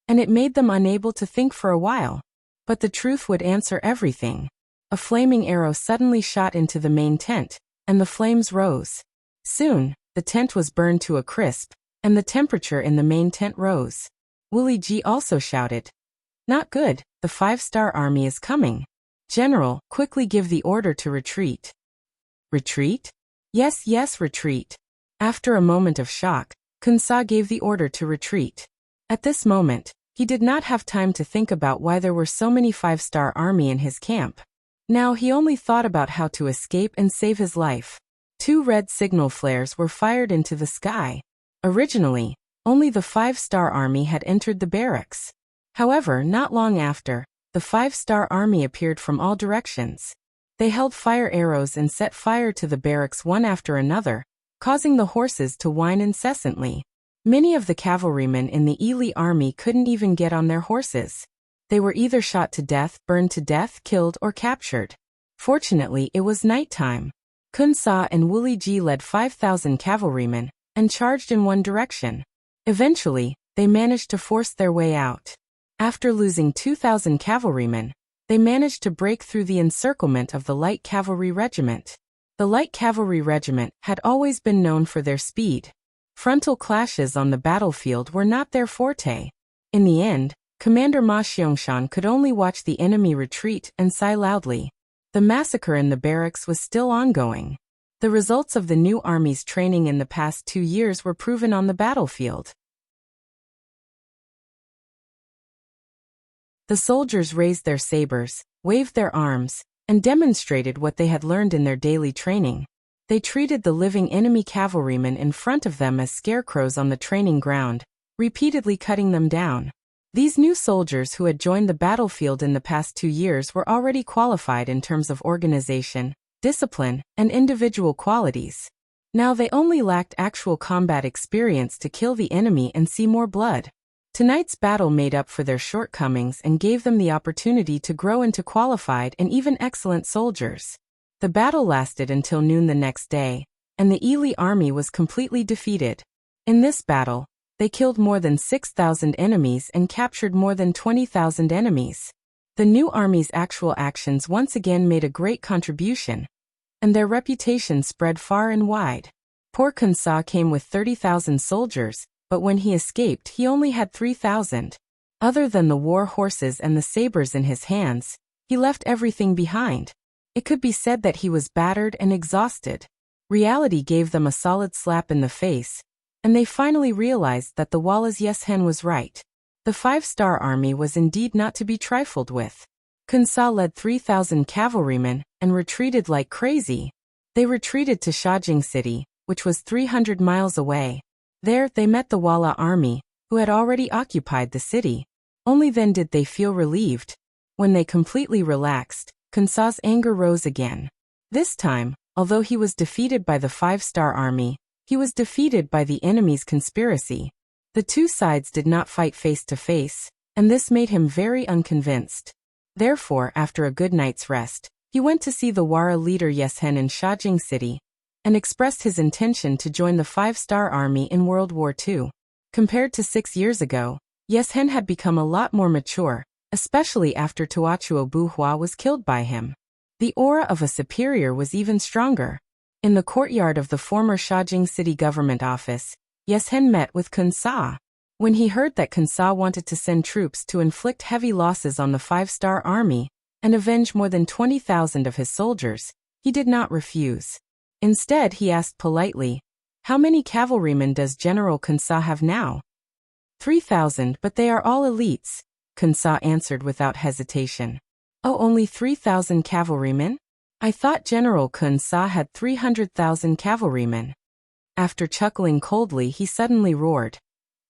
and it made them unable to think for a while. But the truth would answer everything. A flaming arrow suddenly shot into the main tent, and the flames rose. Soon, the tent was burned to a crisp, and the temperature in the main tent rose. Wu Liji also shouted, "Not good, the 5-star army is coming. General, quickly give the order to retreat." "Retreat?" Yes, retreat." After a moment of shock, Kun Sa gave the order to retreat. At this moment, he did not have time to think about why there were so many 5-star army in his camp. Now he only thought about how to escape and save his life. 2 red signal flares were fired into the sky. Originally, only the 5-star army had entered the barracks. However, not long after, the 5-star army appeared from all directions. They held fire arrows and set fire to the barracks one after another, causing the horses to whine incessantly. Many of the cavalrymen in the Ili army couldn't even get on their horses. They were either shot to death, burned to death, killed, or captured. Fortunately, it was nighttime. Kun Sa and Wuli Ji led 5,000 cavalrymen and charged in one direction. Eventually, they managed to force their way out. After losing 2,000 cavalrymen, they managed to break through the encirclement of the light cavalry regiment. The light cavalry regiment had always been known for their speed. Frontal clashes on the battlefield were not their forte. In the end, Commander Ma Xiangshan could only watch the enemy retreat and sigh loudly. The massacre in the barracks was still ongoing. The results of the new army's training in the past 2 years were proven on the battlefield. The soldiers raised their sabers, waved their arms, and demonstrated what they had learned in their daily training. They treated the living enemy cavalrymen in front of them as scarecrows on the training ground, repeatedly cutting them down. These new soldiers who had joined the battlefield in the past 2 years were already qualified in terms of organization, discipline, and individual qualities. Now they only lacked actual combat experience to kill the enemy and see more blood. Tonight's battle made up for their shortcomings and gave them the opportunity to grow into qualified and even excellent soldiers. The battle lasted until noon the next day, and the Ili army was completely defeated. In this battle, they killed more than 6,000 enemies and captured more than 20,000 enemies. The new army's actual actions once again made a great contribution, and their reputation spread far and wide. Poor Kun Sa came with 30,000 soldiers, but when he escaped he only had 3,000. Other than the war horses and the sabers in his hands, he left everything behind. It could be said that he was battered and exhausted. Reality gave them a solid slap in the face, and they finally realized that the Wallace Yeshen was right. The 5-star army was indeed not to be trifled with. Kun Sa led 3,000 cavalrymen and retreated like crazy. They retreated to Shajing City, which was 300 miles away. There they met the Walla army, who had already occupied the city. Only then did they feel relieved. When they completely relaxed, Kun Sa's anger rose again. This time, although he was defeated by the 5-star army, he was defeated by the enemy's conspiracy. The two sides did not fight face to face, and this made him very unconvinced. Therefore, after a good night's rest, he went to see the Wara leader Yeshen in Shajing City, and expressed his intention to join the 5-star army in World War II. Compared to 6 years ago, Yeshen had become a lot more mature, especially after Tuachuo Buhua was killed by him. The aura of a superior was even stronger. In the courtyard of the former Shajing City government office, Yeshen met with Kun Sa. When he heard that Kun Sa wanted to send troops to inflict heavy losses on the 5-star army and avenge more than 20,000 of his soldiers, he did not refuse. Instead, he asked politely, "How many cavalrymen does General Kun Sa have now?" 3,000, but they are all elites, Kun Sa answered without hesitation. Oh, only 3,000 cavalrymen? I thought General Kun Sa had 300,000 cavalrymen. After chuckling coldly, he suddenly roared,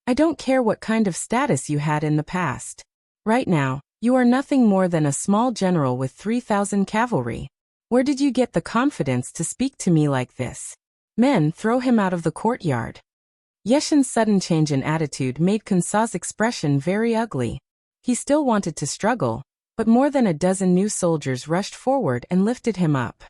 "I don't care what kind of status you had in the past. Right now, you are nothing more than a small general with 3,000 cavalry. Where did you get the confidence to speak to me like this? Men, throw him out of the courtyard." Yeshen's sudden change in attitude made Kun Sa's expression very ugly. He still wanted to struggle, but more than a dozen new soldiers rushed forward and lifted him up.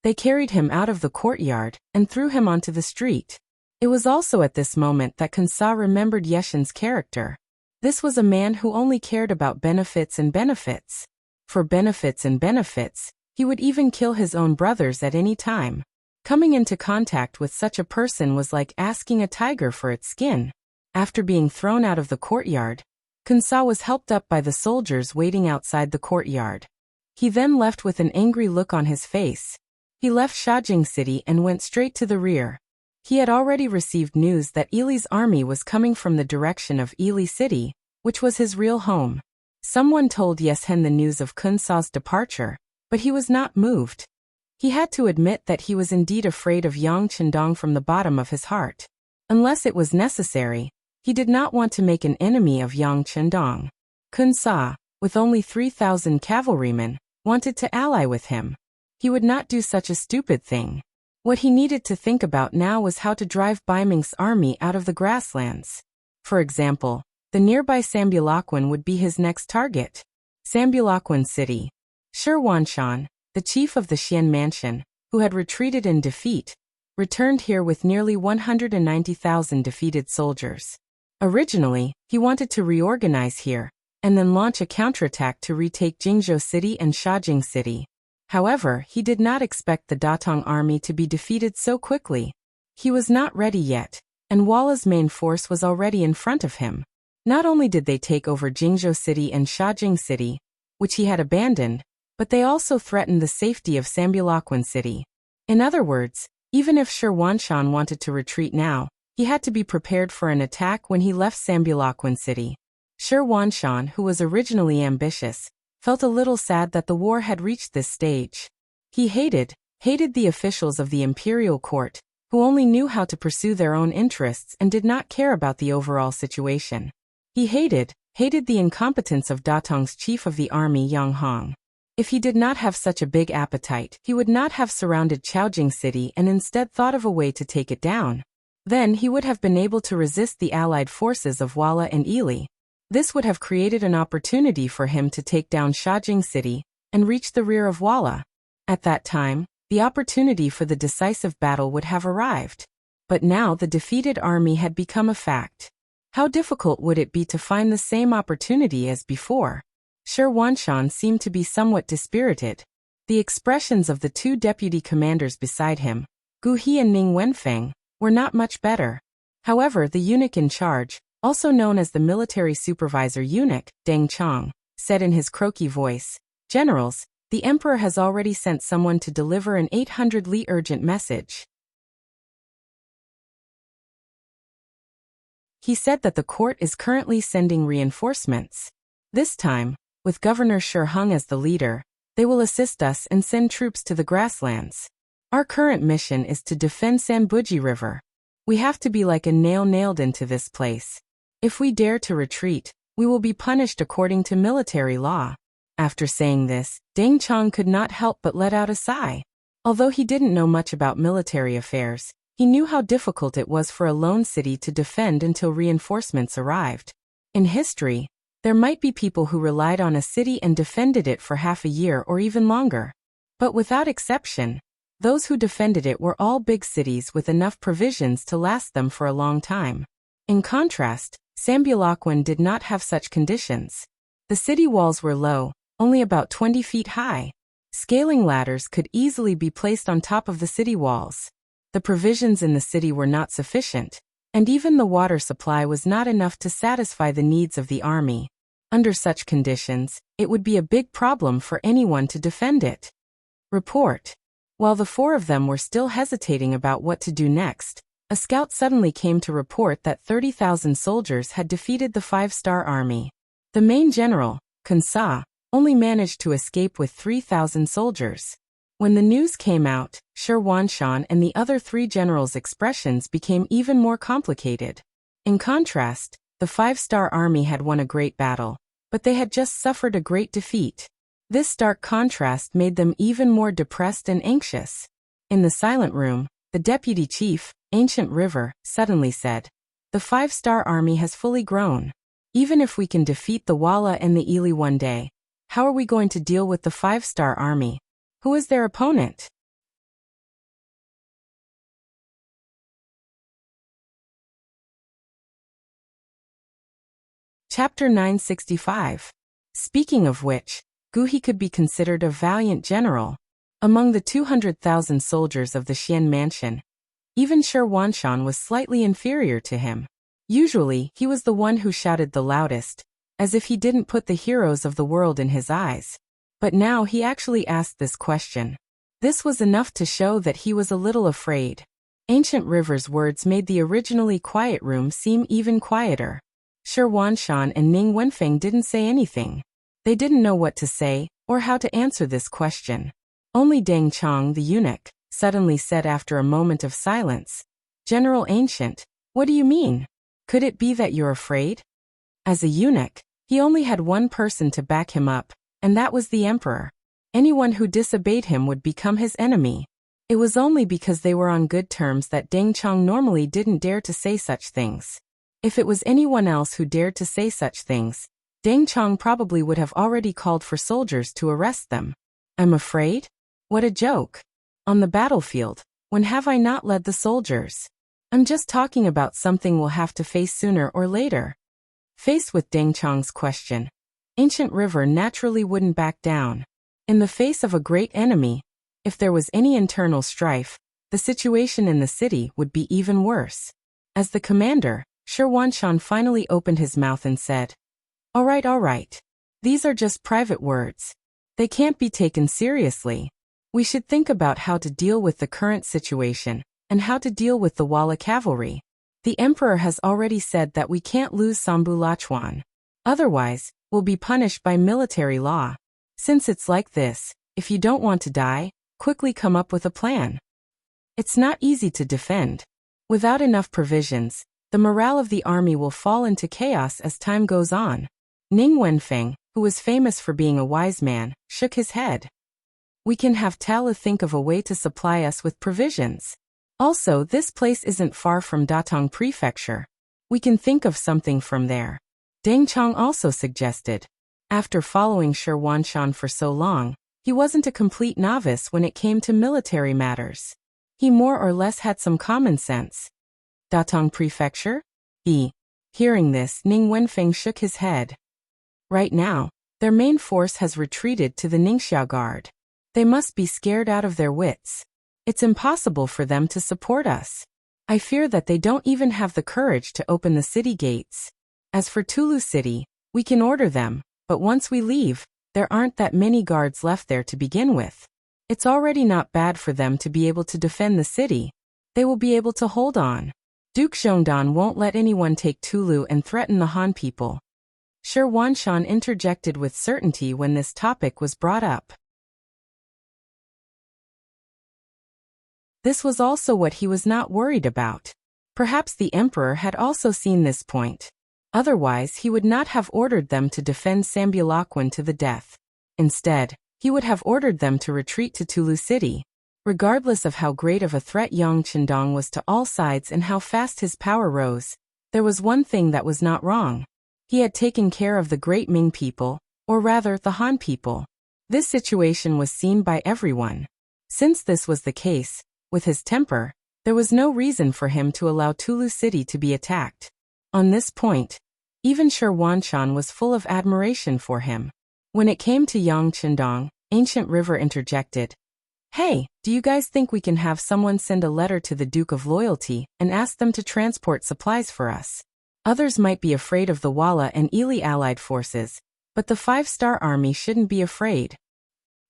They carried him out of the courtyard and threw him onto the street. It was also at this moment that Kun Sa remembered Yeshen's character. This was a man who only cared about benefits and benefits. For benefits and benefits, he would even kill his own brothers at any time. Coming into contact with such a person was like asking a tiger for its skin. After being thrown out of the courtyard, Kun Sa was helped up by the soldiers waiting outside the courtyard. He then left with an angry look on his face. He left Shajing City and went straight to the rear. He had already received news that Ili's army was coming from the direction of Ili City, which was his real home. Someone told Yeshen the news of Kun Sa's departure, but he was not moved. He had to admit that he was indeed afraid of Yang Chendong from the bottom of his heart. Unless it was necessary, he did not want to make an enemy of Yang Chendong. Kun Sa, with only 3,000 cavalrymen, wanted to ally with him. He would not do such a stupid thing. What he needed to think about now was how to drive Baiming's army out of the grasslands. For example, the nearby Sambulakwin would be his next target. Sambulakwin City. Shi Wanshan, the chief of the Xian Mansion, who had retreated in defeat, returned here with nearly 190,000 defeated soldiers. Originally, he wanted to reorganize here, and then launch a counterattack to retake Jingzhou City and Shajing City. However, he did not expect the Datong army to be defeated so quickly. He was not ready yet, and Walla's main force was already in front of him. Not only did they take over Jingzhou City and Shajing City, which he had abandoned, but they also threatened the safety of Sambulakwin City. In other words, even if Shi Wanshan wanted to retreat now, he had to be prepared for an attack when he left Sambulakwin City. Shi Wanshan, who was originally ambitious, felt a little sad that the war had reached this stage. He hated the officials of the imperial court, who only knew how to pursue their own interests and did not care about the overall situation. He hated the incompetence of Datong's chief of the army Yang Hong. If he did not have such a big appetite, he would not have surrounded Chaojing City and instead thought of a way to take it down. Then he would have been able to resist the allied forces of Walla and Ili. This would have created an opportunity for him to take down Shajing City and reach the rear of Walla. At that time, the opportunity for the decisive battle would have arrived. But now the defeated army had become a fact. How difficult would it be to find the same opportunity as before? Shi Wanshan seemed to be somewhat dispirited. The expressions of the two deputy commanders beside him, Gu He and Ning Wenfeng, were not much better. However, the eunuch in charge, also known as the military supervisor eunuch, Deng Chong, said in his croaky voice, "Generals, the emperor has already sent someone to deliver an 800-li urgent message. He said that the court is currently sending reinforcements. This time, with Governor Shi Hung as the leader, they will assist us and send troops to the grasslands. Our current mission is to defend Sanbuji River. We have to be like a nail nailed into this place. If we dare to retreat, we will be punished according to military law." After saying this, Deng Chong could not help but let out a sigh. Although he didn't know much about military affairs, he knew how difficult it was for a lone city to defend until reinforcements arrived. In history, there might be people who relied on a city and defended it for half a year or even longer. But without exception, those who defended it were all big cities with enough provisions to last them for a long time. In contrast, Sambulakwin did not have such conditions. The city walls were low, only about 20 feet high. Scaling ladders could easily be placed on top of the city walls. The provisions in the city were not sufficient, and even the water supply was not enough to satisfy the needs of the army. Under such conditions, it would be a big problem for anyone to defend it. Report. While the four of them were still hesitating about what to do next, a scout suddenly came to report that 30,000 soldiers had defeated the 5-star army. The main general, Kunsa, only managed to escape with 3,000 soldiers. When the news came out, Shi Wanshan and the other 3 generals' expressions became even more complicated. In contrast, the 5-star army had won a great battle, but they had just suffered a great defeat. This stark contrast made them even more depressed and anxious. In the silent room, the deputy chief, Ancient River, suddenly said, "The 5-star army has fully grown. Even if we can defeat the Walla and the Ili one day, how are we going to deal with the 5-star army? Who is their opponent?" Chapter 965. Speaking of which, Gu He could be considered a valiant general. Among the 200,000 soldiers of the Xian Mansion, even Shi Wanshan was slightly inferior to him. Usually, he was the one who shouted the loudest, as if he didn't put the heroes of the world in his eyes. But now he actually asked this question. This was enough to show that he was a little afraid. Ancient River's words made the originally quiet room seem even quieter. Shi Wanshan and Ning Wenfeng didn't say anything. They didn't know what to say, or how to answer this question. Only Deng Chong the eunuch suddenly said after a moment of silence, "General Ancient, what do you mean? Could it be that you're afraid?" As a eunuch, he only had one person to back him up, and that was the emperor. Anyone who disobeyed him would become his enemy. It was only because they were on good terms that Deng Chong normally didn't dare to say such things. If it was anyone else who dared to say such things, Deng Chong probably would have already called for soldiers to arrest them. I'm afraid? What a joke. On the battlefield, when have I not led the soldiers? I'm just talking about something we'll have to face sooner or later. Faced with Deng Chong's question, Ancient River naturally wouldn't back down. In the face of a great enemy, if there was any internal strife, the situation in the city would be even worse. As the commander, Sherwanshan finally opened his mouth and said, all right. These are just private words. They can't be taken seriously. We should think about how to deal with the current situation, and how to deal with the Walla cavalry. The emperor has already said that we can't lose Sambu Lachuan. Otherwise, we'll be punished by military law. Since it's like this, if you don't want to die, quickly come up with a plan. It's not easy to defend. Without enough provisions, the morale of the army will fall into chaos as time goes on. Ning Wenfeng, who was famous for being a wise man, shook his head. We can have Tala think of a way to supply us with provisions. Also, this place isn't far from Datong Prefecture. We can think of something from there. Deng Chong also suggested. After following Sherwanshan for so long, he wasn't a complete novice when it came to military matters. He more or less had some common sense. Datong Prefecture? Hearing this, Ning Wenfeng shook his head. Right now, their main force has retreated to the Ningxiao Guard. They must be scared out of their wits. It's impossible for them to support us. I fear that they don't even have the courage to open the city gates. As for Tulu City, we can order them, but once we leave, there aren't that many guards left there to begin with. It's already not bad for them to be able to defend the city. They will be able to hold on. Duke Zhongdan won't let anyone take Tulu and threaten the Han people. Sherwanshan interjected with certainty when this topic was brought up. This was also what he was not worried about. Perhaps the emperor had also seen this point. Otherwise, he would not have ordered them to defend Sambulakwan to the death. Instead, he would have ordered them to retreat to Tulu City. Regardless of how great of a threat Yang Qindong was to all sides and how fast his power rose, there was one thing that was not wrong. He had taken care of the great Ming people, or rather the Han people. This situation was seen by everyone. Since this was the case, with his temper, there was no reason for him to allow Tulu City to be attacked. On this point, even Sherwanshan was full of admiration for him. When it came to Yang Qindong, Ancient River interjected. Hey, do you guys think we can have someone send a letter to the Duke of Loyalty and ask them to transport supplies for us? Others might be afraid of the Walla and Ili allied forces, but the 5-star army shouldn't be afraid.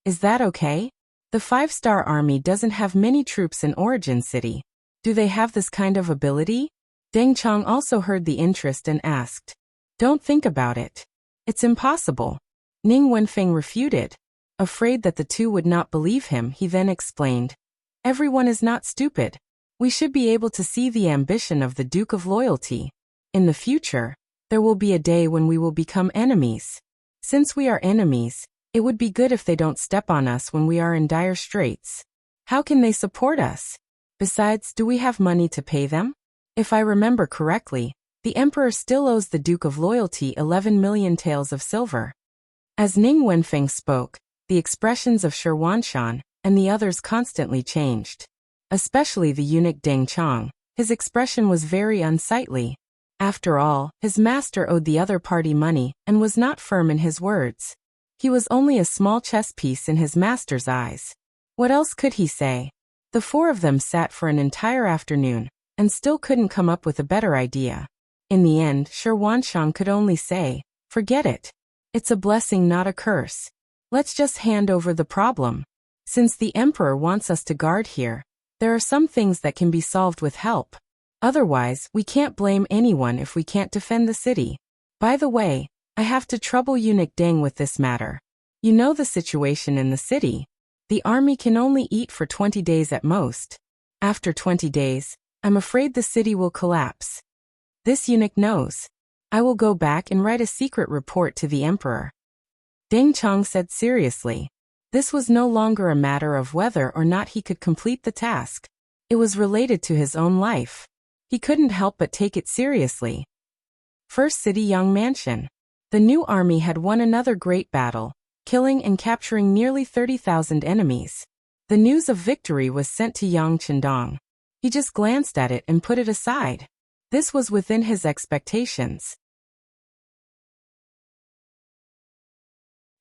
Is that okay? The 5-star army doesn't have many troops in Origin City. Do they have this kind of ability? Deng Chong also heard the interest and asked. Don't think about it. It's impossible. Ning Wenfeng refuted. Afraid that the two would not believe him, he then explained. Everyone is not stupid. We should be able to see the ambition of the Duke of Loyalty. In the future, there will be a day when we will become enemies. Since we are enemies, it would be good if they don't step on us when we are in dire straits. How can they support us? Besides, do we have money to pay them? If I remember correctly, the emperor still owes the Duke of Loyalty 11 million taels of silver. As Ning Wenfeng spoke, the expressions of Sherwanshan and the others constantly changed. Especially the eunuch Deng Chong, his expression was very unsightly. After all, his master owed the other party money and was not firm in his words. He was only a small chess piece in his master's eyes. What else could he say? The four of them sat for an entire afternoon and still couldn't come up with a better idea. In the end, Sherwanshan could only say, forget it. It's a blessing, not a curse. Let's just hand over the problem. Since the emperor wants us to guard here, there are some things that can be solved with help. Otherwise, we can't blame anyone if we can't defend the city. By the way, I have to trouble eunuch Deng with this matter. You know the situation in the city. The army can only eat for 20 days at most. After 20 days, I'm afraid the city will collapse. This eunuch knows. I will go back and write a secret report to the emperor. Deng Chong said seriously. This was no longer a matter of whether or not he could complete the task. It was related to his own life. He couldn't help but take it seriously. First City Young Mansion. The new army had won another great battle, killing and capturing nearly 30,000 enemies. The news of victory was sent to Yang Chendong. He just glanced at it and put it aside. This was within his expectations.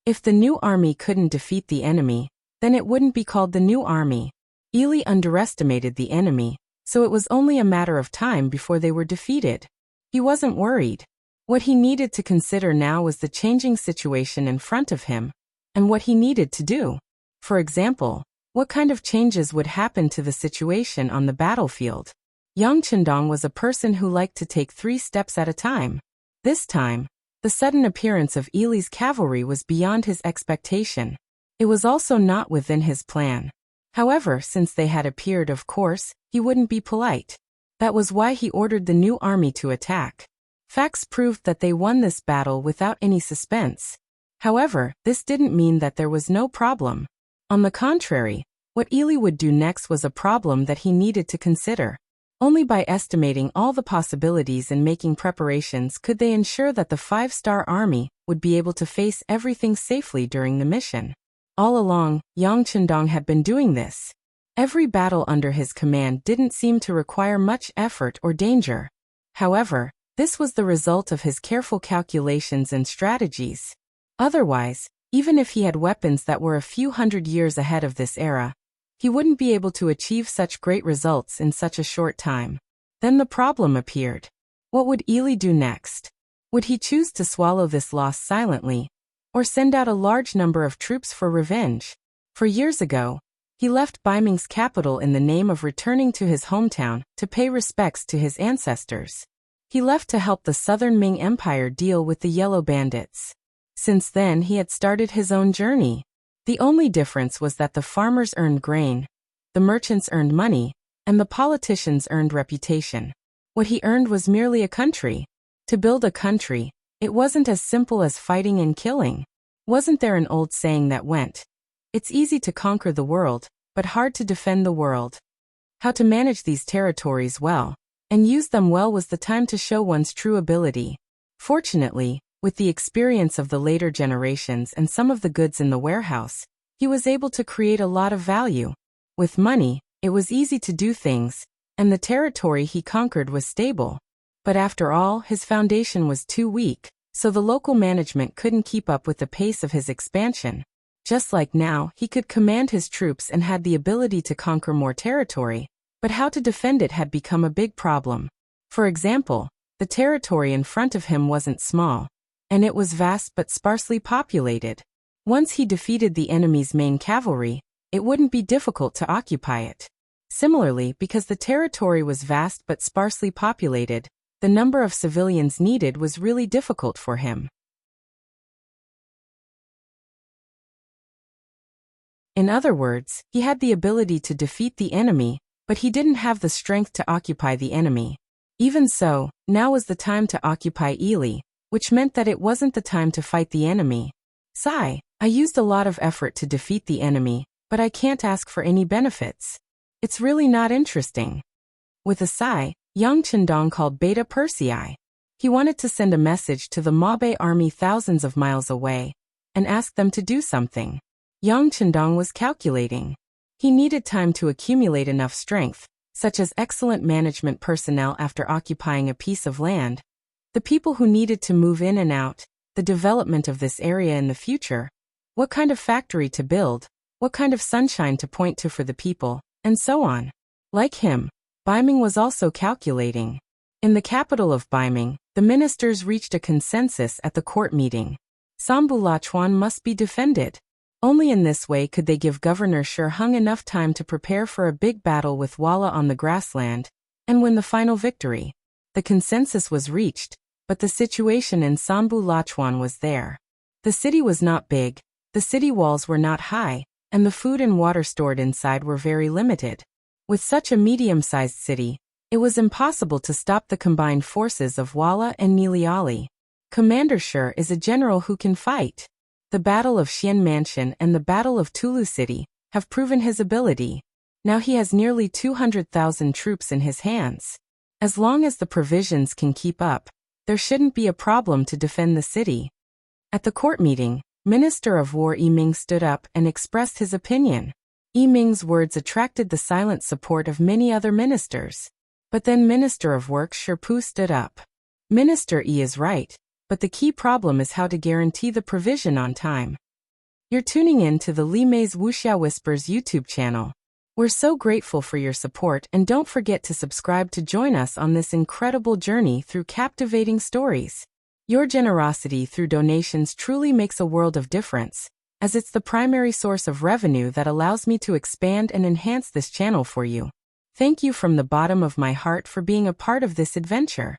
If the new army couldn't defeat the enemy, then it wouldn't be called the new army. Ili underestimated the enemy, so it was only a matter of time before they were defeated. He wasn't worried. What he needed to consider now was the changing situation in front of him, and what he needed to do. For example, what kind of changes would happen to the situation on the battlefield? Yang Chendong was a person who liked to take 3 steps at a time. This time, the sudden appearance of Ili's cavalry was beyond his expectation. It was also not within his plan. However, since they had appeared, of course, he wouldn't be polite. That was why he ordered the new army to attack. Facts proved that they won this battle without any suspense. However, this didn't mean that there was no problem. On the contrary, what Ili would do next was a problem that he needed to consider. Only by estimating all the possibilities and making preparations could they ensure that the 5-star army would be able to face everything safely during the mission. All along, Yang Chendong had been doing this. Every battle under his command didn't seem to require much effort or danger. However, this was the result of his careful calculations and strategies. Otherwise, even if he had weapons that were a few hundred years ahead of this era, he wouldn't be able to achieve such great results in such a short time. Then the problem appeared. What would Ili do next? Would he choose to swallow this loss silently, or send out a large number of troops for revenge? For years ago, he left Baiming's capital in the name of returning to his hometown to pay respects to his ancestors. He left to help the Southern Ming Empire deal with the Yellow Bandits. Since then, he had started his own journey. The only difference was that the farmers earned grain, the merchants earned money, and the politicians earned reputation. What he earned was merely a country. To build a country, it wasn't as simple as fighting and killing. Wasn't there an old saying that went, "It's easy to conquer the world, but hard to defend the world"? How to manage these territories well, and use them well was the time to show one's true ability. Fortunately, with the experience of the later generations and some of the goods in the warehouse, he was able to create a lot of value. With money, it was easy to do things, and the territory he conquered was stable. But after all, his foundation was too weak, so the local management couldn't keep up with the pace of his expansion. Just like now, he could command his troops and had the ability to conquer more territory, but how to defend it had become a big problem. For example, the territory in front of him wasn't small, and it was vast but sparsely populated. Once he defeated the enemy's main cavalry, it wouldn't be difficult to occupy it. Similarly, because the territory was vast but sparsely populated, the number of civilians needed was really difficult for him. In other words, he had the ability to defeat the enemy, but he didn't have the strength to occupy the enemy. Even so, now was the time to occupy Ili, which meant that it wasn't the time to fight the enemy. Sigh, I used a lot of effort to defeat the enemy, but I can't ask for any benefits. It's really not interesting. With a sigh, Yang Chendong called Beta Persei. He wanted to send a message to the Mabe army thousands of miles away, and ask them to do something. Yang Chendong was calculating. He needed time to accumulate enough strength, such as excellent management personnel after occupying a piece of land, the people who needed to move in and out, the development of this area in the future, what kind of factory to build, what kind of sunshine to point to for the people, and so on. Like him, Baiming was also calculating. In the capital of Baiming, the ministers reached a consensus at the court meeting. Sambulachuan must be defended. Only in this way could they give Governor Shi Hung enough time to prepare for a big battle with Walla on the grassland, and win the final victory. The consensus was reached, but the situation in Sambulachuan was there. The city was not big, the city walls were not high, and the food and water stored inside were very limited. With such a medium-sized city, it was impossible to stop the combined forces of Walla and Niliali. Commander Shi is a general who can fight. The Battle of Xian Mansion and the Battle of Tulu City have proven his ability. Now he has nearly 200,000 troops in his hands. As long as the provisions can keep up, there shouldn't be a problem to defend the city. At the court meeting, Minister of War Yiming stood up and expressed his opinion. Yiming's words attracted the silent support of many other ministers. But then Minister of Works Sherpu stood up. Minister E is right, but the key problem is how to guarantee the provision on time. You're tuning in to the Li Mei's Wuxia Whispers YouTube channel. We're so grateful for your support, and don't forget to subscribe to join us on this incredible journey through captivating stories. Your generosity through donations truly makes a world of difference, as it's the primary source of revenue that allows me to expand and enhance this channel for you. Thank you from the bottom of my heart for being a part of this adventure.